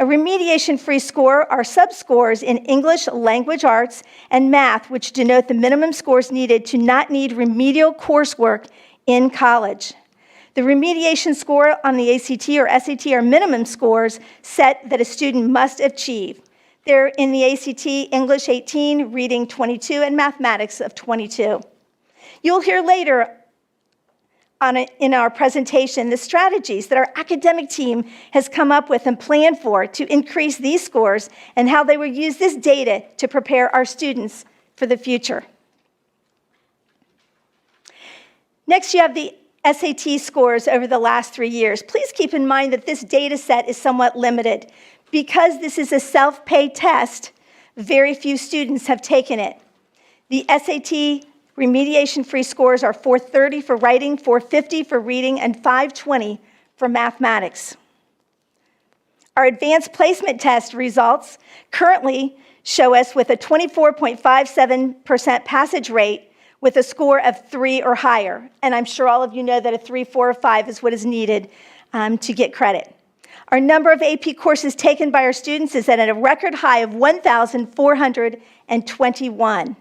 A remediation-free score are subscores in English, language arts, and math, which denote the minimum scores needed to not need remedial coursework in college. The remediation score on the ACT or SAT are minimum scores set that a student must achieve. They're in the ACT, English 18, reading 22, and mathematics of 22. You'll hear later in our presentation the strategies that our academic team has come up with and planned for to increase these scores and how they will use this data to prepare our students for the future. Next, you have the SAT scores over the last 3 years. Please keep in mind that this data set is somewhat limited. Because this is a self-pay test, very few students have taken it. The SAT remediation-free scores are 430 for writing, 450 for reading, and 520 for mathematics. Our advanced placement test results currently show us with a 24.57% passage rate with a score of 3 or higher. And I'm sure all of you know that a 3, 4, or 5 is what is needed to get credit. Our number of AP courses taken by our students is at a record high of 1,421.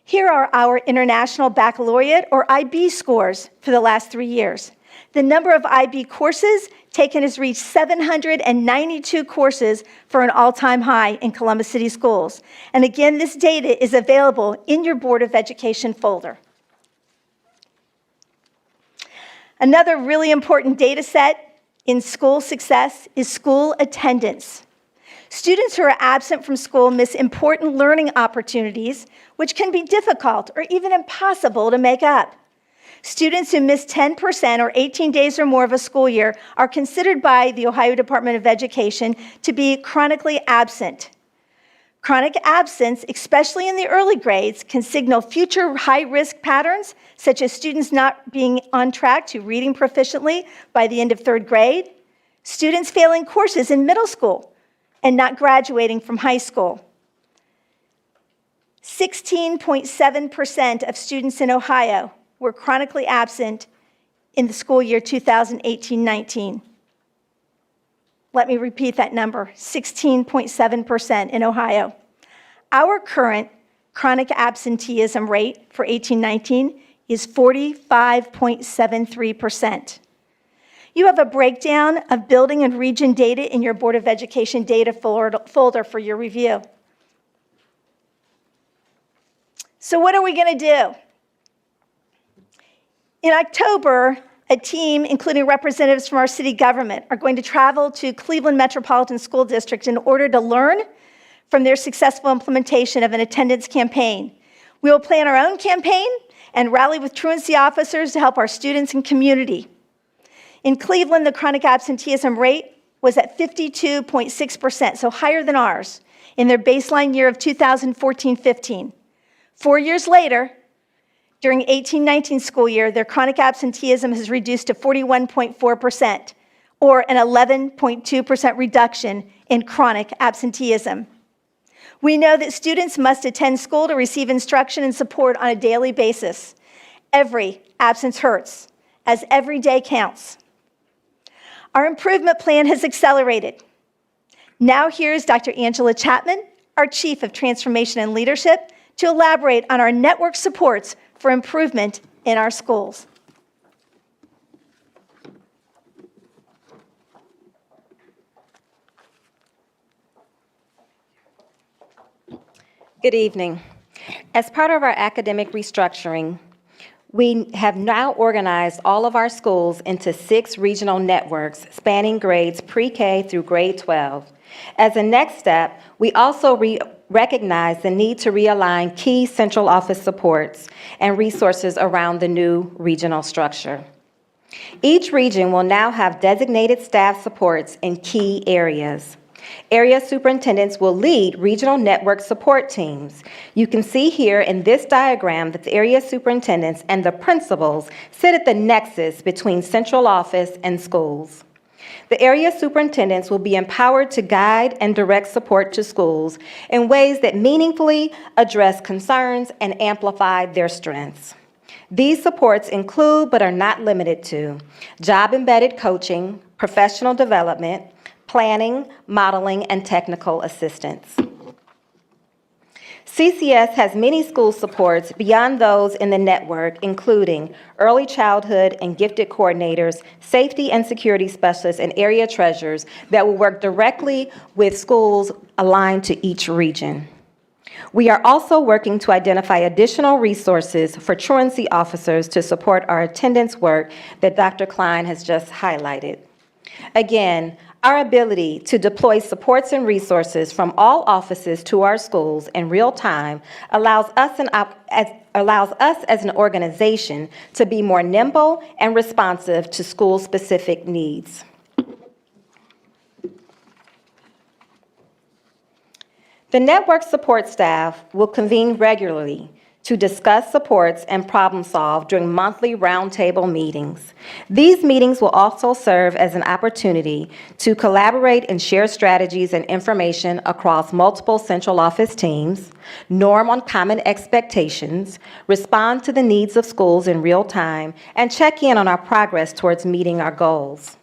Here are our International Baccalaureate, or IB, scores for the last 3 years. The number of IB courses taken has reached 792 courses for an all-time high in Columbus City Schools. And again, this data is available in your Board of Education folder. Another really important data set in school success is school attendance. Students who are absent from school miss important learning opportunities, which can be difficult or even impossible to make up. Students who miss 10% or 18 days or more of a school year are considered by the Ohio Department of Education to be chronically absent. Chronic absence, especially in the early grades, can signal future high-risk patterns, such as students not being on track to reading proficiently by the end of 3rd grade, students failing courses in middle school, and not graduating from high school. 16.7% of students in Ohio were chronically absent in the school year 2018-19. Let me repeat that number, 16.7% in Ohio. Our current chronic absenteeism rate for 18-19 is 45.73%. You have a breakdown of building and region data in your Board of Education data folder for your review. So what are we going to do? In October, a team, including representatives from our city government, are going to travel to Cleveland Metropolitan School District in order to learn from their successful implementation of an attendance campaign. We will plan our own campaign and rally with truancy officers to help our students and community. In Cleveland, the chronic absenteeism rate was at 52.6%, so higher than ours, in their baseline year of 2014-15. 4 years later, during 18-19 school year, their chronic absenteeism has reduced to 41.4%, or an 11.2% reduction in chronic absenteeism. We know that students must attend school to receive instruction and support on a daily basis. Every absence hurts, as every day counts. Our improvement plan has accelerated. Now here's Dr. Angela Chapman, our Chief of Transformation and Leadership, to elaborate on our network supports for improvement in our schools. Good evening. As part of our academic restructuring, we have now organized all of our schools into 6 regional networks spanning grades pre-K through grade 12. As a next step, we also recognize the need to realign key central office supports and resources around the new regional structure. Each region will now have designated staff supports in key areas. Area superintendents will lead regional network support teams. You can see here in this diagram that the area superintendents and the principals sit at the nexus between central office and schools. The area superintendents will be empowered to guide and direct support to schools in ways that meaningfully address concerns and amplify their strengths. These supports include, but are not limited to, job-embedded coaching, professional development, planning, modeling, and technical assistance. CCS has many school supports beyond those in the network, including early childhood and gifted coordinators, safety and security specialists, and area treasurers that will work directly with schools aligned to each region. We are also working to identify additional resources for truancy officers to support our attendance work that Dr. Klein has just highlighted. Again, our ability to deploy supports and resources from all offices to our schools in real time allows us as an organization to be more nimble and responsive to school-specific needs. The network support staff will convene regularly to discuss supports and problem solve during monthly roundtable meetings. These meetings will also serve as an opportunity to collaborate and share strategies and information across multiple central office teams, norm on common expectations, respond to the needs of schools in real time, and check in on our progress towards meeting our goals.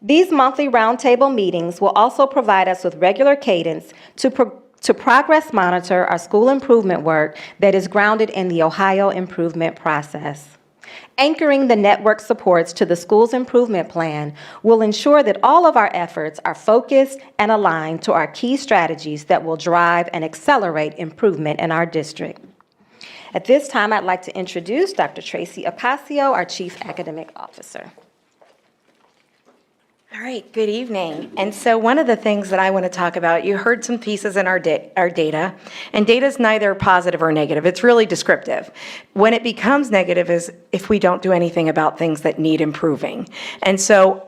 These monthly roundtable meetings will also provide us with regular cadence to progress monitor our school improvement work that is grounded in the Ohio Improvement Process. Anchoring the network supports to the school's improvement plan will ensure that all of our efforts are focused and aligned to our key strategies that will drive and accelerate improvement in our district. At this time, I'd like to introduce Dr. Tracy Ocasio, our Chief Academic Officer. All right, good evening. And so one of the things that I want to talk about, you heard some pieces in our data, and data is neither positive or negative. It's really descriptive. When it becomes negative is if we don't do anything about things that need improving. And so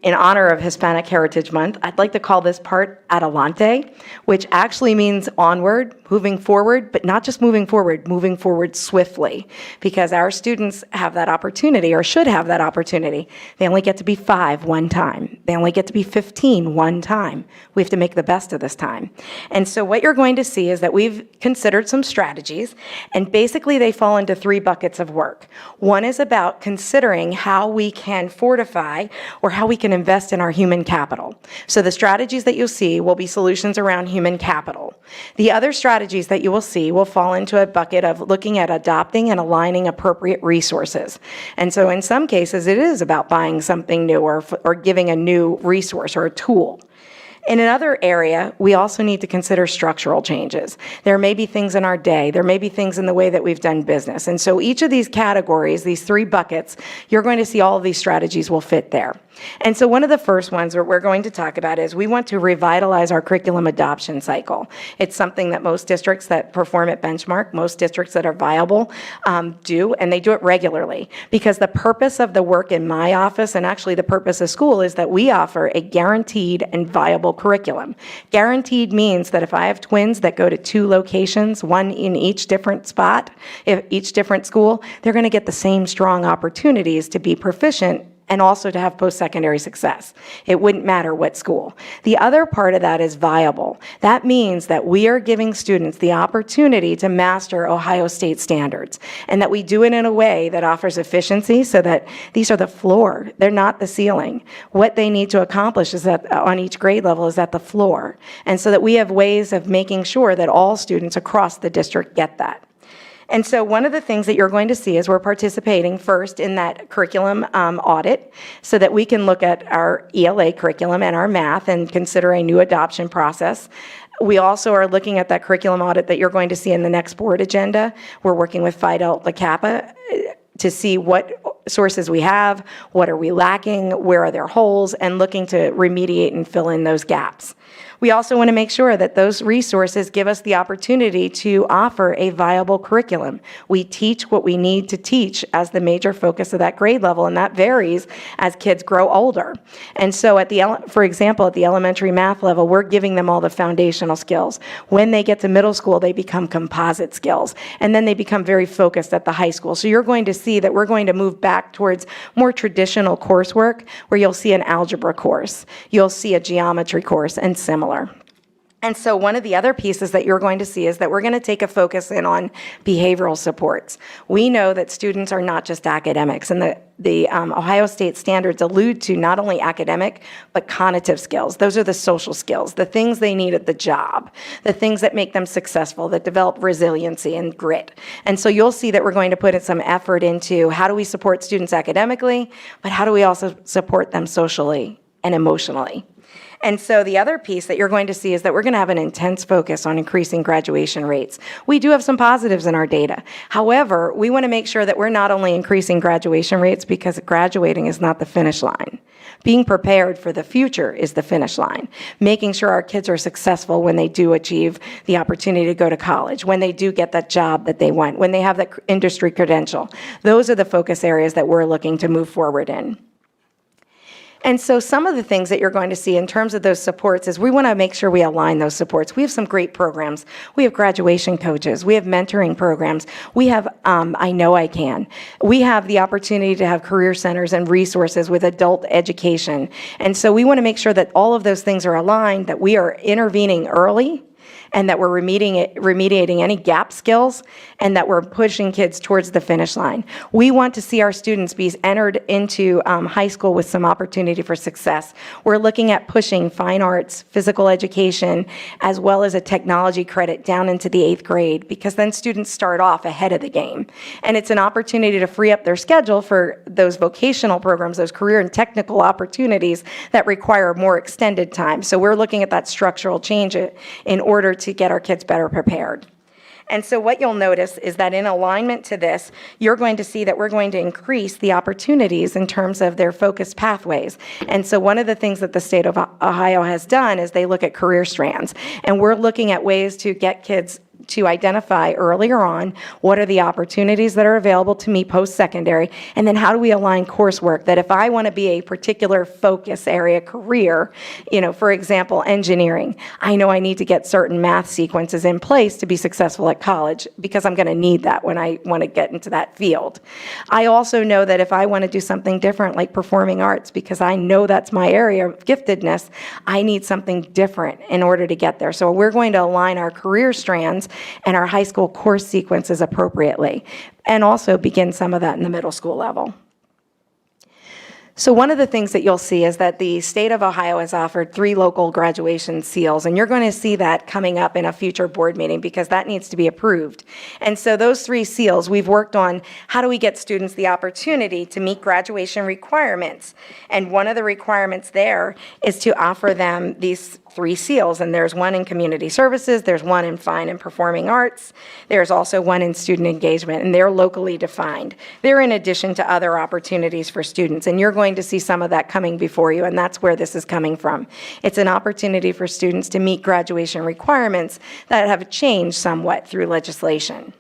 in honor of Hispanic Heritage Month, I'd like to call this part Adelante, which actually means onward, moving forward, but not just moving forward swiftly, because our students have that opportunity, or should have that opportunity. They only get to be 5 one time. They only get to be 15 one time. We have to make the best of this time. And so what you're going to see is that we've considered some strategies, and basically they fall into 3 buckets of work. One is about considering how we can fortify or how we can invest in our human capital. So the strategies that you'll see will be solutions around human capital. The other strategies that you will see will fall into a bucket of looking at adopting and aligning appropriate resources. And so in some cases, it is about buying something new or giving a new resource or a tool. In another area, we also need to consider structural changes. There may be things in our day, there may be things in the way that we've done business. And so each of these categories, these 3 buckets, you're going to see all of these strategies will fit there. And so one of the first ones that we're going to talk about is we want to revitalize our curriculum adoption cycle. It's something that most districts that perform at benchmark, most districts that are viable do, and they do it regularly. Because the purpose of the work in my office, and actually the purpose of school, is that we offer a guaranteed and viable curriculum. Guaranteed means that if I have twins that go to 2 locations, one in each different spot, each different school, they're going to get the same strong opportunities to be proficient and also to have post-secondary success. It wouldn't matter what school. The other part of that is viable. That means that we are giving students the opportunity to master Ohio State standards, and that we do it in a way that offers efficiency so that these are the floor, they're not the ceiling. What they need to accomplish is that on each grade level is at the floor, and so that we have ways of making sure that all students across the district get that. And so one of the things that you're going to see is we're participating first in that curriculum audit so that we can look at our ELA curriculum and our math and consider a new adoption process. We also are looking at that curriculum audit that you're going to see in the next board agenda. We're working with Phi Delta Kappa to see what sources we have, what are we lacking, where are there holes, and looking to remediate and fill in those gaps. We also want to make sure that those resources give us the opportunity to offer a viable curriculum. We teach what we need to teach as the major focus of that grade level, and that varies as kids grow older. And so for example, at the elementary math level, we're giving them all the foundational skills. When they get to middle school, they become composite skills, and then they become very focused at the high school. So you're going to see that we're going to move back towards more traditional coursework, where you'll see an algebra course, you'll see a geometry course, and similar. And so one of the other pieces that you're going to see is that we're going to take a focus in on behavioral supports. We know that students are not just academics, and the Ohio State standards allude to not only academic, but cognitive skills. Those are the social skills, the things they need at the job, the things that make them successful, that develop resiliency and grit. And so you'll see that we're going to put in some effort into how do we support students academically, but how do we also support them socially and emotionally. And so the other piece that you're going to see is that we're going to have an intense focus on increasing graduation rates. We do have some positives in our data. However, we want to make sure that we're not only increasing graduation rates, because graduating is not the finish line. Being prepared for the future is the finish line. Making sure our kids are successful when they do achieve the opportunity to go to college, when they do get that job that they want, when they have that industry credential. Those are the focus areas that we're looking to move forward in. And so some of the things that you're going to see in terms of those supports is we want to make sure we align those supports. We have some great programs. We have graduation coaches. We have mentoring programs. We have I Know I Can. We have the opportunity to have career centers and resources with adult education. And so we want to make sure that all of those things are aligned, that we are intervening early, and that we're remediating any gap skills, and that we're pushing kids towards the finish line. We want to see our students be entered into high school with some opportunity for success. We're looking at pushing fine arts, physical education, as well as a technology credit down into the 8th grade, because then students start off ahead of the game. And it's an opportunity to free up their schedule for those vocational programs, those career and technical opportunities that require more extended time. So we're looking at that structural change in order to get our kids better prepared. And so what you'll notice is that in alignment to this, you're going to see that we're going to increase the opportunities in terms of their focused pathways. And so one of the things that the state of Ohio has done is they look at career strands. And we're looking at ways to get kids to identify earlier on what are the opportunities that are available to me post-secondary, and then how do we align coursework that if I want to be a particular focus area career, for example, engineering, I know I need to get certain math sequences in place to be successful at college because I'm going to need that when I want to get into that field. I also know that if I want to do something different like performing arts, because I know that's my area of giftedness, I need something different in order to get there. So we're going to align our career strands and our high school course sequences appropriately, and also begin some of that in the middle school level. So one of the things that you'll see is that the state of Ohio has offered 3 local graduation seals, and you're going to see that coming up in a future board meeting because that needs to be approved. And so those 3 seals, we've worked on how do we get students the opportunity to meet graduation requirements. And one of the requirements there is to offer them these 3 seals, and there's one in community services, there's one in fine and performing arts, there's also one in student engagement, and they're locally defined. They're in addition to other opportunities for students, and you're going to see some of that coming before you, and that's where this is coming from. It's an opportunity for students to meet graduation requirements that have changed somewhat through legislation.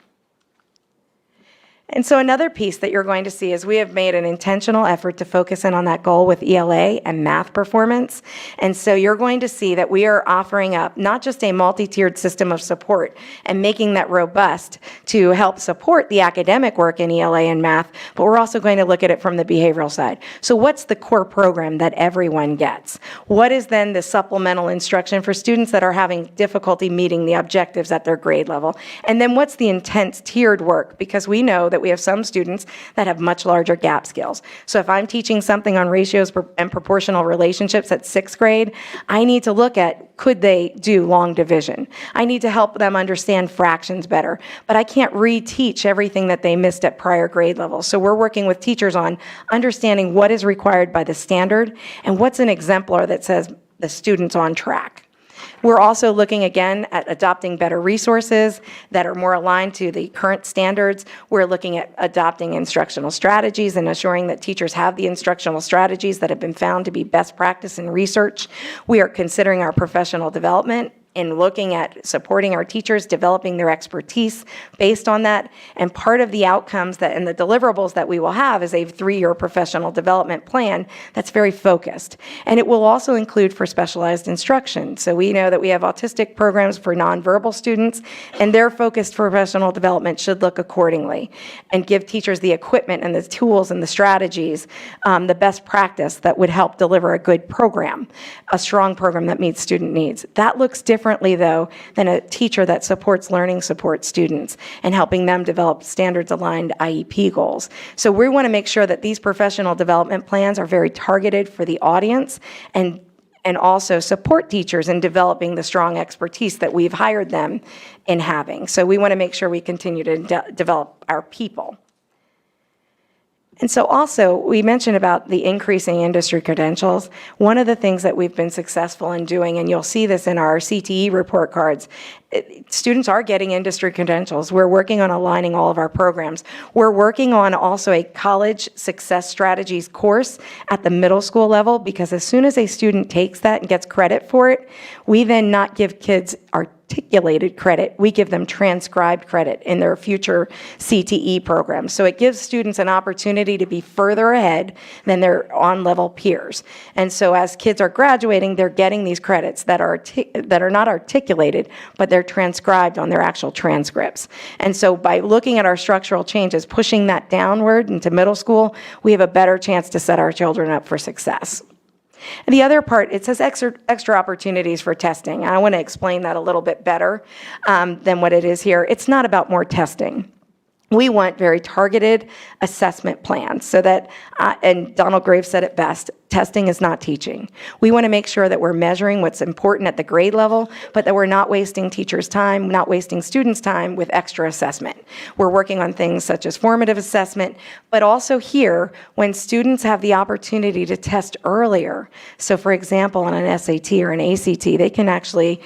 And so another piece that you're going to see is we have made an intentional effort to focus in on that goal with ELA and math performance. And so you're going to see that we are offering up not just a multi-tiered system of support and making that robust to help support the academic work in ELA and math, but we're also going to look at it from the behavioral side. So what's the core program that everyone gets? What is then the supplemental instruction for students that are having difficulty meeting the objectives at their grade level? And then what's the intense tiered work? Because we know that we have some students that have much larger gap skills. So if I'm teaching something on ratios and proportional relationships at 6th grade, I need to look at, could they do long division? I need to help them understand fractions better, but I can't reteach everything that they missed at prior grade levels. So we're working with teachers on understanding what is required by the standard and what's an exemplar that says the student's on track. We're also looking again at adopting better resources that are more aligned to the current standards. We're looking at adopting instructional strategies and assuring that teachers have the instructional strategies that have been found to be best practice in research. We are considering our professional development in looking at supporting our teachers, developing their expertise based on that. And part of the outcomes that and the deliverables that we will have is a 3-year professional development plan that's very focused. And it will also include for specialized instruction. So we know that we have autistic programs for nonverbal students, and their focused professional development should look accordingly and give teachers the equipment and the tools and the strategies, the best practice that would help deliver a good program, a strong program that meets student needs. That looks differently, though, than a teacher that supports learning support students and helping them develop standards-aligned IEP goals. So we want to make sure that these professional development plans are very targeted for the audience and also support teachers in developing the strong expertise that we've hired them in having. So we want to make sure we continue to develop our people. And so also, we mentioned about the increasing industry credentials. One of the things that we've been successful in doing, and you'll see this in our CTE report cards, students are getting industry credentials. We're working on aligning all of our programs. We're working on also a college success strategies course at the middle school level, because as soon as a student takes that and gets credit for it, we then not give kids articulated credit, we give them transcribed credit in their future CTE programs. So it gives students an opportunity to be further ahead than their on-level peers. And so as kids are graduating, they're getting these credits that are not articulated, but they're transcribed on their actual transcripts. And so by looking at our structural changes, pushing that downward into middle school, we have a better chance to set our children up for success. And the other part, it says extra opportunities for testing. And I want to explain that a little bit better than what it is here. It's not about more testing. We want very targeted assessment plans so that, and Donald Graves said it best, testing is not teaching. We want to make sure that we're measuring what's important at the grade level, but that we're not wasting teachers' time, not wasting students' time with extra assessment. We're working on things such as formative assessment, but also here, when students have the opportunity to test earlier. So for example, on an SAT or an ACT, they can actually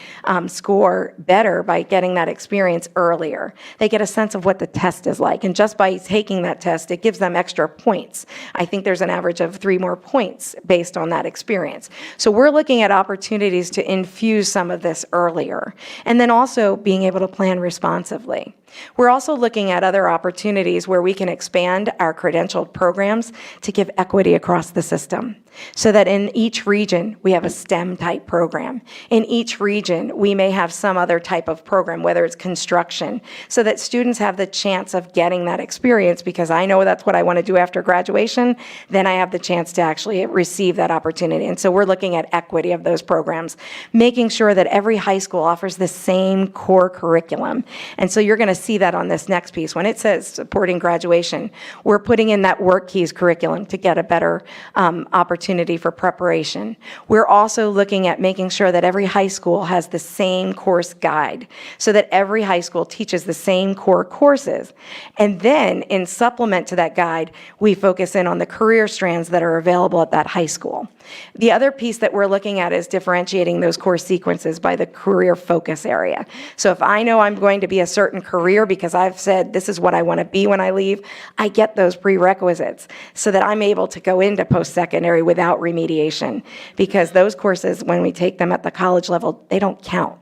score better by getting that experience earlier. They get a sense of what the test is like, and just by taking that test, it gives them extra points. I think there's an average of 3 more points based on that experience. So we're looking at opportunities to infuse some of this earlier, and then also being able to plan responsively. We're also looking at other opportunities where we can expand our credentialed programs to give equity across the system, so that in each region we have a STEM type program. In each region we may have some other type of program, whether it's construction, so that students have the chance of getting that experience, because I know that's what I want to do after graduation, then I have the chance to actually receive that opportunity. And so we're looking at equity of those programs, making sure that every high school offers the same core curriculum. And so you're going to see that on this next piece. When it says supporting graduation, we're putting in that Work Keys curriculum to get a better opportunity for preparation. We're also looking at making sure that every high school has the same course guide so that every high school teaches the same core courses. And then in supplement to that guide, we focus in on the career strands that are available at that high school. The other piece that we're looking at is differentiating those course sequences by the career focus area. So if I know I'm going to be a certain career because I've said this is what I want to be when I leave, I get those prerequisites so that I'm able to go into post-secondary without remediation, because those courses, when we take them at the college level, they don't count.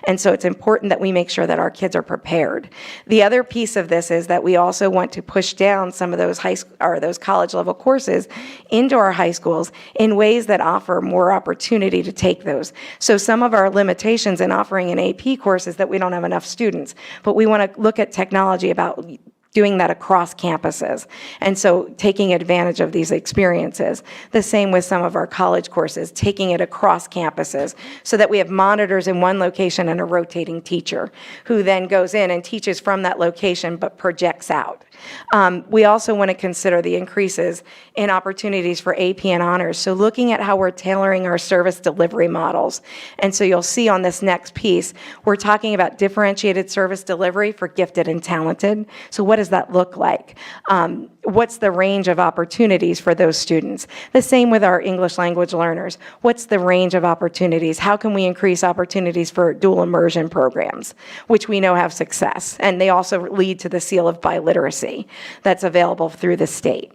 And so it's important that we make sure that our kids are prepared. The other piece of this is that we also want to push down some of those those college level courses into our high schools in ways that offer more opportunity to take those. So some of our limitations in offering an AP course is that we don't have enough students, but we want to look at technology about doing that across campuses. And so taking advantage of these experiences. The same with some of our college courses, taking it across campuses so that we have monitors in one location and a rotating teacher who then goes in and teaches from that location but projects out. We also want to consider the increases in opportunities for AP and honors. So looking at how we're tailoring our service delivery models. And so you'll see on this next piece, we're talking about differentiated service delivery for gifted and talented. So what does that look like? What's the range of opportunities for those students? The same with our English language learners. What's the range of opportunities? How can we increase opportunities for dual immersion programs, which we know have success? And they also lead to the seal of biliteracy that's available through the state.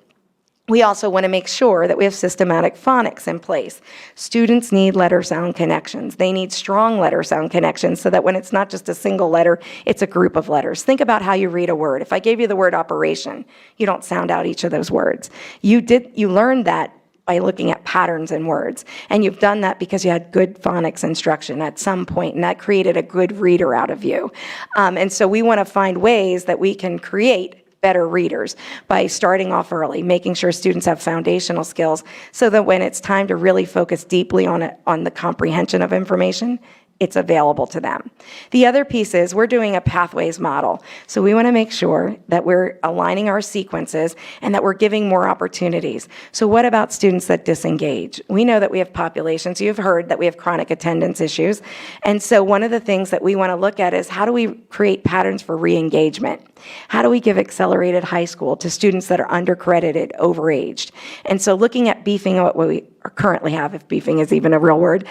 We also want to make sure that we have systematic phonics in place. Students need letter sound connections. They need strong letter sound connections so that when it's not just a single letter, it's a group of letters. Think about how you read a word. If I gave you the word operation, you don't sound out each of those words. You learned that by looking at patterns in words. And you've done that because you had good phonics instruction at some point, and that created a good reader out of you. And so we want to find ways that we can create better readers by starting off early, making sure students have foundational skills so that when it's time to really focus deeply on the comprehension of information, it's available to them. The other piece is we're doing a pathways model. So we want to make sure that we're aligning our sequences and that we're giving more opportunities. So what about students that disengage? We know that we have populations. You've heard that we have chronic attendance issues. And so one of the things that we want to look at is how do we create patterns for re-engagement? How do we give accelerated high school to students that are undercredited, overaged? And so looking at beefing what we currently have, if beefing is even a real word,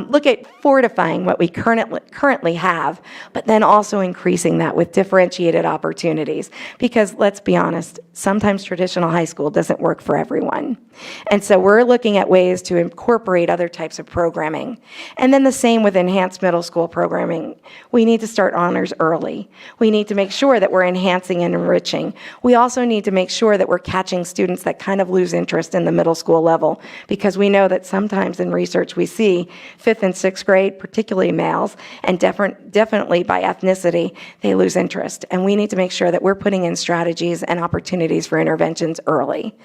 look at fortifying what we currently have, but then also increasing that with differentiated opportunities. Because let's be honest, sometimes traditional high school doesn't work for everyone. And so we're looking at ways to incorporate other types of programming. And then the same with enhanced middle school programming. We need to start honors early. We need to make sure that we're enhancing and enriching. We also need to make sure that we're catching students that kind of lose interest in the middle school level, because we know that sometimes in research we see 5th and 6th grade, particularly males, and definitely by ethnicity, they lose interest. And we need to make sure that we're putting in strategies and opportunities for interventions early,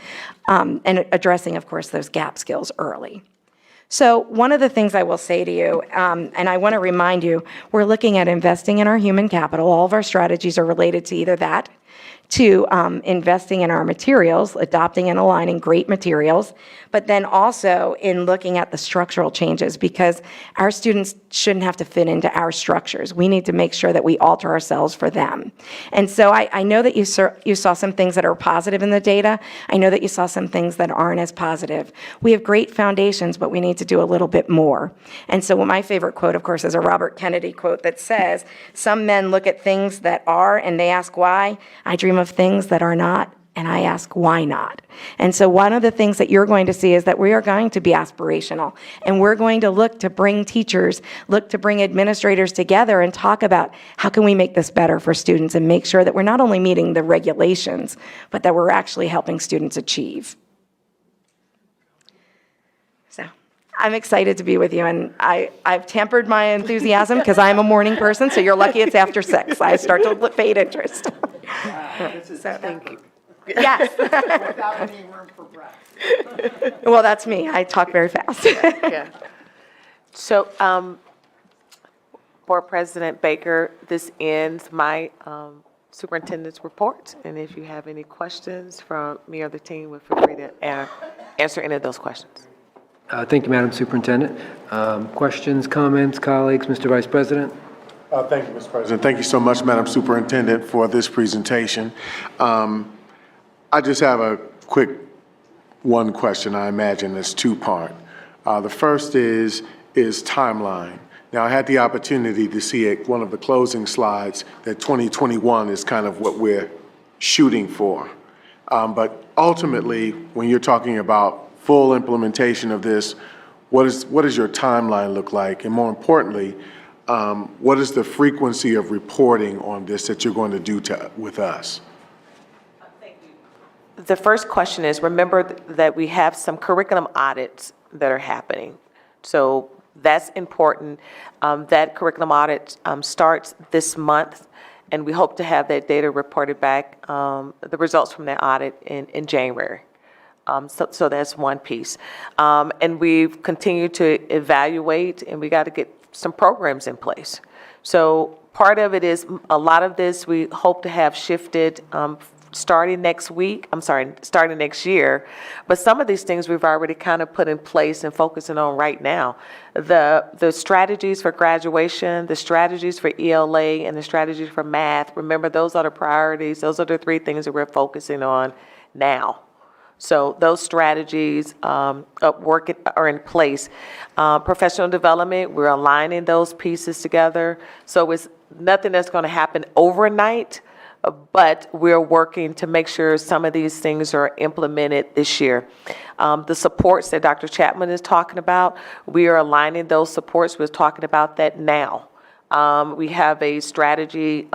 and addressing, of course, those gap skills early. So one of the things I will say to you, and I want to remind you, we're looking at investing in our human capital. All of our strategies are related to either that, to investing in our materials, adopting and aligning great materials, but then also in looking at the structural changes, because our students shouldn't have to fit into our structures. We need to make sure that we alter ourselves for them. And so I know that you saw some things that are positive in the data. I know that you saw some things that aren't as positive. We have great foundations, but we need to do a little bit more. And so my favorite quote, of course, is a Robert Kennedy quote that says, "Some men look at things that are and they ask why. I dream of things that are not, and I ask why not." And so one of the things that you're going to see is that we are going to be aspirational, and we're going to look to bring teachers, look to bring administrators together and talk about how can we make this better for students and make sure that we're not only meeting the regulations, but that we're actually helping students achieve. So I'm excited to be with you, and I've tempered my enthusiasm because I'm a morning person, so you're lucky it's after 6. I start to fade interest. Thank you. Yes. Without any room for breath. Well, that's me. I talk very fast. Yeah. So, Board President Baker, this ends my superintendent's report. And if you have any questions from me or the team, we'll feel free to answer any of those questions. Thank you, Madam Superintendent. Questions, comments, colleagues, Mr. Vice President? Thank you, Mr. President. Thank you so much, Madam Superintendent, for this presentation. I just have a quick one question. I imagine it's two-part. The first is timeline. Now, I had the opportunity to see at one of the closing slides that 2021 is kind of what we're shooting for. But ultimately, when you're talking about full implementation of this, what does your timeline look like? And more importantly, what is the frequency of reporting on this that you're going to do with us? The first question is, remember that we have some curriculum audits that are happening. So that's important. That curriculum audit starts this month, and we hope to have that data reported back, the results from that audit in January. So that's one piece. And we've continued to evaluate, and we got to get some programs in place. So part of it is, a lot of this we hope to have shifted starting next year. But some of these things we've already kind of put in place and focusing on right now. The strategies for graduation, the strategies for ELA, and the strategies for math, remember, those are the priorities. Those are the three things that we're focusing on now. So those strategies are in place. Professional development, we're aligning those pieces together. So it's nothing that's going to happen overnight, but we're working to make sure some of these things are implemented this year. The supports that Dr. Chapman is talking about, we are aligning those supports. We're talking about that now. We have a strategy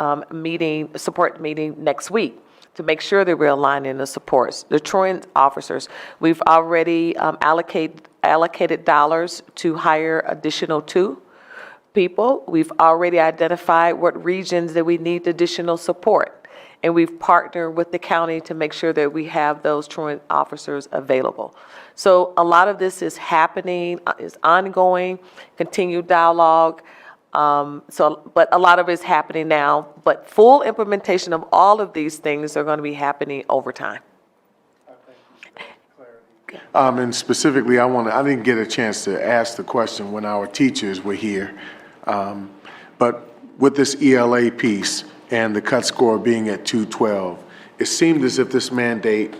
support meeting next week to make sure that we're aligning the supports. The truant officers, we've already allocated dollars to hire additional 2 people. We've already identified what regions that we need additional support. And we've partnered with the county to make sure that we have those truant officers available. So a lot of this is happening, is ongoing, continued dialogue. But a lot of it is happening now, but full implementation of all of these things are going to be happening over time. And specifically, I didn't get a chance to ask the question when our teachers were here. But with this ELA piece and the cut score being at 212, it seemed as if this mandate,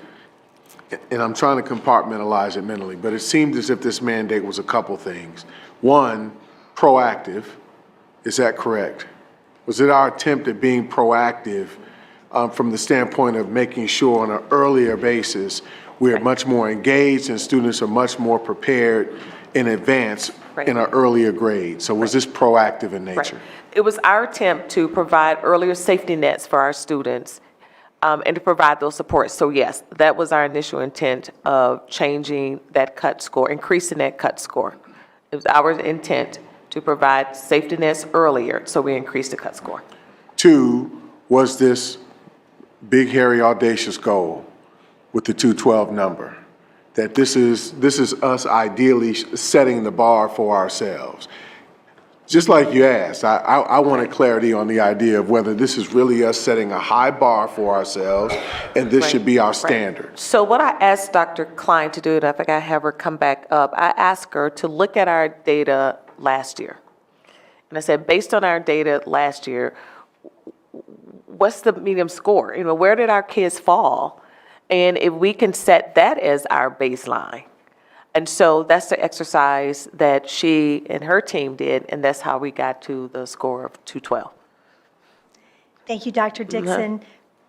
and I'm trying to compartmentalize it mentally, but it seemed as if this mandate was a couple things. One, proactive. Is that correct? Was it our attempt at being proactive from the standpoint of making sure on an earlier basis we are much more engaged and students are much more prepared in advance in an earlier grade? So was this proactive in nature? It was our attempt to provide earlier safety nets for our students and to provide those supports. So yes, that was our initial intent of changing that cut score, increasing that cut score. It was our intent to provide safety nets earlier, so we increased the cut score. 2, was this big, hairy, audacious goal with the 212 number, that this is us ideally setting the bar for ourselves. Just like you asked, I wanted clarity on the idea of whether this is really us setting a high bar for ourselves and this should be our standard. So what I asked Dr. Klein to do, and I think I have her come back up, I asked her to look at our data last year. And I said, based on our data last year, what's the medium score? You know, where did our kids fall? And if we can set that as our baseline. And so that's the exercise that she and her team did, and that's how we got to the score of 212. Thank you, Dr. Dixon.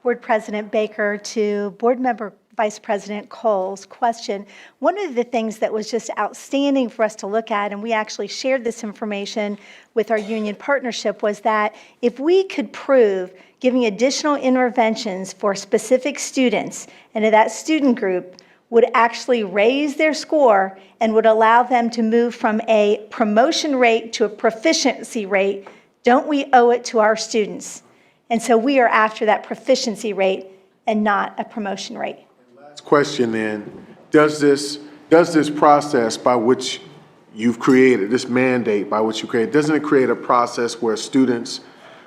Board President Baker, to Board Member Vice President Cole's question. One of the things that was just outstanding for us to look at, and we actually shared this information with our union partnership, was that if we could prove giving additional interventions for specific students and that student group would actually raise their score and would allow them to move from a promotion rate to a proficiency rate, don't we owe it to our students? And so we are after that proficiency rate and not a promotion rate. Last question then, does this process by which you've created, this mandate by which you created, doesn't it create a process where students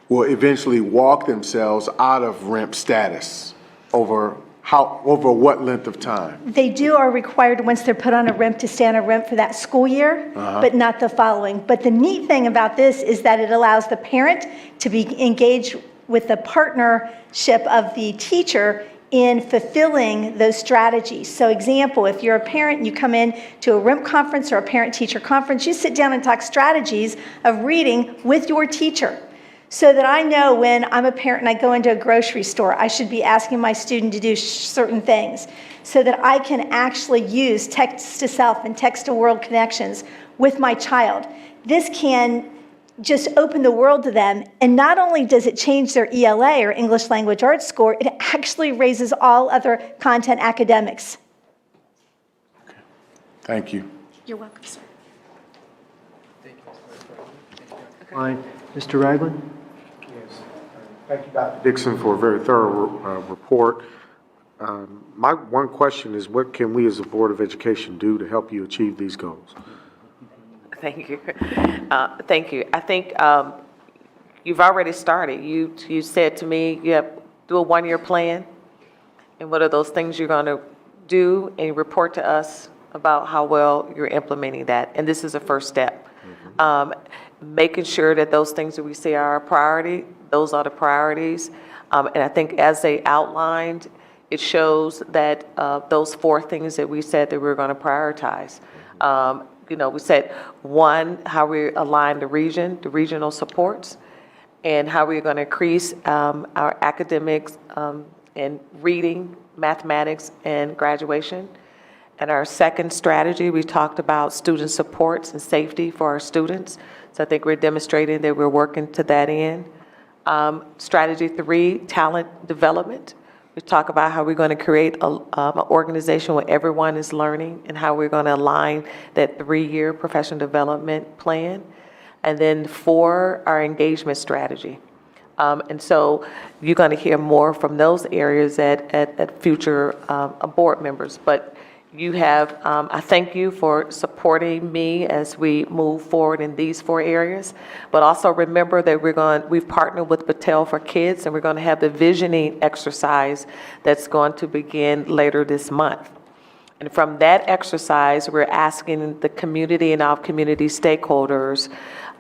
will eventually walk themselves out of REMP status over what length of time? They are required, once they're put on a REMP, to stay on a REMP for that school year, but not the following. But the neat thing about this is that it allows the parent to be engaged with the partnership of the teacher in fulfilling those strategies. So example, if you're a parent and you come in to a REMP conference or a parent-teacher conference, you sit down and talk strategies of reading with your teacher. So that I know when I'm a parent and I go into a grocery store, I should be asking my student to do certain things so that I can actually use text-to-self and text-to-world connections with my child. This can just open the world to them, and not only does it change their ELA or English Language Arts score, it actually raises all other content academics. Thank you. You're welcome, sir. Fine. Mr. Ragland? Yes. Thank you, Dr. Dixon, for a very thorough report. My one question is, what can we as a Board of Education do to help you achieve these goals? Thank you. Thank you. I think you've already started. You said to me, you have do a one-year plan, and what are those things you're going to do, and report to us about how well you're implementing that. And this is a first step. Making sure that those things that we say are a priority, those are the priorities. And I think as they outlined, it shows that those 4 things that we said that we were going to prioritize. We said, 1, how we align the regional supports, and how we're going to increase our academics in reading, mathematics, and graduation. And our second strategy, we talked about student supports and safety for our students. So I think we're demonstrating that we're working to that end. Strategy 3, talent development. We talk about how we're going to create an organization where everyone is learning, and how we're going to align that 3-year professional development plan. And then 4, our engagement strategy. And so you're going to hear more from those areas at future board members. But you have, I thank you for supporting me as we move forward in these 4 areas. But also remember that we've partnered with Battelle for Kids, and we're going to have the visioning exercise that's going to begin later this month. And from that exercise, we're asking the community and our community stakeholders,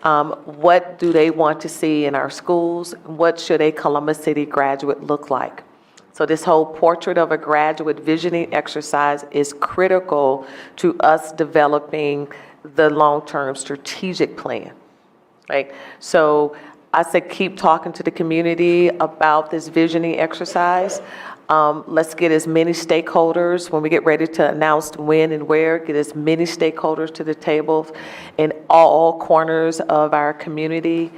what do they want to see in our schools? What should a Columbus City graduate look like? So this whole portrait of a graduate visioning exercise is critical to us developing the long-term strategic plan, right? So I said, keep talking to the community about this visioning exercise. Let's get as many stakeholders, when we get ready to announce when and where, get as many stakeholders to the table in all corners of our community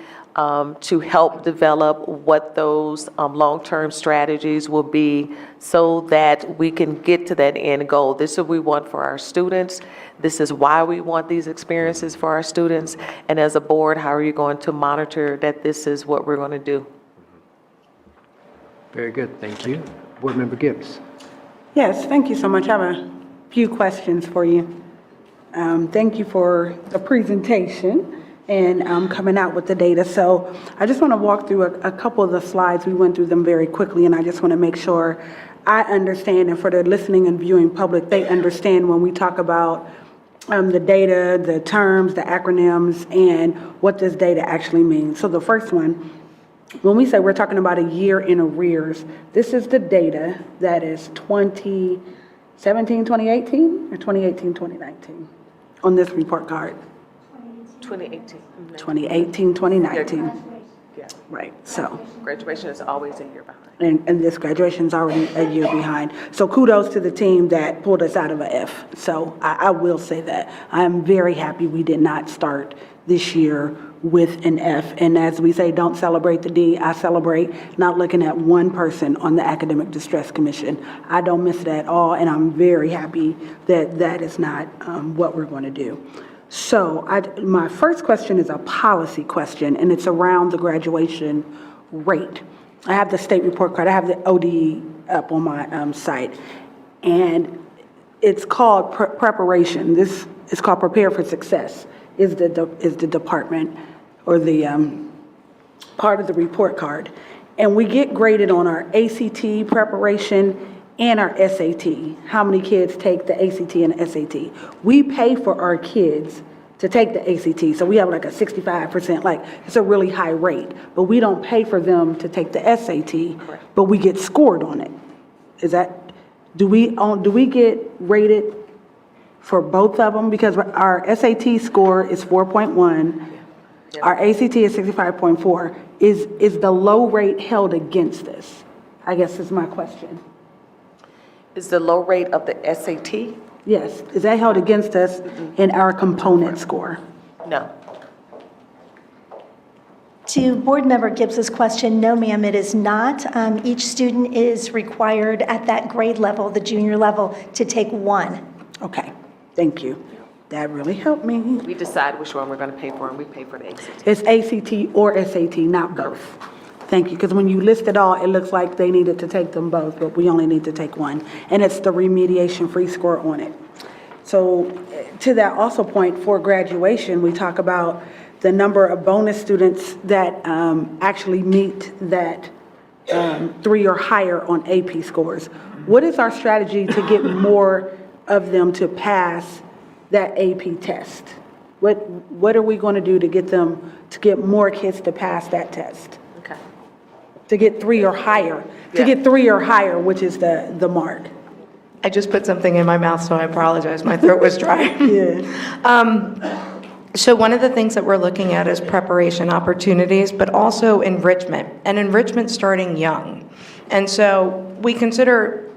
to help develop what those long-term strategies will be, so that we can get to that end goal. This is what we want for our students. This is why we want these experiences for our students. And as a board, how are you going to monitor that this is what we're going to do? Very good. Thank you. Board Member Gibbs. Yes, thank you so much. I have a few questions for you. Thank you for the presentation and coming out with the data. So I just want to walk through a couple of the slides. We went through them very quickly, and I just want to make sure I understand, and for the listening and viewing public, they understand when we talk about the data, the terms, the acronyms, and what this data actually means. So the first one, when we say we're talking about a year in arrears, this is the data that is 2017, 2018, or 2018, 2019 on this report card. 2018. 2018, 2019. Yeah. Right, so. Graduation is always a year behind. And this graduation's already a year behind. So kudos to the team that pulled us out of a F. So I will say that. I'm very happy we did not start this year with an F. And as we say, don't celebrate the D. I celebrate not looking at one person on the Academic Distress Commission. I don't miss it at all, and I'm very happy that that is not what we're going to do. So my first question is a policy question, and it's around the graduation rate. I have the state report card. I have the ODE up on my site, and it's called preparation. This is called Prepare for Success, is the department or the part of the report card, and we get graded on our ACT preparation and our SAT, how many kids take the ACT and the SAT. We pay for our kids to take the ACT, so we have like a 65%, like it's a really high rate, but we don't pay for them to take the SAT, but we get scored on it. Is that, do we get rated for both of them? Because our SAT score is 4.1, our ACT is 65.4. Is the low rate held against this? I guess is my question. Is the low rate of the SAT? Yes, is that held against us in our component score? No. To Board Member Gibbs's question, no, ma'am, it is not. Each student is required at that grade level, the junior level, to take one. Okay, thank you. That really helped me. We decide which one we're going to pay for, and we pay for the ACT. It's ACT or SAT, not both. Thank you, because when you list it all, it looks like they needed to take them both, but we only need to take one. And it's the remediation free score on it. So to that also point, for graduation, we talk about the number of bonus students that actually meet that 3 or higher on AP scores. What is our strategy to get more of them to pass that AP test? What are we going to do to get more kids to pass that test? Okay. To get 3 or higher, to get 3 or higher, which is the mark. I just put something in my mouth, so I apologize. My throat was dry. So one of the things that we're looking at is preparation opportunities, but also enrichment, and enrichment starting young. And so we consider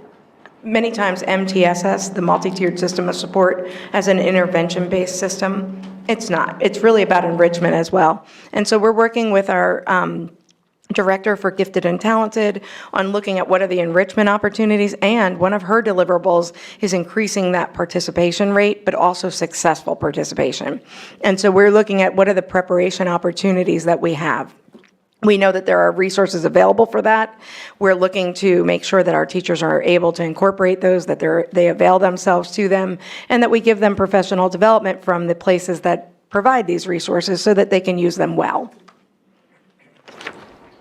many times MTSS, the multi-tiered system of support, as an intervention-based system. It's not. It's really about enrichment as well. And so we're working with our Director for Gifted and Talented on looking at what are the enrichment opportunities, and one of her deliverables is increasing that participation rate, but also successful participation. And so we're looking at what are the preparation opportunities that we have. We know that there are resources available for that. We're looking to make sure that our teachers are able to incorporate those, that they avail themselves to them, and that we give them professional development from the places that provide these resources so that they can use them well.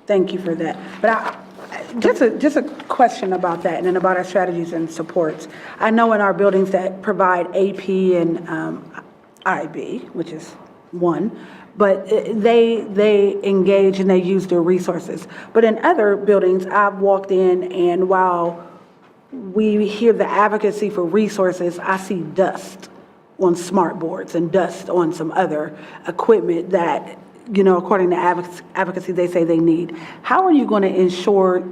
Thank you for that. But just a question about that and then about our strategies and supports. I know in our buildings that provide AP and IB, which is one, but they engage and they use their resources. But in other buildings, I've walked in, and while we hear the advocacy for resources, I see dust on smart boards and dust on some other equipment that, you know, according to advocacy, they say they need. How are you going to ensure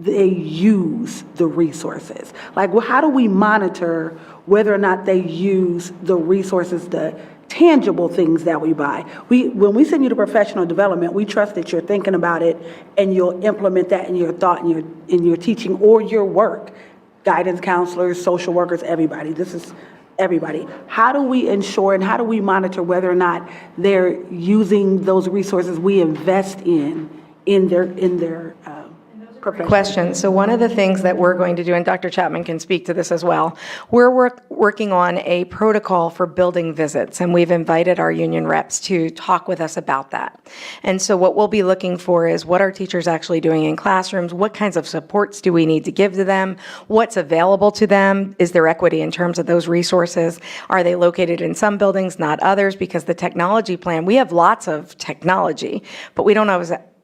they use the resources? Like, well, how do we monitor whether or not they use the resources, the tangible things that we buy? When we send you to professional development, we trust that you're thinking about it and you'll implement that in your thought and in your teaching or your work. Guidance counselors, social workers, everybody. This is everybody. How do we ensure and how do we monitor whether or not they're using those resources we invest in their profession? Question. So one of the things that we're going to do, and Dr. Chapman can speak to this as well, we're working on a protocol for building visits, and we've invited our union reps to talk with us about that. And so what we'll be looking for is what are teachers actually doing in classrooms? What kinds of supports do we need to give to them? What's available to them? Is there equity in terms of those resources? Are they located in some buildings, not others? Because the technology plan, we have lots of technology, but we don't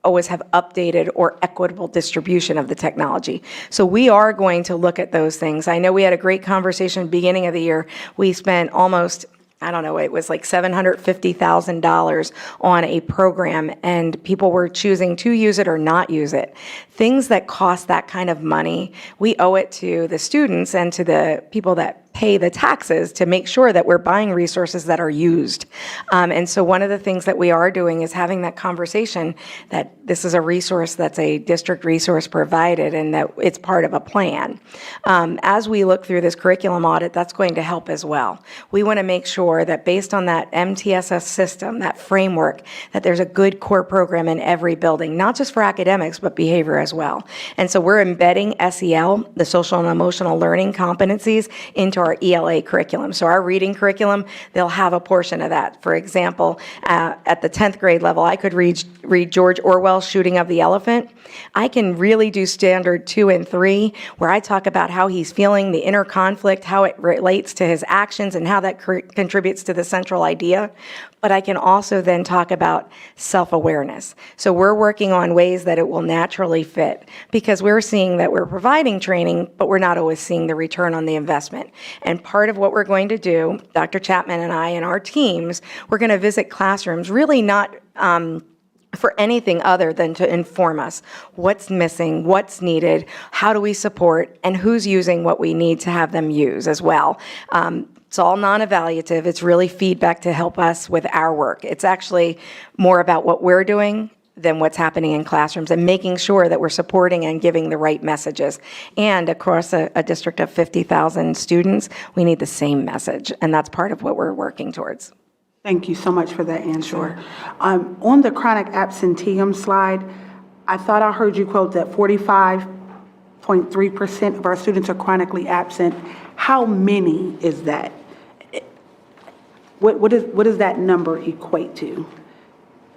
always have updated or equitable distribution of the technology. So we are going to look at those things. I know we had a great conversation beginning of the year. We spent almost, I don't know, it was like $750,000 on a program, and people were choosing to use it or not use it. Things that cost that kind of money, we owe it to the students and to the people that pay the taxes to make sure that we're buying resources that are used. And so one of the things that we are doing is having that conversation that this is a resource that's a district resource provided and that it's part of a plan. As we look through this curriculum audit, that's going to help as well. We want to make sure that based on that MTSS system, that framework, that there's a good core program in every building, not just for academics, but behavior as well. And so we're embedding SEL, the social and emotional learning competencies, into our ELA curriculum. So our reading curriculum, they'll have a portion of that. For example, at the 10th grade level, I could read George Orwell's Shooting of the Elephant. I can really do standard 2 and 3, where I talk about how he's feeling, the inner conflict, how it relates to his actions, and how that contributes to the central idea. But I can also then talk about self-awareness. So we're working on ways that it will naturally fit, because we're seeing that we're providing training, but we're not always seeing the return on the investment. And part of what we're going to do, Dr. Chapman and I and our teams, we're going to visit classrooms, really not for anything other than to inform us what's missing, what's needed, how do we support, and who's using what we need to have them use as well. It's all non-evaluative. It's really feedback to help us with our work. It's actually more about what we're doing than what's happening in classrooms, and making sure that we're supporting and giving the right messages. And across a district of 50,000 students, we need the same message, and that's part of what we're working towards. Thank you so much for that answer. On the chronic absenteeism slide, I thought I heard you quote that 45.3% of our students are chronically absent. How many is that? What does that number equate to?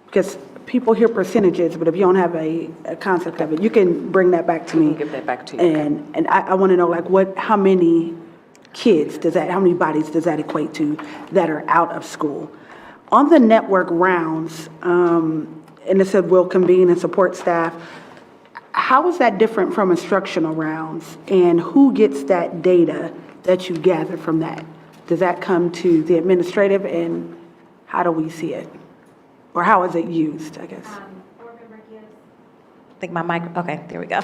Because people hear percentages, but if you don't have a concept of it, you can bring that back to me. Give that back to you. And I want to know, like, how many kids how many bodies does that equate to that are out of school? On the network rounds, and it said will convene and support staff, how is that different from instructional rounds? And who gets that data that you gather from that? Does that come to the administrative, and how do we see it? Or how is it used, I guess? I think my mic, okay, there we go.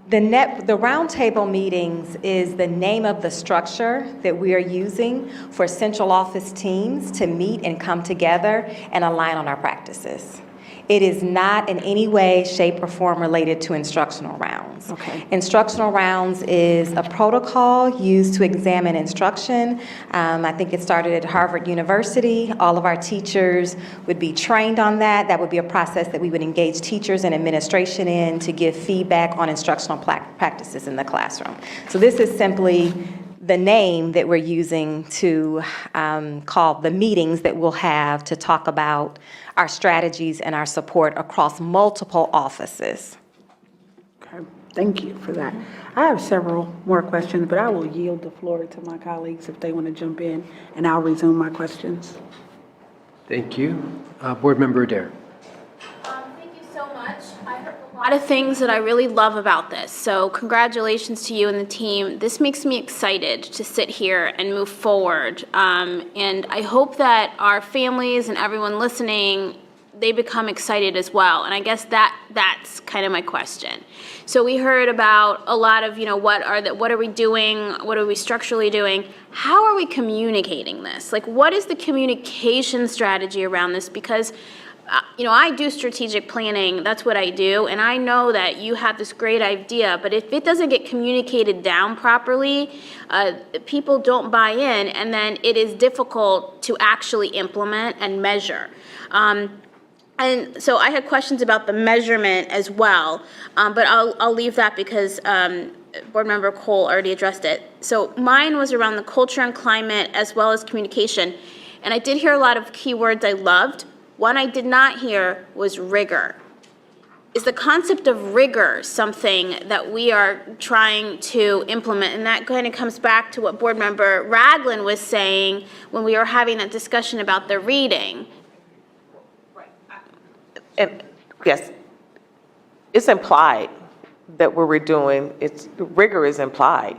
The roundtable meetings is the name of the structure that we are using for central office teams to meet and come together and align on our practices. It is not in any way, shape, or form related to instructional rounds. Okay. Instructional rounds is a protocol used to examine instruction. I think it started at Harvard University. All of our teachers would be trained on that. That would be a process that we would engage teachers and administration in to give feedback on instructional practices in the classroom. So this is simply the name that we're using to call the meetings that we'll have to talk about our strategies and our support across multiple offices. Okay, thank you for that. I have several more questions, but I will yield the floor to my colleagues if they want to jump in, and I'll resume my questions. Thank you. Board Member Adair. Thank you so much. I heard a lot of things that I really love about this. So congratulations to you and the team. This makes me excited to sit here and move forward. And I hope that our families and everyone listening, they become excited as well. And I guess that's kind of my question. So we heard about a lot of, what are we doing? What are we structurally doing? How are we communicating this? Like, what is the communication strategy around this? Because I do strategic planning, that's what I do, and I know that you have this great idea, but if it doesn't get communicated down properly, people don't buy in, and then it is difficult to actually implement and measure. And so I had questions about the measurement as well, but I'll leave that because Board Member Cole already addressed it. So mine was around the culture and climate as well as communication, and I did hear a lot of keywords I loved. One I did not hear was rigor. Is the concept of rigor something that we are trying to implement? And that kind of comes back to what Board Member Ragland was saying when we were having that discussion about the reading. And yes, it's implied that what we're doing, rigor is implied.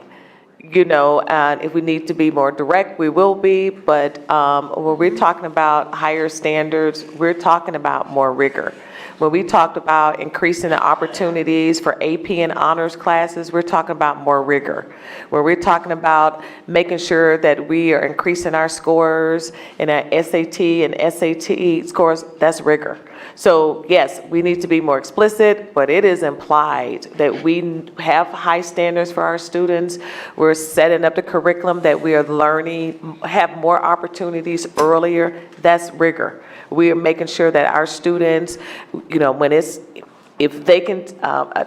And if we need to be more direct, we will be, but when we're talking about higher standards, we're talking about more rigor. When we talked about increasing the opportunities for AP and honors classes, we're talking about more rigor. When we're talking about making sure that we are increasing our scores in our SAT and SAT scores, that's rigor. So yes, we need to be more explicit, but it is implied that we have high standards for our students. We're setting up the curriculum that we are learning, have more opportunities earlier. That's rigor. We are making sure that our students, when it's If they can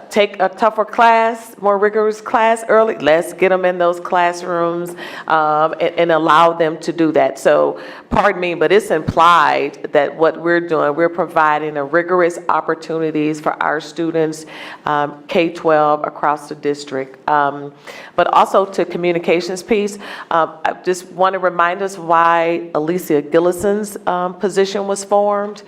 take a tougher class, more rigorous class early, let's get them in those classrooms and allow them to do that. So, pardon me, but it's implied that what we're doing, we're providing a rigorous opportunities for our students, K-12 across the district. But also to communications piece, I just want to remind us why Alicia Gillison's position was formed.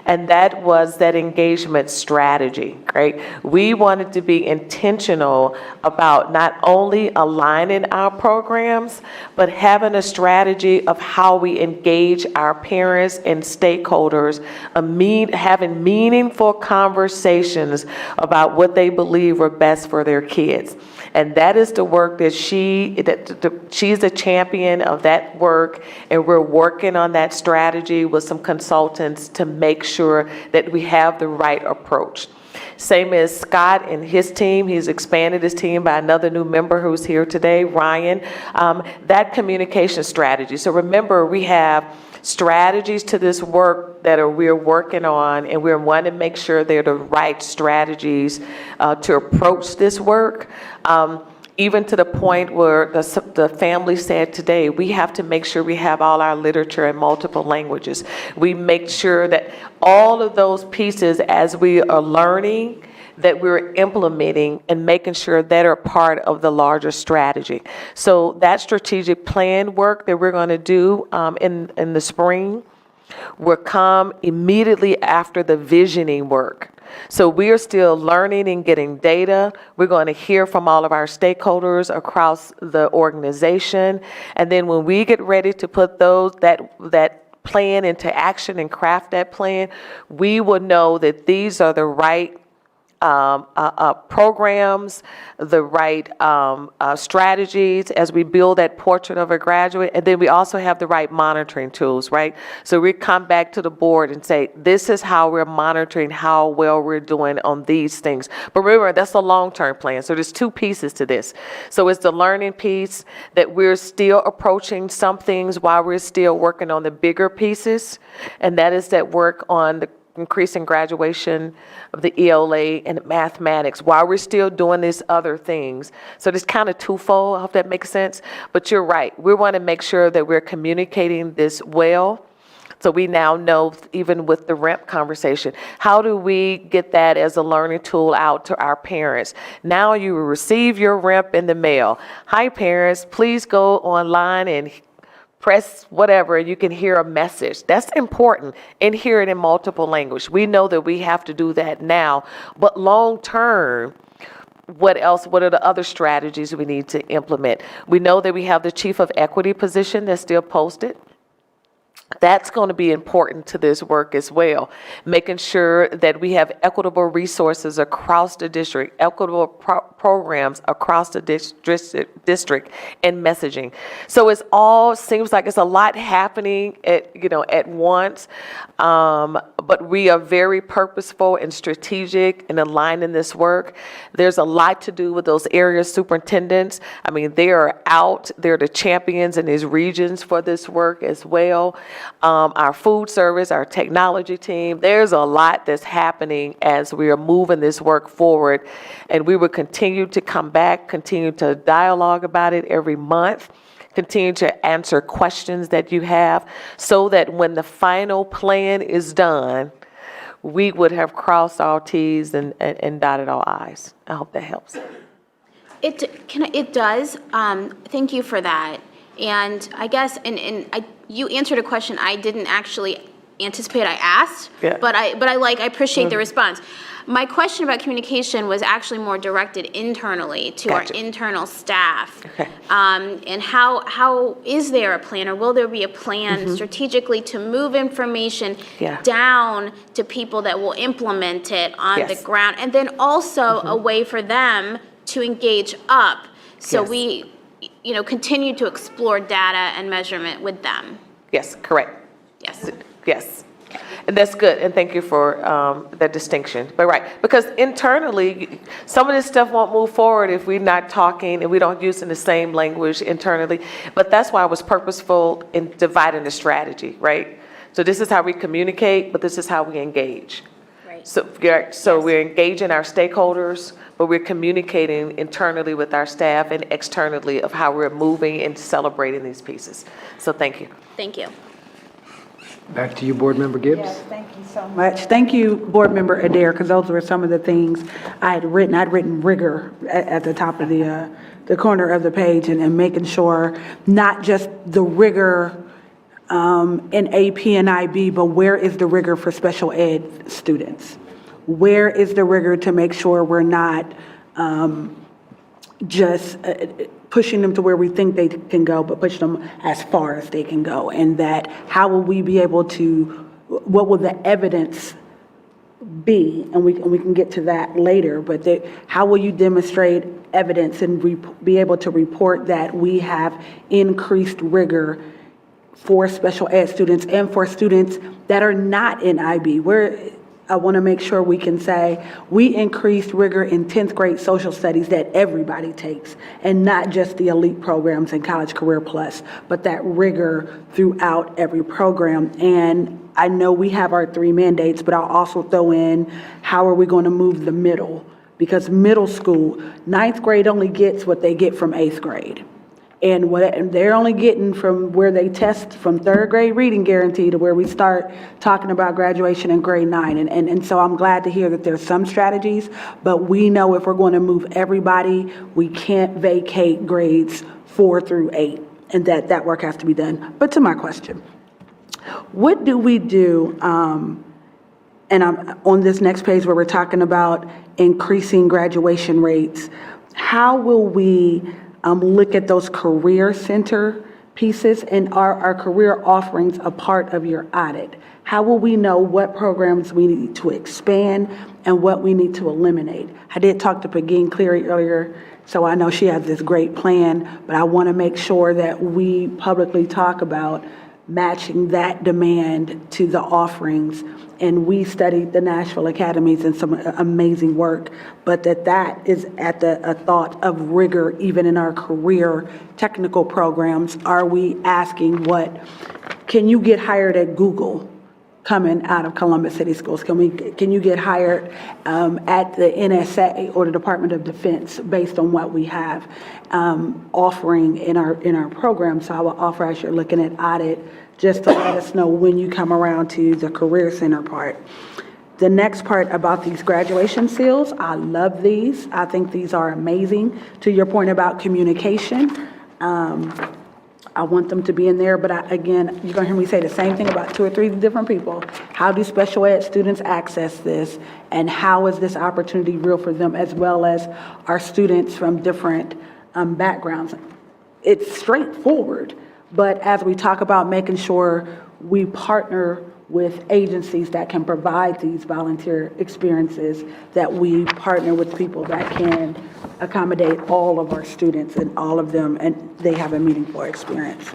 And that was that engagement strategy, right? We wanted to be intentional about not only aligning our programs, but having a strategy of how we engage our parents and stakeholders, having meaningful conversations about what they believe are best for their kids. And that is the work that she's a champion of that work, and we're working on that strategy with some consultants to make sure that we have the right approach. Same as Scott and his team. He's expanded his team by another new member who's here today, Ryan. That communication strategy. So remember, we have strategies to this work that we're working on, and we want to make sure they're the right strategies to approach this work. Even to the point where the family said today, we have to make sure we have all our literature in multiple languages. We make sure that all of those pieces, as we are learning, that we're implementing and making sure that are part of the larger strategy. So that strategic plan work that we're going to do in the spring will come immediately after the visioning work. So we are still learning and getting data. We're going to hear from all of our stakeholders across the organization. And then when we get ready to put that plan into action and craft that plan, we will know that these are the right programs, the right strategies as we build that portrait of a graduate. And then we also have the right monitoring tools, right? So we come back to the board and say, this is how we're monitoring how well we're doing on these things. But remember, that's a long-term plan. So there's two pieces to this. So it's the learning piece that we're still approaching some things while we're still working on the bigger pieces. And that is that work on the increasing graduation of the ELA and mathematics while we're still doing these other things. So it's kind of twofold. I hope that makes sense. But you're right. We want to make sure that we're communicating this well. So we now know, even with the REMP conversation, how do we get that as a learning tool out to our parents? Now you will receive your REMP in the mail. Hi, parents, please go online and press whatever, you can hear a message. That's important, and hear it in multiple language. We know that we have to do that now, but long term, what else? What are the other strategies we need to implement? We know that we have the Chief of Equity position that's still posted. That's going to be important to this work as well, making sure that we have equitable resources across the district, equitable programs across the district, and messaging. So it's all seems like it's a lot happening at once, but we are very purposeful and strategic in aligning this work. There's a lot to do with those area superintendents. I mean, they are out. They're the champions in these regions for this work as well. Our food service, our technology team, there's a lot that's happening as we are moving this work forward. And we will continue to come back, continue to dialogue about it every month, continue to answer questions that you have, so that when the final plan is done, we would have crossed all T's and dotted all I's. I hope that helps. It does. Thank you for that. And I guess, you answered a question I didn't actually anticipate I asked, Yeah. but I appreciate the response. My question about communication was actually more directed internally to our internal staff. Okay. And how is there a plan, or will there be a plan strategically to move information down to people that will implement it on the ground? And then also a way for them to engage up, so we continue to explore data and measurement with them. Yes, correct. Yes. Yes. And that's good, and thank you for that distinction. But right, because internally, some of this stuff won't move forward if we're not talking and we don't use in the same language internally. But that's why I was purposeful in dividing the strategy, right? So this is how we communicate, but this is how we engage. Right. So we're engaging our stakeholders, but we're communicating internally with our staff and externally of how we're moving and celebrating these pieces. So thank you. Thank you. Back to you, Board Member Gibbs. Yes, thank you so much. Thank you, Board Member Adair, because those were some of the things I had written. I'd written rigor at the top of the corner of the page, and making sure not just the rigor in AP and IB, but where is the rigor for special ed students? Where is the rigor to make sure we're not just pushing them to where we think they can go, but pushing them as far as they can go? And that how will we be able to, what will the evidence be? And we can get to that later, but how will you demonstrate evidence and be able to report that we have increased rigor for special ed students and for students that are not in IB? I want to make sure we can say we increased rigor in 10th grade social studies that everybody takes, and not just the elite programs and College Career Plus, but that rigor throughout every program. And I know we have our 3 mandates, but I'll also throw in how are we going to move the middle? Because middle school, 9th grade only gets what they get from 8th grade. And what they're only getting from where they test from 3rd grade reading guarantee to where we start talking about graduation in grade 9. And so I'm glad to hear that there's some strategies, but we know if we're going to move everybody, we can't vacate grades 4 through 8, and that work has to be done. But to my question, what do we do, and I'm on this next page where we're talking about increasing graduation rates, how will we look at those career center pieces, and are our career offerings a part of your audit? How will we know what programs we need to expand and what we need to eliminate? I did talk to Pegeen Cleary earlier, so I know she has this great plan, but I want to make sure that we publicly talk about matching that demand to the offerings. And we studied the Nashville Academies and some amazing work, but that is at a thought of rigor even in our career technical programs. Are we asking can you get hired at Google coming out of Columbus City Schools? Can you get hired at the NSA or the Department of Defense based on what we have offering in our program? So I will offer, as you're looking at audit, just to let us know when you come around to the career center part. The next part about these graduation seals, I love these. I think these are amazing. To your point about communication, I want them to be in there, but again, you're going to hear me say the same thing about 2 or 3 different people. How do special ed students access this, and how is this opportunity real for them, as well as our students from different backgrounds? It's straightforward, but as we talk about making sure we partner with agencies that can provide these volunteer experiences, that we partner with people that can accommodate all of our students and all of them, and they have a meaningful experience.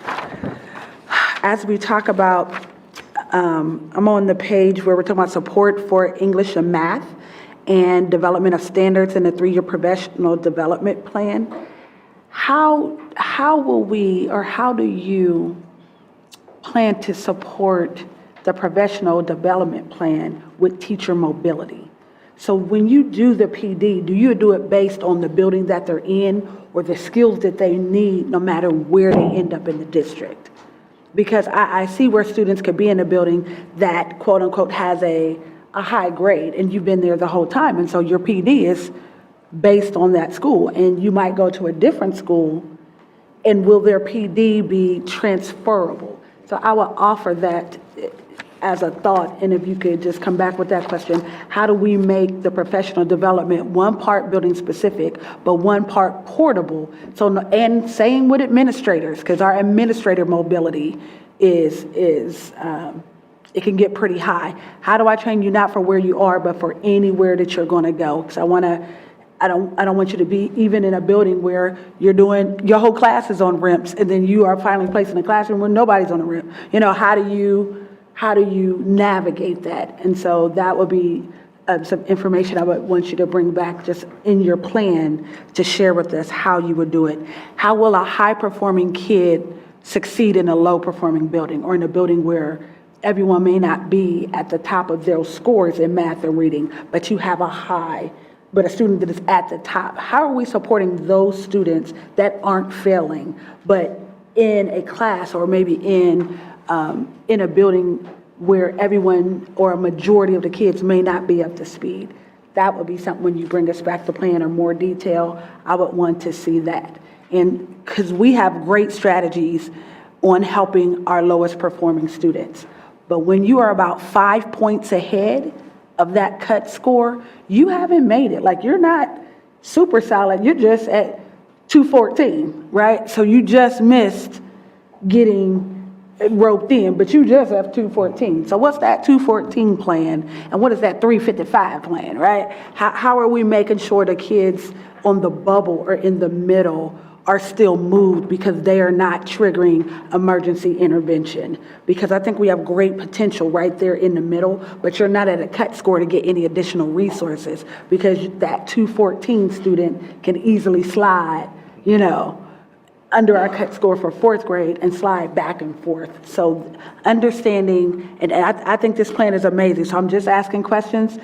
As we talk about, I'm on the page where we're talking about support for English and math and development of standards in the 3-year professional development plan. How will we, or how do you plan to support the professional development plan with teacher mobility? So when you do the PD, do you do it based on the building that they're in or the skills that they need no matter where they end up in the district? Because I see where students could be in a building that quote unquote has a high grade and you've been there the whole time, and so your PD is based on that school, and you might go to a different school, and will their PD be transferable? So I will offer that as a thought, and if you could just come back with that question, how do we make the professional development one part building specific, but one part portable? So, and same with administrators, because our administrator mobility is it can get pretty high. How do I train you not for where you are, but for anywhere that you're going to go? Because I don't want you to be even in a building where you're doing, your whole class is on RIMPs, and then you are finally placed in a classroom where nobody's on a RIMP. You know, how do you navigate that? And so that would be some information I would want you to bring back just in your plan to share with us how you would do it. How will a high-performing kid succeed in a low-performing building, or in a building where everyone may not be at the top of their scores in math or reading, but you have but a student that is at the top. How are we supporting those students that aren't failing, but in a class or maybe in a building where everyone or a majority of the kids may not be up to speed? That would be something, when you bring us back the plan in more detail, I would want to see that. And because we have great strategies on helping our lowest performing students. But when you are about 5 points ahead of that cut score, you haven't made it. Like, you're not super solid, you're just at 214, right? So you just missed getting roped in, but you just have 214. So what's that 214 plan, and what is that 355 plan, right? How are we making sure the kids on the bubble or in the middle are still moved because they are not triggering emergency intervention? Because I think we have great potential right there in the middle, but you're not at a cut score to get any additional resources, because that 214 student can easily slide, under our cut score for fourth grade and slide back and forth. So understanding, and I think this plan is amazing, so I'm just asking questions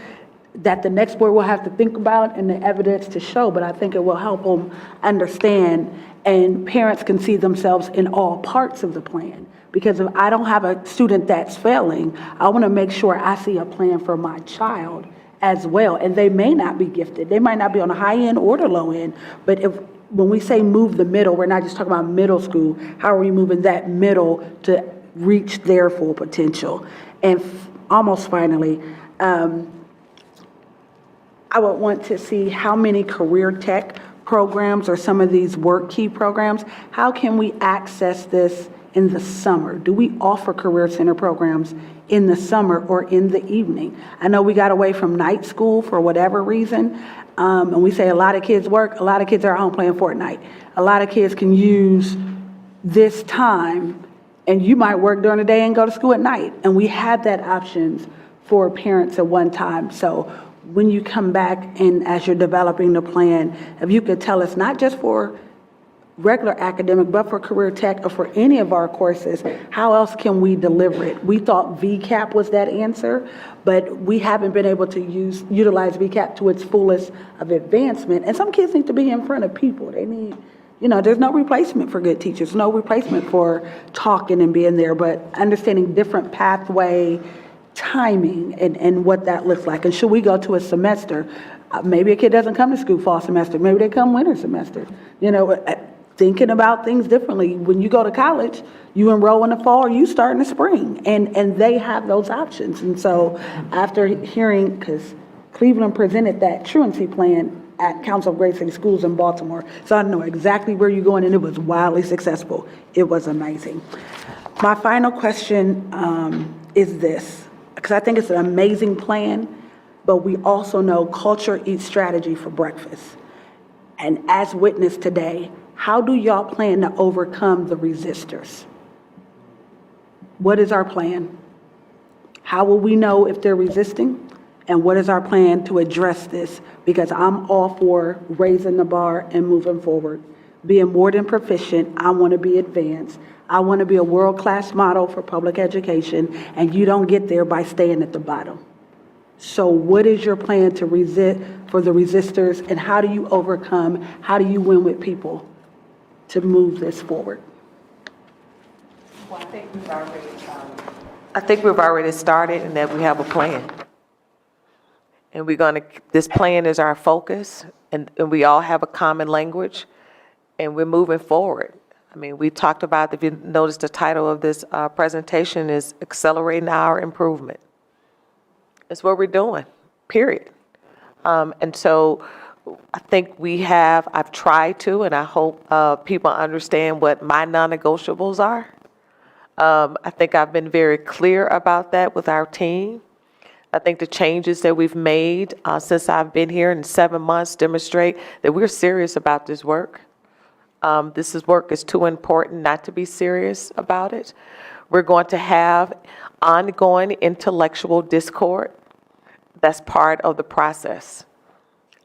that the next board will have to think about and the evidence to show, but I think it will help them understand, and parents can see themselves in all parts of the plan. Because if I don't have a student that's failing, I want to make sure I see a plan for my child as well. And they may not be gifted. They might not be on the high end or the low end, but when we say move the middle, we're not just talking about middle school. How are we moving that middle to reach their full potential? And almost finally, I would want to see how many career tech programs or some of these work key programs, how can we access this in the summer? Do we offer career center programs in the summer or in the evening? I know we got away from night school for whatever reason. And we say a lot of kids work, a lot of kids are at home playing Fortnite. A lot of kids can use this time, and you might work during the day and go to school at night. And we had that options for parents at one time. So when you come back and as you're developing the plan, if you could tell us, not just for regular academic, but for career tech or for any of our courses, how else can we deliver it? We thought VCAP was that answer, but we haven't been able to utilize VCAP to its fullest of advancement. And some kids need to be in front of people. They need, there's no replacement for good teachers, no replacement for talking and being there, but understanding different pathway timing and what that looks like. And should we go to a semester? Maybe a kid doesn't come to school fall semester. Maybe they come winter semester. Thinking about things differently. When you go to college, you enroll in the fall or you start in the spring, and they have those options. And so after hearing, because Cleveland presented that truancy plan at Council of Great City Schools in Baltimore, so I know exactly where you're going, and it was wildly successful. It was amazing. My final question is this, because I think it's an amazing plan, but we also know culture eats strategy for breakfast. And as witnessed today, how do y'all plan to overcome the resistors? What is our plan? How will we know if they're resisting? And what is our plan to address this? Because I'm all for raising the bar and moving forward. Being more than proficient, I want to be advanced. I want to be a world-class model for public education, and you don't get there by staying at the bottom. So what is your plan to resist for the resistors, and how do you overcome, how do you win with people to move this forward? Well, I think we've already started, and that we have a plan. And this plan is our focus, and we all have a common language, and we're moving forward. I mean, we talked about, if you notice, the title of this presentation is Accelerating Our Improvement. That's what we're doing, period. And so I think I've tried to, and I hope people understand what my non-negotiables are. I think I've been very clear about that with our team. I think the changes that we've made since I've been here in 7 months demonstrate that we're serious about this work. This work is too important not to be serious about it. We're going to have ongoing intellectual discord. That's part of the process.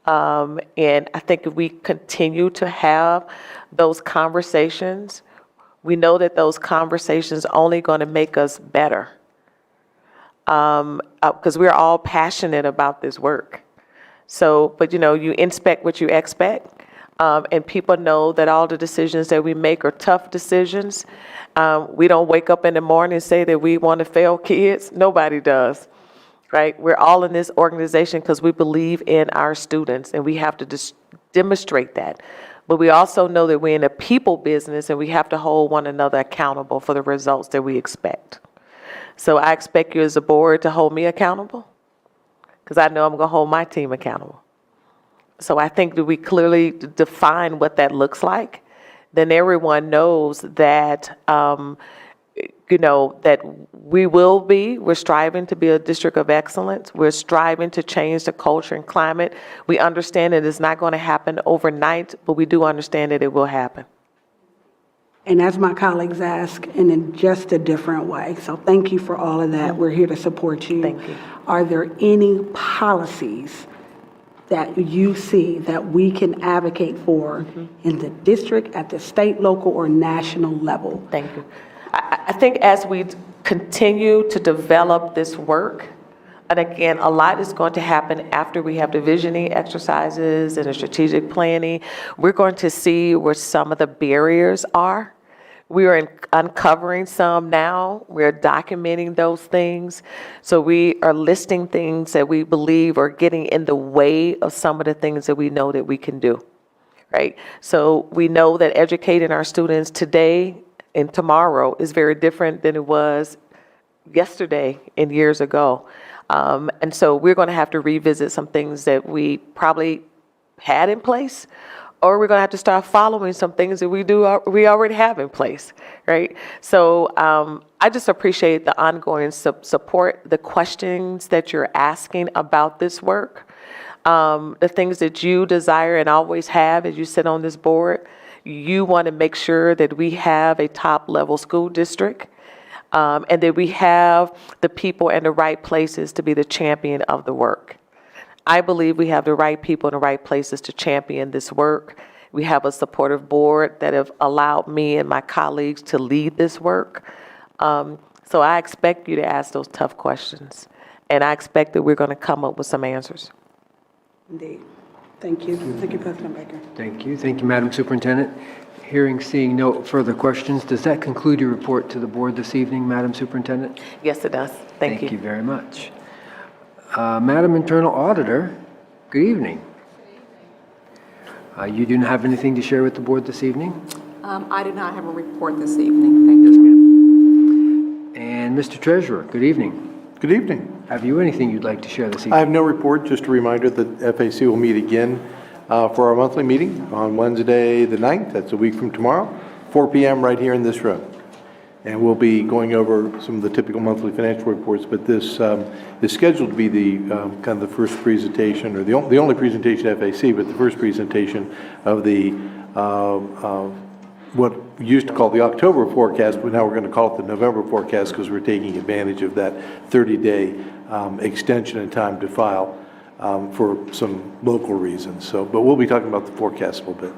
And I think if we continue to have those conversations, we know that those conversations are only going to make us better because we're all passionate about this work. So, but you inspect what you expect, and people know that all the decisions that we make are tough decisions. We don't wake up in the morning and say that we want to fail kids. Nobody does, right? We're all in this organization because we believe in our students, and we have to demonstrate that. But we also know that we're in a people business, and we have to hold one another accountable for the results that we expect. So I expect you as a board to hold me accountable, because I know I'm going to hold my team accountable. So I think that we clearly define what that looks like, then everyone knows that, that we're striving to be a district of excellence. We're striving to change the culture and climate. We understand that it's not going to happen overnight, but we do understand that it will happen. And as my colleagues ask, and in just a different way. So thank you for all of that. We're here to support you. Thank you. Are there any policies that you see that we can advocate for in the district, at the state, local, or national level? Thank you. I think as we continue to develop this work, and again, a lot is going to happen after we have the visioning exercises and the strategic planning. We're going to see where some of the barriers are. We are uncovering some now. We're documenting those things. So we are listing things that we believe are getting in the way of some of the things that we know that we can do, right? So we know that educating our students today and tomorrow is very different than it was yesterday and years ago. And so we're going to have to revisit some things that we probably had in place, or we're going to have to start following some things that we already have in place, right? So I just appreciate the ongoing support, the questions that you're asking about this work, the things that you desire and always have as you sit on this board. You want to make sure that we have a top-level school district, and that we have the people in the right places to be the champion of the work. I believe we have the right people in the right places to champion this work. We have a supportive board that have allowed me and my colleagues to lead this work. So I expect you to ask those tough questions, and I expect that we're going to come up with some answers. Indeed. Thank you. Thank you, President Baker. Thank you. Thank you, Madam Superintendent. Seeing no further questions, does that conclude your report to the board this evening, Madam Superintendent? Yes, it does. Thank you. Thank you very much. Madam Internal Auditor, good evening. You do not have anything to share with the board this evening? I do not have a report this evening. Thank you. Yes, ma'am. And Mr. Treasurer, good evening. Good evening. Have you anything you'd like to share this evening? I have no report, just a reminder that FAC will meet again for our monthly meeting on Wednesday the 9th, that's a week from tomorrow, 4 p.m. right here in this room. And we'll be going over some of the typical monthly financial reports, but this is scheduled to be the kind of the first presentation, or the only presentation at FAC, but the first presentation of the what we used to call the October forecast, but now we're going to call it the November forecast because we're taking advantage of that 30-day extension in time to file for some local reasons. So, but we'll be talking about the forecast a little bit.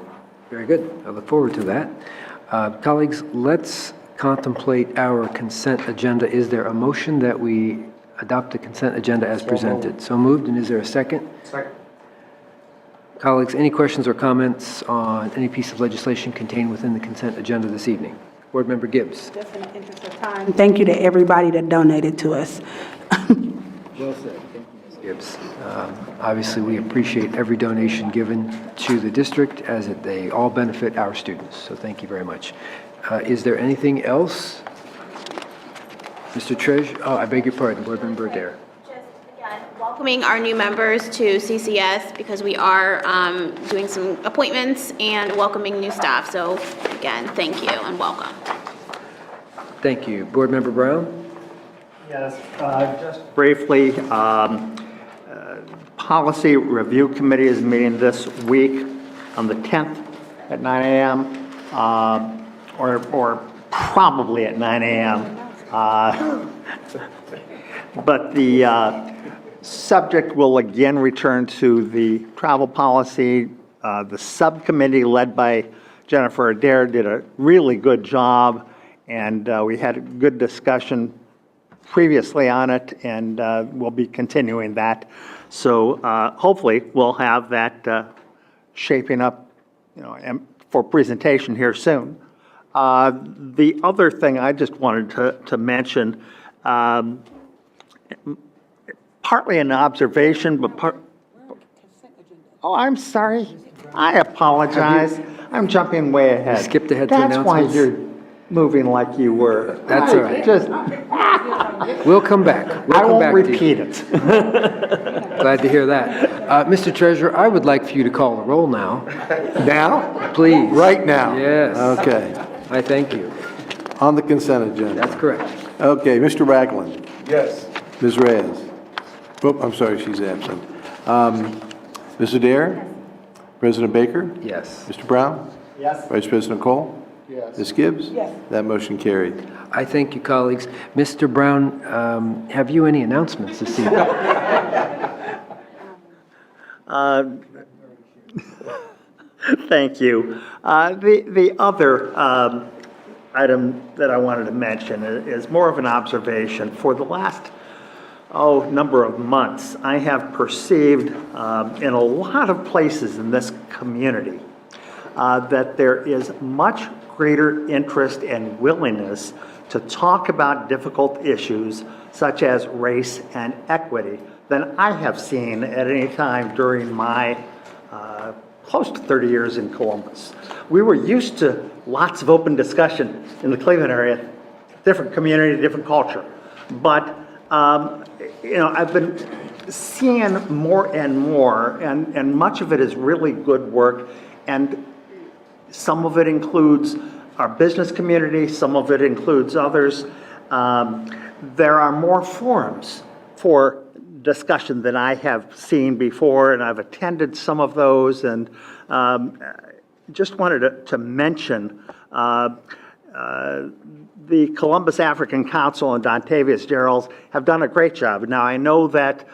Very good. I look forward to that. Colleagues, let's contemplate our consent agenda. Is there a motion that we adopt the consent agenda as presented? So moved, and is there a second? Second. Colleagues, any questions or comments on any piece of legislation contained within the consent agenda this evening? Board Member Gibbs. Just in the interest of time. Thank you to everybody that donated to us. Well said. Thank you, Ms. Gibbs. Obviously, we appreciate every donation given to the district as they all benefit our students. So thank you very much. Is there anything else? Mr. Treasurer, I beg your pardon, Board Member Adair. Welcoming our new members to CCS because we are doing some appointments and welcoming new staff. So again, thank you and welcome. Thank you. Board Member Brown? Yes, just briefly, Policy Review Committee is meeting this week on the 10th at 9 a.m. Or probably at 9 a.m. But the subject will again return to the travel policy. The subcommittee led by Jennifer Adair did a really good job, and we had a good discussion previously on it, and we'll be continuing that. So hopefully, we'll have that shaping up, for presentation here soon. The other thing I just wanted to mention, partly an observation, but oh, I'm sorry. I apologize. I'm jumping way ahead. You skipped ahead to That's why announcements? you're moving like you were. That's all right. Just, We'll come back. We'll I come won't back to you. repeat it. Glad to hear that. Mr. Treasurer, I would like for you to call the roll now. Now? Please. Right now? Yes. Okay. I thank you. On the consent agenda. That's correct. Okay, Mr. Ragland. Yes. Ms. Reyes. Oh, I'm sorry, she's absent. Ms. Adair? President Baker? Yes. Mr. Brown? Yes. Vice President Cole? Yes. Ms. Gibbs? Yes. That motion carried. I thank you, colleagues. Mr. Brown, have you any announcements this evening? Thank you. The other item that I wanted to mention is more of an observation. For the last number of months, I have perceived in a lot of places in this community that there is much greater interest and willingness to talk about difficult issues such as race and equity than I have seen at any time during my close to 30 years in Columbus. We were used to lots of open discussion in the Cleveland area, different community, different culture. But, I've been seeing more and more, and much of it is really good work, and some of it includes our business community, some of it includes others. There are more forums for discussion than I have seen before, and I've attended some of those, and just wanted to mention the Columbus African Council and Dontavius Geralds have done a great job. Now, I know that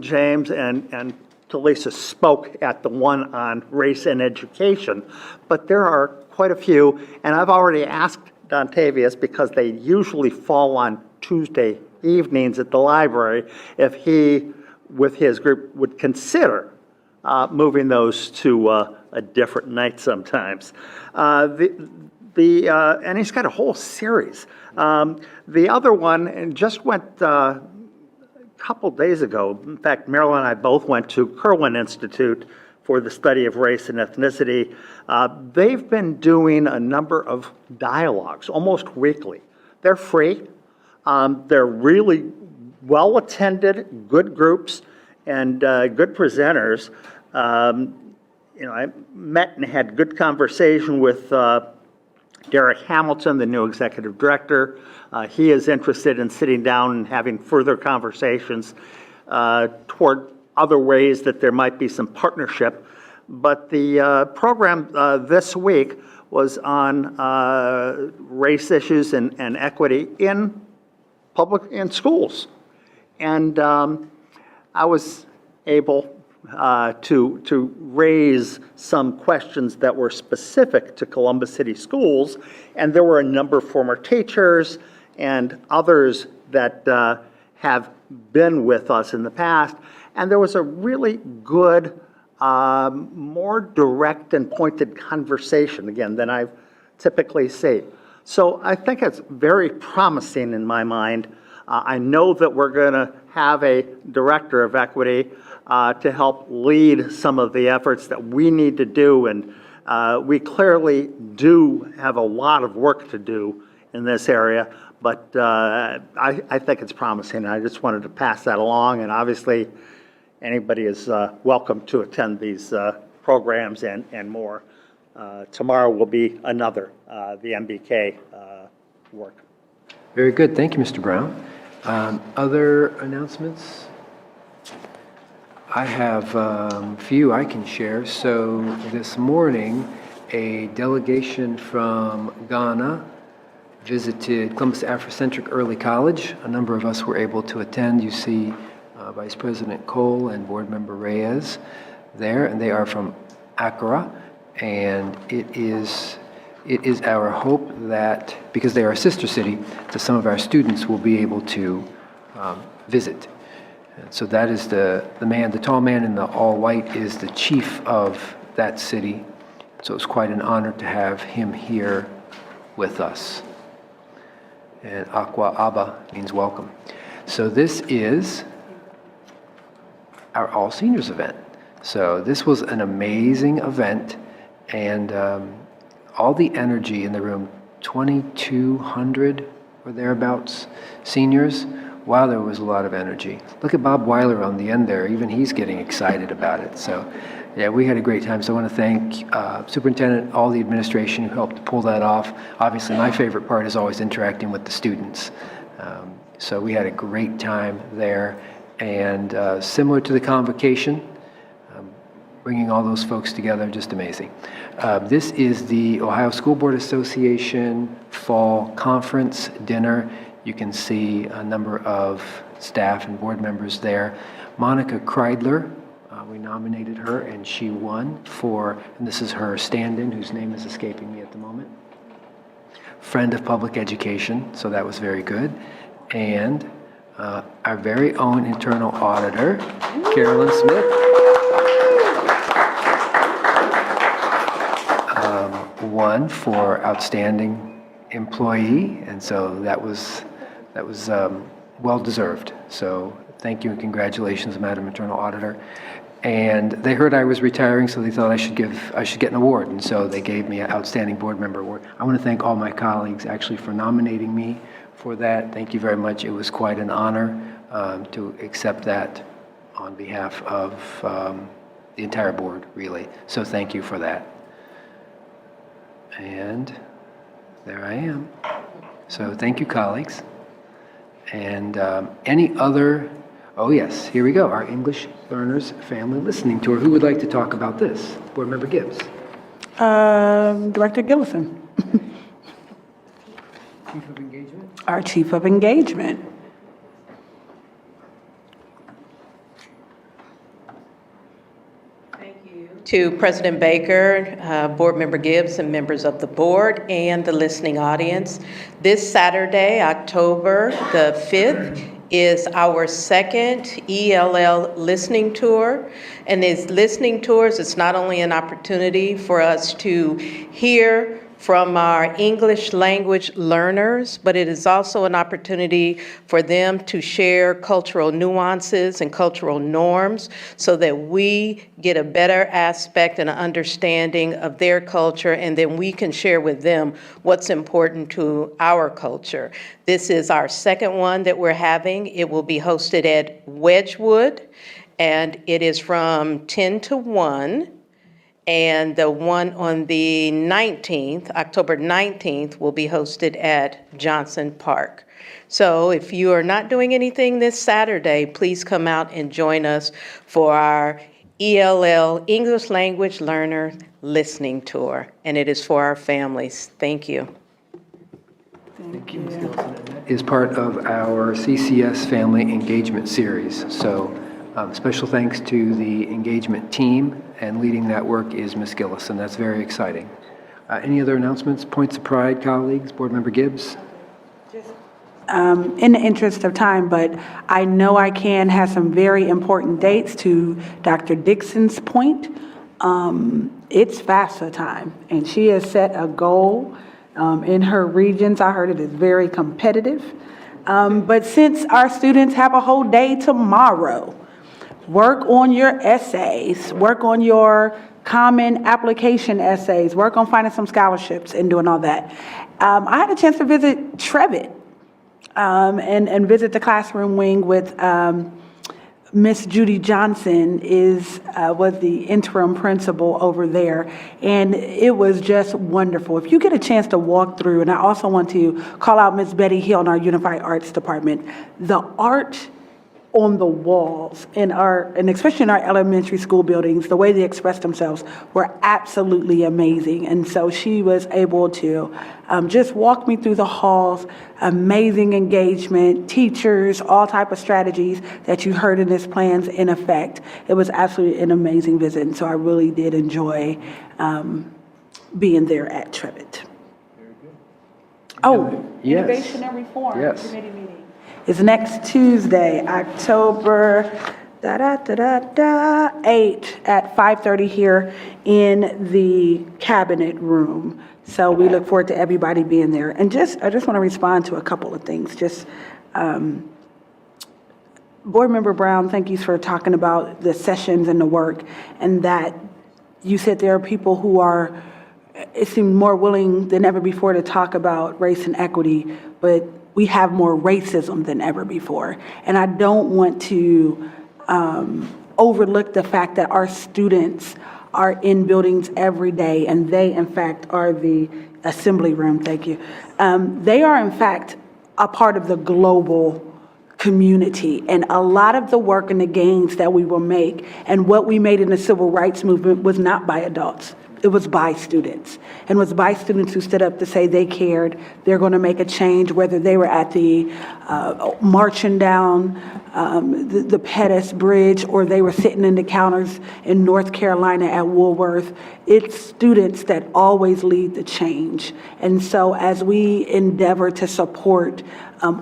James and Talisa spoke at the one on race and education, but there are quite a few, and I've already asked Dontavius, because they usually fall on Tuesday evenings at the library, if he, with his group, would consider moving those to a different night sometimes. And he's got a whole series. The other one, and just went a couple days ago, in fact, Marilyn and I both went to Kirwan Institute for the study of race and ethnicity. They've been doing a number of dialogues, almost weekly. They're free. They're really well-attended, good groups, and good presenters. I met and had good conversation with Derek Hamilton, the new executive director. He is interested in sitting down and having further conversations toward other ways that there might be some partnership. But the program this week was on race issues and equity in schools. And I was able to raise some questions that were specific to Columbus City Schools, and there were a number of former teachers and others that have been with us in the past, and there was a really good, more direct and pointed conversation, again, than I've typically seen. So I think it's very promising in my mind. I know that we're going to have a director of equity to help lead some of the efforts that we need to do, and we clearly do have a lot of work to do in this area, but I think it's promising. I just wanted to pass that along, and obviously anybody is welcome to attend these programs and more. Tomorrow will be another, the MBK work. Very good. Thank you, Mr. Brown. Other announcements? I have a few I can share. So this morning, a delegation from Ghana visited Columbus Afrocentric Early College. A number of us were able to attend. You see Vice President Cole and Board Member Reyes there, and they are from Accra. And it is it is our hope that, because they are a sister city, that some of our students will be able to visit. And so that is the tall man in the all white is the chief of that city. So it's quite an honor to have him here with us. And Akwa Aba means welcome. So this is our All Seniors event. So this was an amazing event, and all the energy in the room, 2,200 or thereabouts seniors. Wow, there was a lot of energy. Look at Bob Weiler on the end there. Even he's getting excited about it. So yeah, we had a great time. So I want to thank Superintendent, all the administration who helped pull that off. Obviously, my favorite part is always interacting with the students. So we had a great time there. And similar to the convocation, bringing all those folks together, just amazing. This is the Ohio School Board Association Fall Conference Dinner. You can see a number of staff and board members there. Monica Kreidler, we nominated her and she won and this is her stand-in, whose name is escaping me at the moment. Friend of Public Education, so that was very good. And our very own internal auditor, Carolyn Smith, won for outstanding employee, and so that was well deserved. So thank you and congratulations, Madam Internal Auditor. And they heard I was retiring, so they thought I should get an award, and so they gave me an outstanding board member award. I want to thank all my colleagues actually for nominating me for that. Thank you very much. It was quite an honor to accept that on behalf of the entire board, really. So thank you for that. And there I am. So thank you, colleagues. And any other, oh yes, here we go, our English Learners Family Listening Tour. Who would like to talk about this? Board Member Gibbs. Director Gillison. Chief of Engagement. Our Chief of Engagement. To President Baker, Board Member Gibbs, and members of the board and the listening audience. This Saturday, October the 5th, is our second ELL listening tour. And these listening tours, it's not only an opportunity for us to hear from our English language learners, but it is also an opportunity for them to share cultural nuances and cultural norms so that we get a better aspect and an understanding of their culture, and then we can share with them what's important to our culture. This is our second one that we're having. It will be hosted at Wedgwood, and it is from 10 to 1. And the one on the 19th, October 19th, will be hosted at Johnson Park. So if you are not doing anything this Saturday, please come out and join us for our ELL, English Language Learner Listening Tour. And it is for our families. Thank you. Thank you, Ms. Gilson. And that is part of our CCS Family Engagement Series. So special thanks to the engagement team, and leading that work is Ms. Gillison. That's very exciting. Any other announcements, points of pride, colleagues? Board Member Gibbs? In the interest of time, but I know I can have some very important dates to Dr. Dixon's point. It's FAFSA time, and she has set a goal in her regions. I heard it is very competitive. But since our students have a whole day tomorrow, work on your essays, work on your common application essays, work on finding some scholarships and doing all that. I had a chance to visit Trevitt and visit the classroom wing with Miss Judy Johnson was the interim principal over there, and it was just wonderful. If you get a chance to walk through, and I also want to call out Miss Betty Hill in our Unified Arts Department, the art on the walls and especially in our elementary school buildings, the way they expressed themselves were absolutely amazing. And so she was able to just walk me through the halls, amazing engagement, teachers, all type of strategies that you heard in this plan's in effect. It was absolutely an amazing visit, and so I really did enjoy being there at Trevitt. Oh, Yes. Innovation and Reform Yes. Committee meeting is next Tuesday, October 8 at 5:30 here in the Cabinet Room. So we look forward to everybody being there. And I just want to respond to a couple of things. Board Member Brown, thank you for talking about the sessions and the work, and that you said there are people who are, it seemed, more willing than ever before to talk about race and equity, but we have more racism than ever before. And I don't want to overlook the fact that our students are in buildings every day, and they, in fact, are the assembly room, thank you. They are, in fact, a part of the global community, and a lot of the work and the gains that we will make and what we made in the civil rights movement was not by adults. It was by students, and it was by students who stood up to say they cared, they're going to make a change, whether they were at the marching down the Pettus Bridge or they were sitting in the counters in North Carolina at Woolworth. It's students that always lead the change. And so as we endeavor to support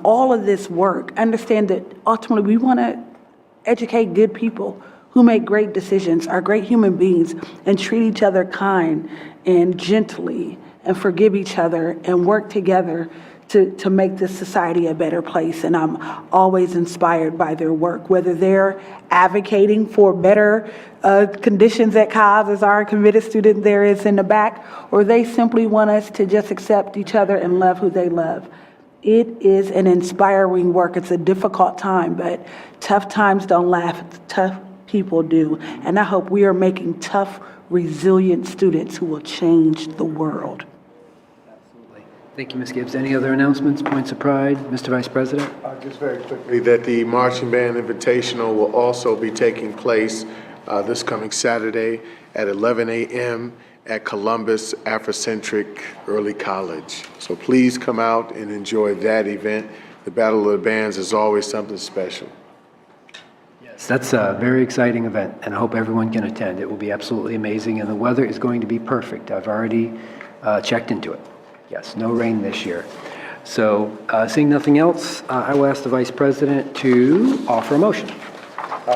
all of this work, understand that ultimately we want to educate good people who make great decisions, are great human beings, and treat each other kind and gently and forgive each other and work together to make this society a better place. And I'm always inspired by their work, whether they're advocating for better conditions at COS, as our committed student there is in the back, or they simply want us to just accept each other and love who they love. It is an inspiring work. It's a difficult time, but tough times don't last. Tough people do. And I hope we are making tough, resilient students who will change the world. Thank you, Ms. Gibbs. Any other announcements, points of pride? Mr. Vice President? Just very quickly, that the Marching Band Invitational will also be taking place this coming Saturday at 11 a.m. at Columbus Afrocentric Early College. So please come out and enjoy that event. The Battle of the Bands is always something special. Yes, that's a very exciting event, and I hope everyone can attend. It will be absolutely amazing, and the weather is going to be perfect. I've already checked into it. Yes, no rain this year. So seeing nothing else, I will ask the Vice President to offer a motion.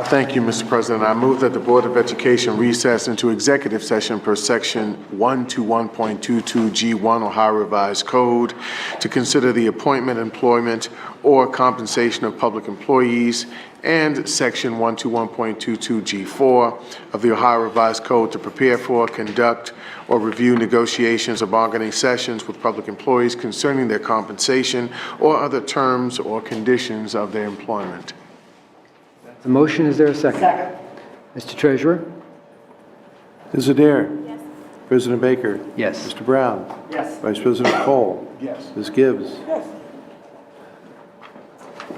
Thank you, Mr. President. I move that the Board of Education recess into executive session per section 121.22G1 Ohio Revised Code to consider the appointment, employment, or compensation of public employees, and section 121.22G4 of the Ohio Revised Code to prepare for, conduct, or review negotiations or bargaining sessions with public employees concerning their compensation or other terms or conditions of their employment. The motion, is there a second? Second. Mr. Treasurer? Ms. Adair? Yes. President Baker? Yes. Mr. Brown? Yes. Vice President Cole? Yes. Ms. Gibbs? Yes.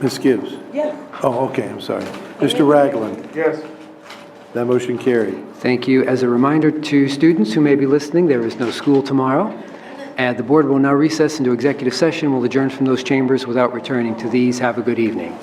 Ms. Gibbs? Yes. Oh, okay, I'm sorry. Mr. Ragland? Yes. That motion carried. Thank you. As a reminder to students who may be listening, there is no school tomorrow. And the board will now recess into executive session. We'll adjourn from those chambers without returning to these. Have a good evening.